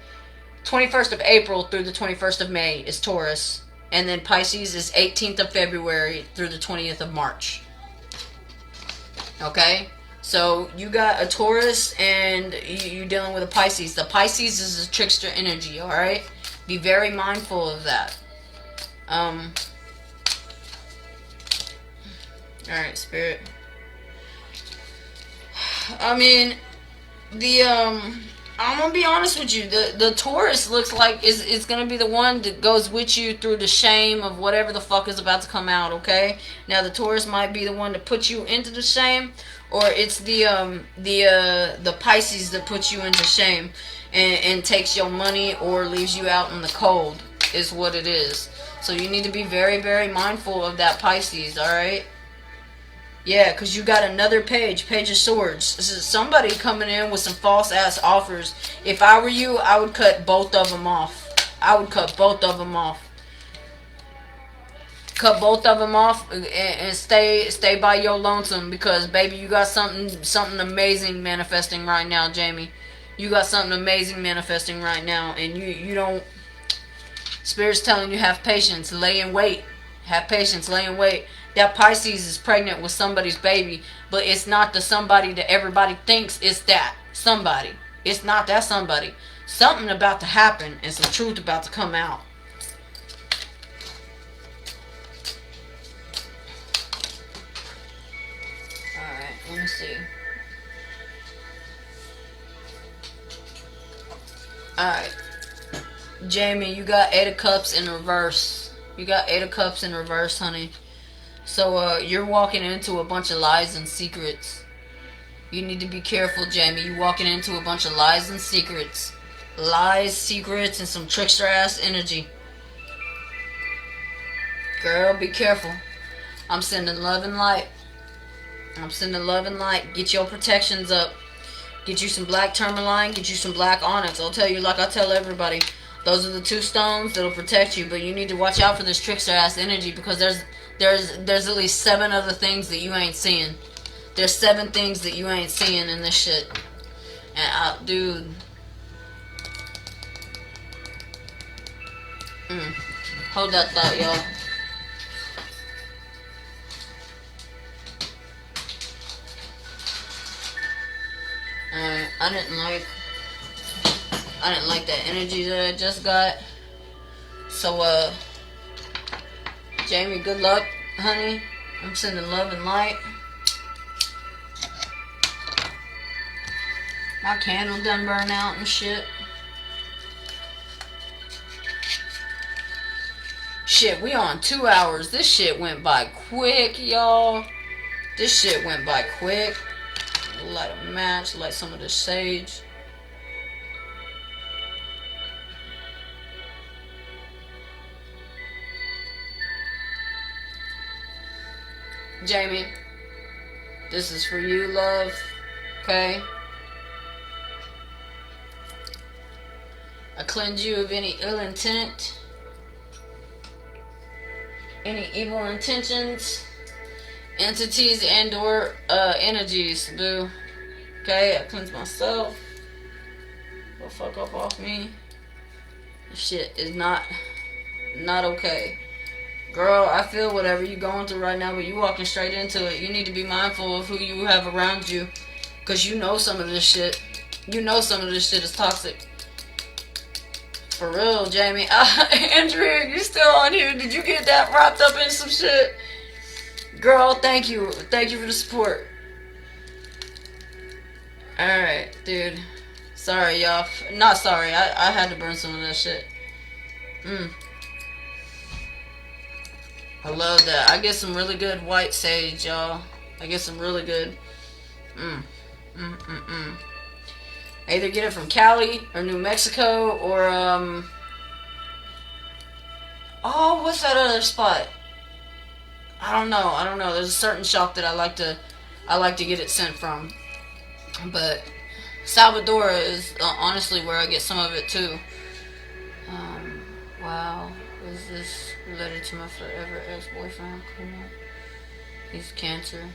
21st of April through the 21st of May is Taurus. And then Pisces is 18th of February through the 20th of March. Okay? So you got a Taurus and you're dealing with a Pisces. The Pisces is a trickster energy, alright? Be very mindful of that. Alright, Spirit. I mean, I'm gonna be honest with you. The Taurus looks like it's gonna be the one that goes with you through the shame of whatever the fuck is about to come out, okay? Now, the Taurus might be the one to put you into the shame, or it's the Pisces that puts you into shame and takes your money or leaves you out in the cold, is what it is. So you need to be very, very mindful of that Pisces, alright? Yeah, because you got another Page of Swords. This is somebody coming in with some false-ass offers. If I were you, I would cut both of them off. I would cut both of them off. Cut both of them off and stay by your lonesome, because, baby, you got something amazing manifesting right now, Jamie. You got something amazing manifesting right now, and you don't... Spirit's telling you, have patience, lay in wait. Have patience, lay in wait. That Pisces is pregnant with somebody's baby, but it's not the somebody that everybody thinks it's that somebody. It's not that somebody. Something about to happen and some truth about to come out. Alright, let me see. Alright. Jamie, you got 8 of Cups in reverse. You got 8 of Cups in reverse, honey. So, you're walking into a bunch of lies and secrets. You need to be careful, Jamie. You're walking into a bunch of lies and secrets. Lies, secrets, and some trickster-ass energy. Girl, be careful. I'm sending love and light. I'm sending love and light. Get your protections up. Get you some black tourmaline. Get you some black onyx. I'll tell you like I tell everybody. Those are the 2 stones that'll protect you. But you need to watch out for this trickster-ass energy, because there's at least 7 other things that you ain't seeing. There's 7 things that you ain't seeing in this shit. And dude. Hold that thought, y'all. Alright, I didn't like that energy that I just got. So, Jamie, good luck, honey. I'm sending love and light. My candle done burn out and shit. Shit, we on 2 hours. This shit went by quick, y'all. This shit went by quick. Light a match, light some of the sage. Jamie, this is for you, love. Okay? I cleanse you of any ill intent, any evil intentions, entities, and or energies, boo. Okay, I cleanse myself. Go fuck up off me. This shit is not okay. Girl, I feel whatever you're going through right now, but you walking straight into it. You need to be mindful of who you have around you, because you know some of this shit. You know some of this shit is toxic. For real, Jamie. Andrea, you still on here? Did you get that wrapped up in some shit? Girl, thank you. Thank you for the support. Alright, dude. Sorry, y'all. Not sorry. I had to burn some of that shit. I love that. I get some really good white sage, y'all. I get some really good. I either get it from Cali or New Mexico or oh, what's that other spot? I don't know. There's a certain shop that I like to get it sent from. But Salvador is honestly where I get some of it too. Wow. Is this related to my forever ex-boyfriend? He's Cancer.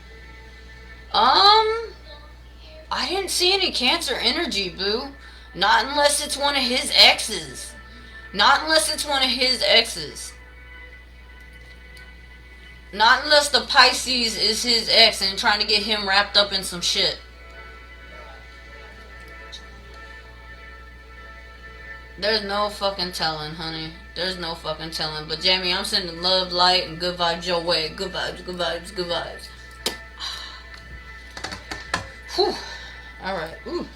I didn't see any Cancer energy, boo. Not unless it's one of his exes. Not unless it's one of his exes. Not unless the Pisces is his ex and trying to get him wrapped up in some shit. There's no fucking telling, honey. There's no fucking telling. But Jamie, I'm sending love, light, and good vibes your way. Good vibes, good vibes, good vibes. Whew. Alright. Ooh.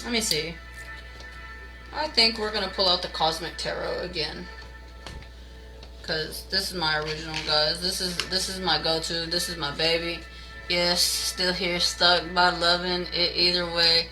Let me see. I think we're going to pull out the Cosmic Tarot again. Because this is my original, guys. This is my go-to. This is my baby. Yes, still here, stuck by loving it either way.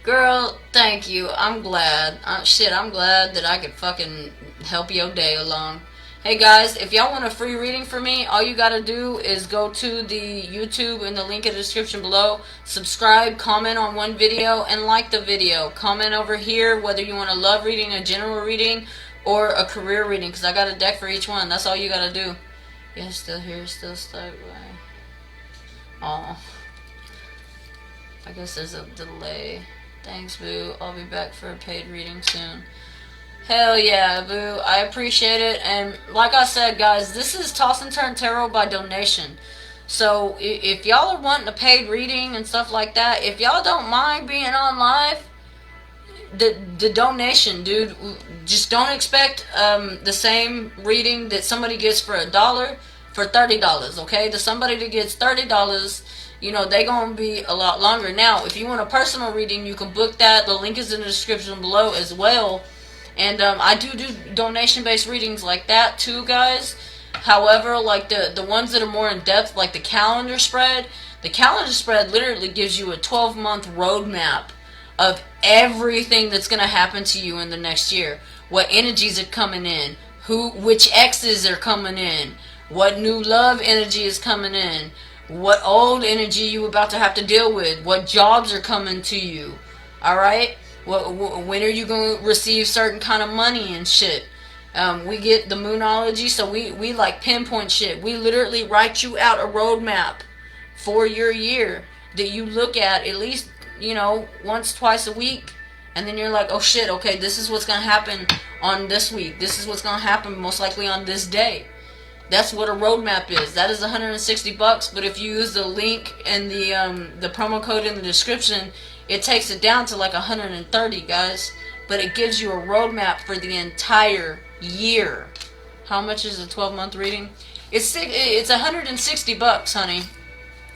Girl, thank you. I'm glad. I'm glad that I could fucking help your day along. Hey guys, if y'all want a free reading for me, all you gotta do is go to the YouTube in the link in the description below. Subscribe, comment on one video, and like the video. Comment over here whether you want a love reading, a general reading, or a career reading, because I got a deck for each one. That's all you gotta do. Yeah, still here, still stuck. Aw. I guess there's a delay. Thanks, boo. I'll be back for a paid reading soon. Hell yeah, boo. I appreciate it. And like I said, guys, this is Toss and Turn Tarot by donation. So if y'all are wanting a paid reading and stuff like that, if y'all don't mind being on live, the donation, dude, just don't expect the same reading that somebody gets for $1 for $30, okay? To somebody that gets $30, you know, they gonna be a lot longer. Now, if you want a personal reading, you can book that. The link is in the description below as well. And I do donation-based readings like that too, guys. However, like the ones that are more in-depth, like the calendar spread literally gives you a 12-month roadmap of everything that's gonna happen to you in the next year. What energies are coming in, which exes are coming in, what new love energy is coming in, what old energy you about to have to deal with, what jobs are coming to you, alright? When are you going to receive certain kind of money and shit? We get the Moonology, so we like pinpoint shit. We literally write you out a roadmap for your year that you look at least, you know, once, twice a week. And then you're like, oh shit, okay, this is what's going to happen on this week. This is what's going to happen most likely on this day. That's what a roadmap is. That is $160, but if you use the link and the promo code in the description, it takes it down to like $130, guys. But it gives you a roadmap for the entire year. How much is a 12-month reading? It's $160, honey.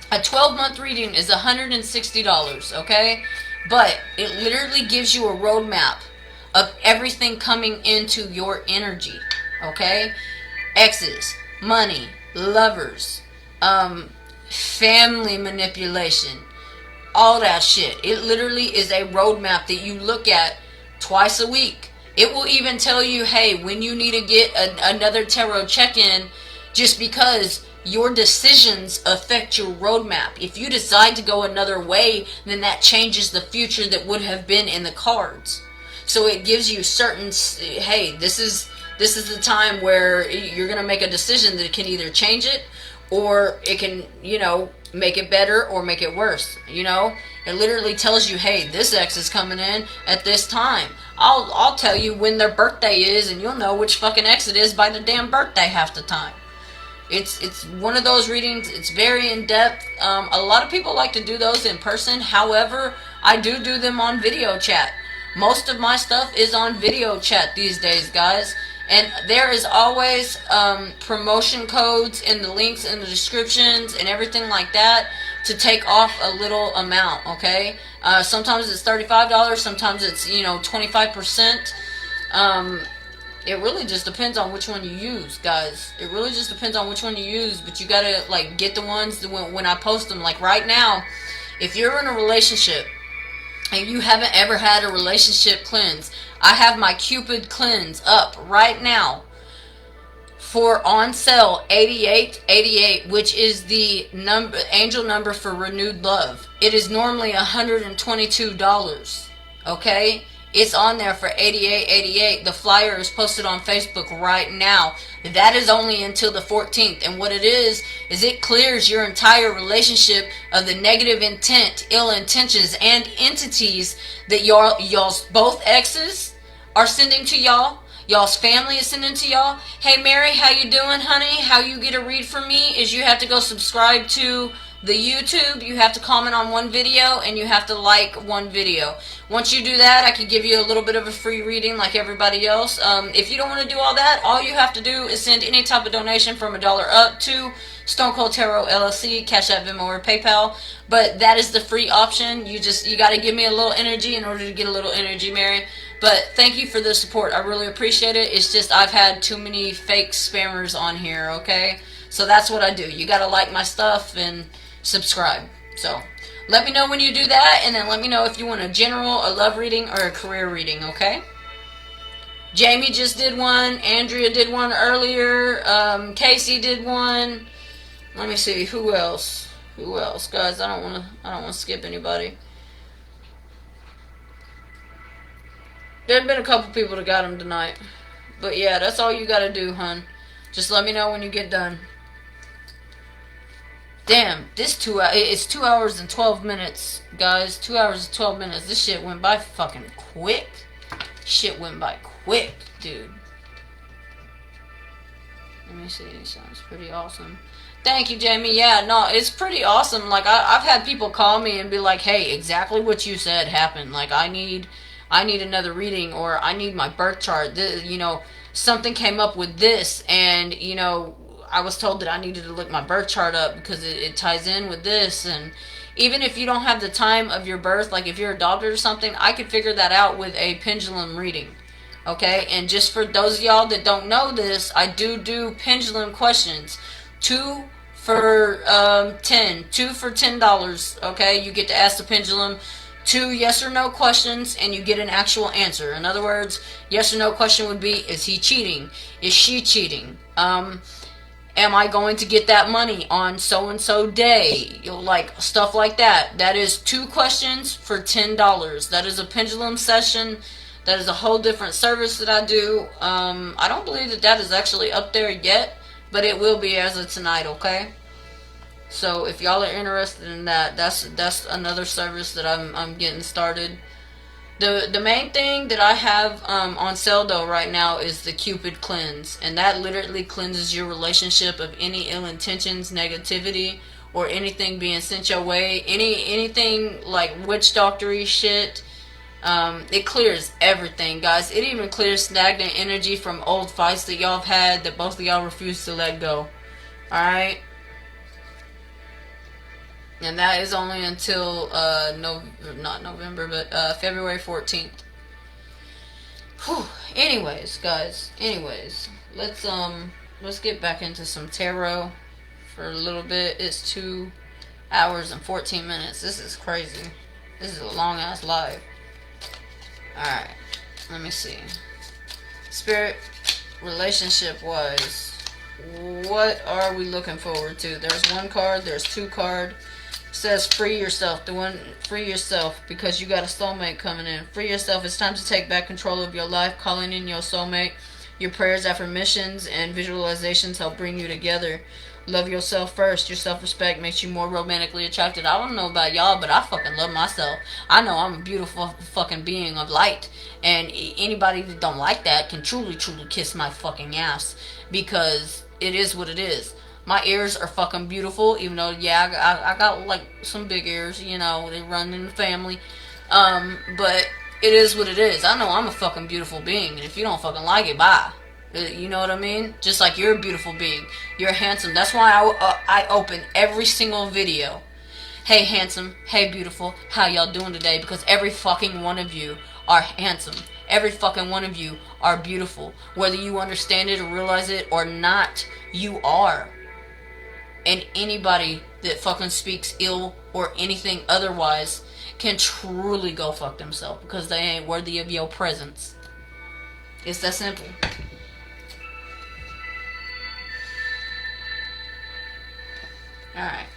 A 12-month reading is $160, okay? But it literally gives you a roadmap of everything coming into your energy, okay? Exes, money, lovers, family manipulation, all that shit. It literally is a roadmap that you look at twice a week. It will even tell you, hey, when you need to get another tarot check-in, just because your decisions affect your roadmap. If you decide to go another way, then that changes the future that would have been in the cards. So it gives you certain, hey, this is the time where you're going to make a decision that can either change it, or it can, you know, make it better or make it worse. You know, it literally tells you, hey, this ex is coming in at this time. I'll tell you when their birthday is, and you'll know which fucking ex it is by the damn birthday half the time. It's one of those readings. It's very in depth. A lot of people like to do those in person. However, I do them on video chat. Most of my stuff is on video chat these days, guys. And there is always promotion codes in the links in the descriptions and everything like that to take off a little amount, okay? Sometimes it's $35, sometimes it's, you know, 25%. It really just depends on which one you use, guys. It really just depends on which one you use, but you gotta, like, get the ones that when I post them. Like, right now, if you're in a relationship and you haven't ever had a relationship cleanse, I have my Cupid cleanse up right now for on sale, $88.88, which is the angel number for renewed love. It is normally $122, okay? It's on there for $88.88. The flyer is posted on Facebook right now. That is only until the 14th. And what it is it clears your entire relationship of the negative intent, ill intentions, and entities that y'all's both exes are sending to y'all. Y'all's family is sending to y'all. Hey, Mary, how you doing, honey? How you get a read from me is you have to go subscribe to the YouTube. You have to comment on one video, and you have to like one video. Once you do that, I can give you a little bit of a free reading like everybody else. If you don't want to do all that, all you have to do is send any type of donation from $1 up to StoneColdTarotLLC, CashApp, Venmo, or PayPal. But that is the free option. You got to give me a little energy in order to get a little energy, Mary. But thank you for the support. I really appreciate it. It's just I've had too many fake spammers on here, okay? So that's what I do. You got to like my stuff and subscribe. So let me know when you do that, and then let me know if you want a general, a love reading, or a career reading, okay? Jamie just did one. Andrea did one earlier. Casey did one. Let me see. Who else? Who else? Guys, I don't want to skip anybody. There've been a couple people that got them tonight. But yeah, that's all you gotta do, hun. Just let me know when you get done. Damn, it's 2 hours and 12 minutes, guys. 2 hours and 12 minutes. This shit went by fucking quick. Shit went by quick, dude. Let me see. Sounds pretty awesome. Thank you, Jamie. Yeah, no, it's pretty awesome. Like, I've had people call me and be like, hey, exactly what you said happened. Like, I need another reading, or I need my birth chart. You know, something came up with this, and, you know, I was told that I needed to look my birth chart up because it ties in with this. And even if you don't have the time of your birth, like if you're a doctor or something, I could figure that out with a pendulum reading. Okay? And just for those of y'all that don't know this, I do pendulum questions. 2 for $10. Okay? You get to ask the pendulum 2 yes or no questions, and you get an actual answer. In other words, yes or no question would be, is he cheating? Is she cheating? Am I going to get that money on so-and-so day? Like, stuff like that. That is 2 questions for $10. That is a pendulum session. That is a whole different service that I do. I don't believe that is actually up there yet, but it will be as of tonight, okay? So if y'all are interested in that, that's another service that I'm getting started. The main thing that I have on sale though right now is the Cupid Cleanse, and that literally cleanses your relationship of any ill intentions, negativity, or anything being sent your way. Anything like witch doctory shit. It clears everything, guys. It even clears stagnant energy from old fights that y'all have had that both of y'all refuse to let go. Alright? And that is only until not November, but February 14th. Whew. Anyways, guys. Let's get back into some tarot for a little bit. It's 2 hours and 14 minutes. This is crazy. This is a long ass live. Alright. Let me see. Spirit, relationship wise, what are we looking forward to? There's one card, there's two cards. Says free yourself. Free yourself because you got a soulmate coming in. Free yourself. It's time to take back control of your life, calling in your soulmate. Your prayers, affirmations, and visualizations help bring you together. Love yourself first. Your self-respect makes you more romantically attracted. I don't know about y'all, but I fucking love myself. I know I'm a beautiful fucking being of light. And anybody that don't like that can truly, truly kiss my fucking ass. Because it is what it is. My ears are fucking beautiful, even though, yeah, I got, like, some big ears, you know, they run in the family, but it is what it is. I know I'm a fucking beautiful being, and if you don't fucking like it, bye. You know what I mean? Just like you're a beautiful being. You're handsome. That's why I open every single video. Hey, handsome. Hey, beautiful. How y'all doing today? Because every fucking one of you are handsome. Every fucking one of you are beautiful. Whether you understand it or realize it or not, you are. And anybody that fucking speaks ill or anything otherwise can truly go fuck themselves because they ain't worthy of your presence. It's that simple. Alright.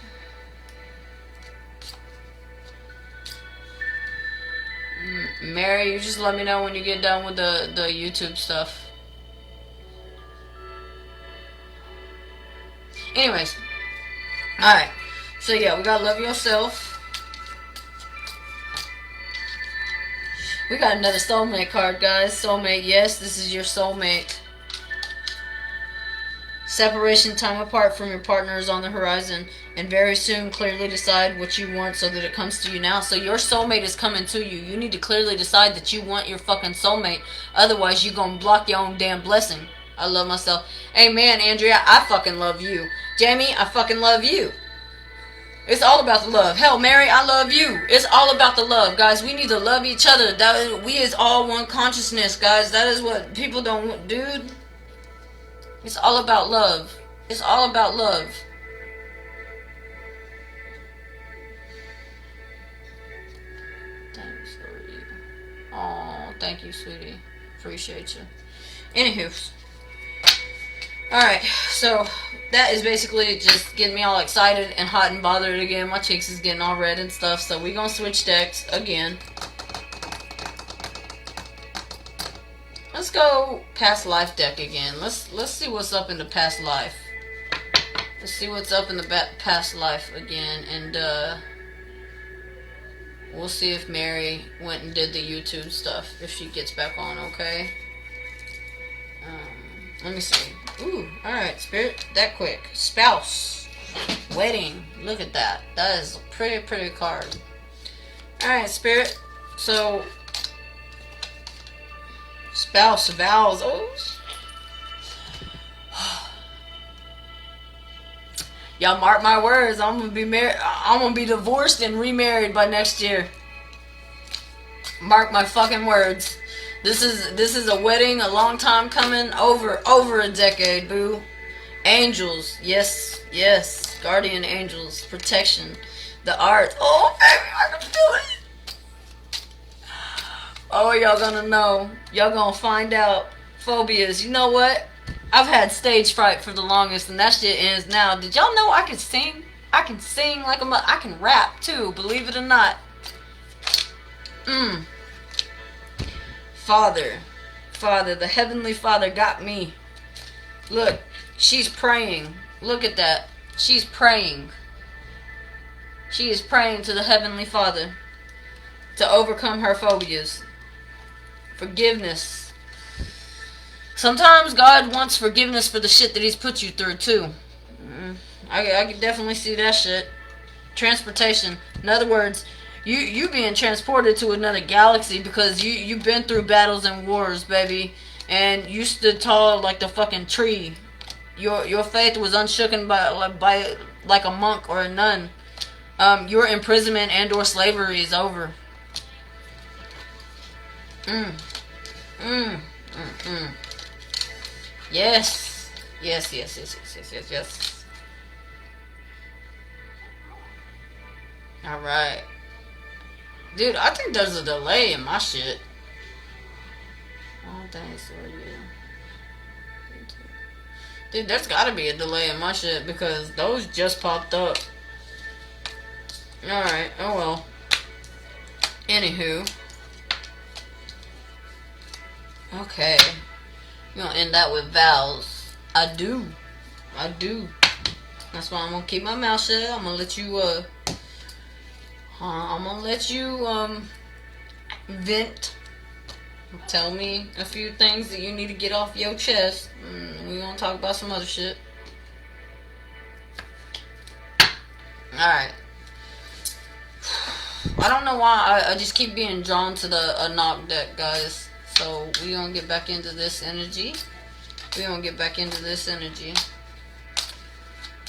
Mary, you just let me know when you get done with the YouTube stuff. Anyways. Alright, so yeah, we gotta love yourself. We got another soulmate card, guys. Soulmate, yes, this is your soulmate. Separation, time apart from your partner is on the horizon. And very soon, clearly decide what you want so that it comes to you now. So your soulmate is coming to you. You need to clearly decide that you want your fucking soulmate. Otherwise, you're gonna block your own damn blessing. I love myself. Amen, Andrea, I fucking love you. Jamie, I fucking love you. It's all about the love. Hell, Mary, I love you. It's all about the love, guys. We need to love each other. We is all one consciousness, guys. That is what people don't, dude. It's all about love. It's all about love. Thanks for you. Oh, thank you, sweetie. Appreciate you. Anywho. Alright, so that is basically just getting me all excited and hot and bothered again. My cheeks is getting all red and stuff, so we're gonna switch decks again. Let's go past life deck again. Let's see what's up in the past life. Let's see what's up in the past life again, and we'll see if Mary went and did the YouTube stuff, if she gets back on, okay? Let me see. Ooh, alright, Spirit, that quick. Spouse. Wedding. Look at that. That is a pretty, pretty card. Alright, Spirit. So, spouse, vows. Oh. Y'all mark my words. I'm gonna be married. I'm gonna be divorced and remarried by next year. Mark my fucking words. This is a wedding, a long time coming, over a decade, boo. Angels, yes, guardian angels, protection, the art. Oh, baby, I can feel it. Oh, y'all gonna know. Y'all gonna find out. Phobias. You know what? I've had stage fright for the longest, and that shit ends now. Did y'all know I can sing? I can sing like I can rap too. Believe it or not. Father, the Heavenly Father got me. Look, she's praying. Look at that. She's praying. She is praying to the Heavenly Father to overcome her phobias. Forgiveness. Sometimes God wants forgiveness for the shit that he's put you through, too. I can definitely see that shit. Transportation. In other words, you being transported to another galaxy because you've been through battles and wars, baby. And you stood tall like the fucking tree. Your faith was unshoken by like a monk or a nun. Your imprisonment and or slavery is over. Yes. Yes. Alright. Dude, I think there's a delay in my shit. Oh, thanks, Lord, yeah. Dude, there's gotta be a delay in my shit because those just popped up. Alright, oh well. Anywho. Okay. We're gonna end that with vows. I do. That's why I'm gonna keep my mouth shut. I'm gonna let you, vent. Tell me a few things that you need to get off your chest. We're gonna talk about some other shit. Alright. I don't know why I just keep being drawn to the knock deck, guys. So we're gonna get back into this energy.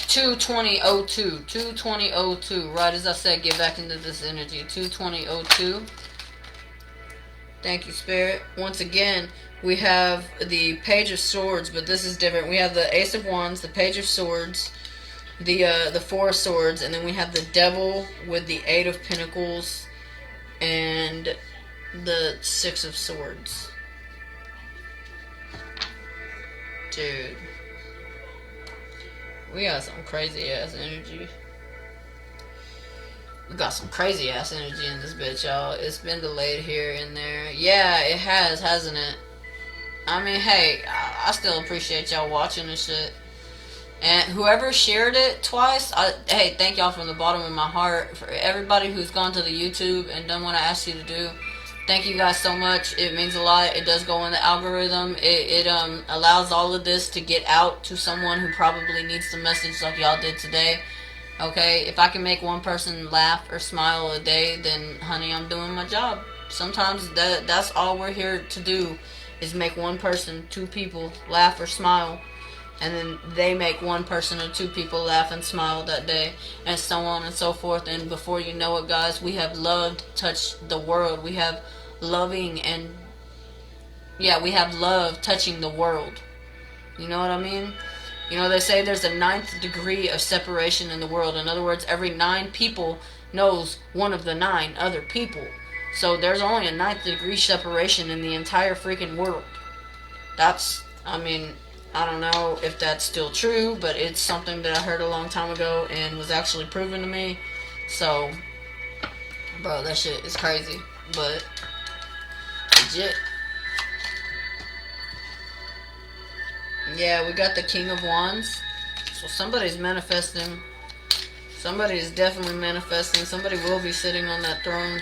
22002. Right as I said, get back into this energy. 22002. Thank you, Spirit. Once again, we have the Page of Swords, but this is different. We have the Ace of Wands, the Page of Swords, the Four of Swords, and then we have the Devil with the Eight of Pentacles and the Six of Swords. Dude. We got some crazy ass energy. We got some crazy ass energy in this bitch, y'all. It's been delayed here and there. Yeah, it has, hasn't it? I mean, hey, I still appreciate y'all watching this shit. And whoever shared it twice, hey, thank y'all from the bottom of my heart. For everybody who's gone to the YouTube and done what I asked you to do, thank you guys so much. It means a lot. It does go in the algorithm. It allows all of this to get out to someone who probably needs the message like y'all did today. Okay, if I can make one person laugh or smile a day, then honey, I'm doing my job. Sometimes that's all we're here to do, is make one person, two people laugh or smile, and then they make one person or two people laugh and smile that day, and so on and so forth. And before you know it, guys, we have loved, touched the world. We have loving and we have love touching the world. You know what I mean? You know, they say there's a 9th degree of separation in the world. In other words, every 9 people knows one of the 9 other people. So there's only a 9th degree separation in the entire freaking world. That's, I mean, I don't know if that's still true, but it's something that I heard a long time ago and was actually proven to me. So, bro, that shit is crazy, but legit. Yeah, we got the King of Wands. So somebody's manifesting. Somebody is definitely manifesting. Somebody will be sitting on that throne.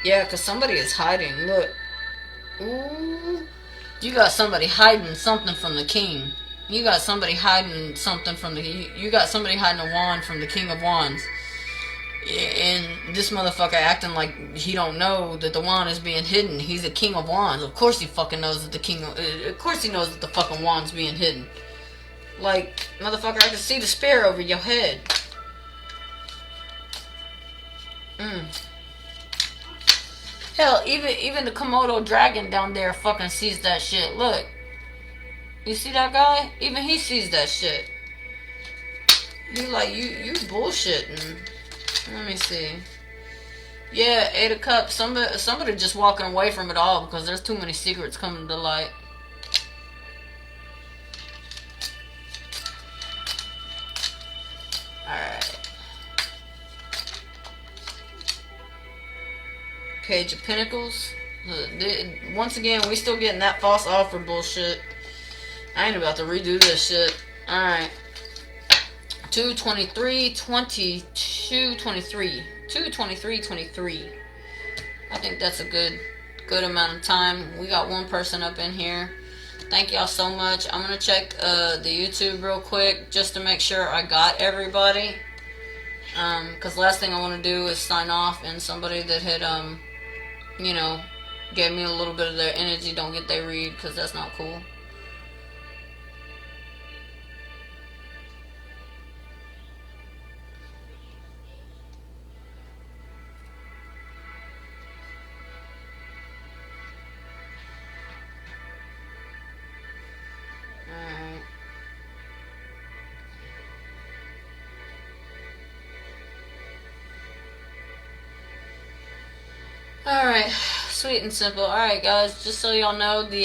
Yeah, because somebody is hiding. Look. Ooh. You got somebody hiding something from the king. You got somebody hiding something from the... You got somebody hiding a wand from the King of Wands. And this motherfucker acting like he don't know that the wand is being hidden. He's a King of Wands. Of course he fucking knows that the king... Of course he knows that the fucking wand's being hidden. Like, motherfucker, I can see the spear over your head. Hell, even the Komodo dragon down there fucking sees that shit. Look. You see that guy? Even he sees that shit. He like, you bullshitting. Let me see. Yeah, 8 of Cups. Somebody just walking away from it all because there's too many secrets coming to light. Alright. Page of Pentacles. Once again, we still getting that false offer bullshit. I ain't about to redo this shit. Alright. 2, 23, 22, 23. 2:23:23. I think that's a good amount of time. We got one person up in here. Thank y'all so much. I'm gonna check the YouTube real quick just to make sure I got everybody. Because last thing I want to do is sign off and somebody that had you know, gave me a little bit of their energy don't get their read, because that's not cool. Alright, sweet and simple. Alright guys, just so y'all know, the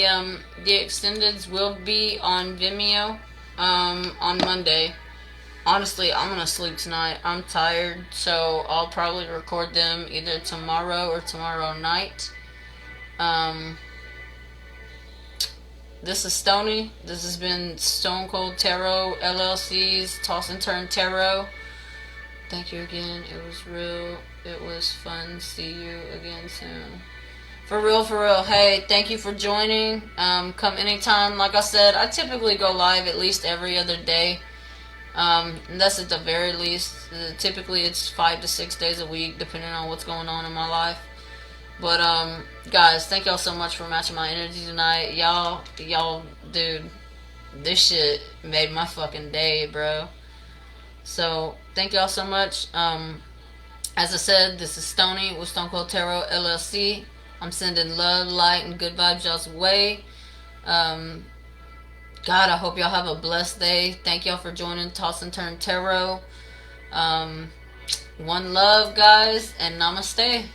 extendeds will be on Vimeo on Monday. Honestly, I'm gonna sleep tonight. I'm tired, so I'll probably record them either tomorrow or tomorrow night. This is Stony. This has been Stone Cold Tarot LLC's Toss and Turn Tarot. Thank you again. It was real. It was fun. See you again soon. For real, for real. Hey, thank you for joining. Come anytime. Like I said, I typically go live at least every other day. And that's at the very least. Typically it's 5 to 6 days a week, depending on what's going on in my life. But guys, thank y'all so much for matching my energy tonight. Y'all, dude, this shit made my fucking day, bro. So thank y'all so much. As I said, this is Stony with Stone Cold Tarot LLC. I'm sending love, light, and good vibes y'all's way. God, I hope y'all have a blessed day. Thank y'all for joining Toss and Turn Tarot. One love, guys, and namaste.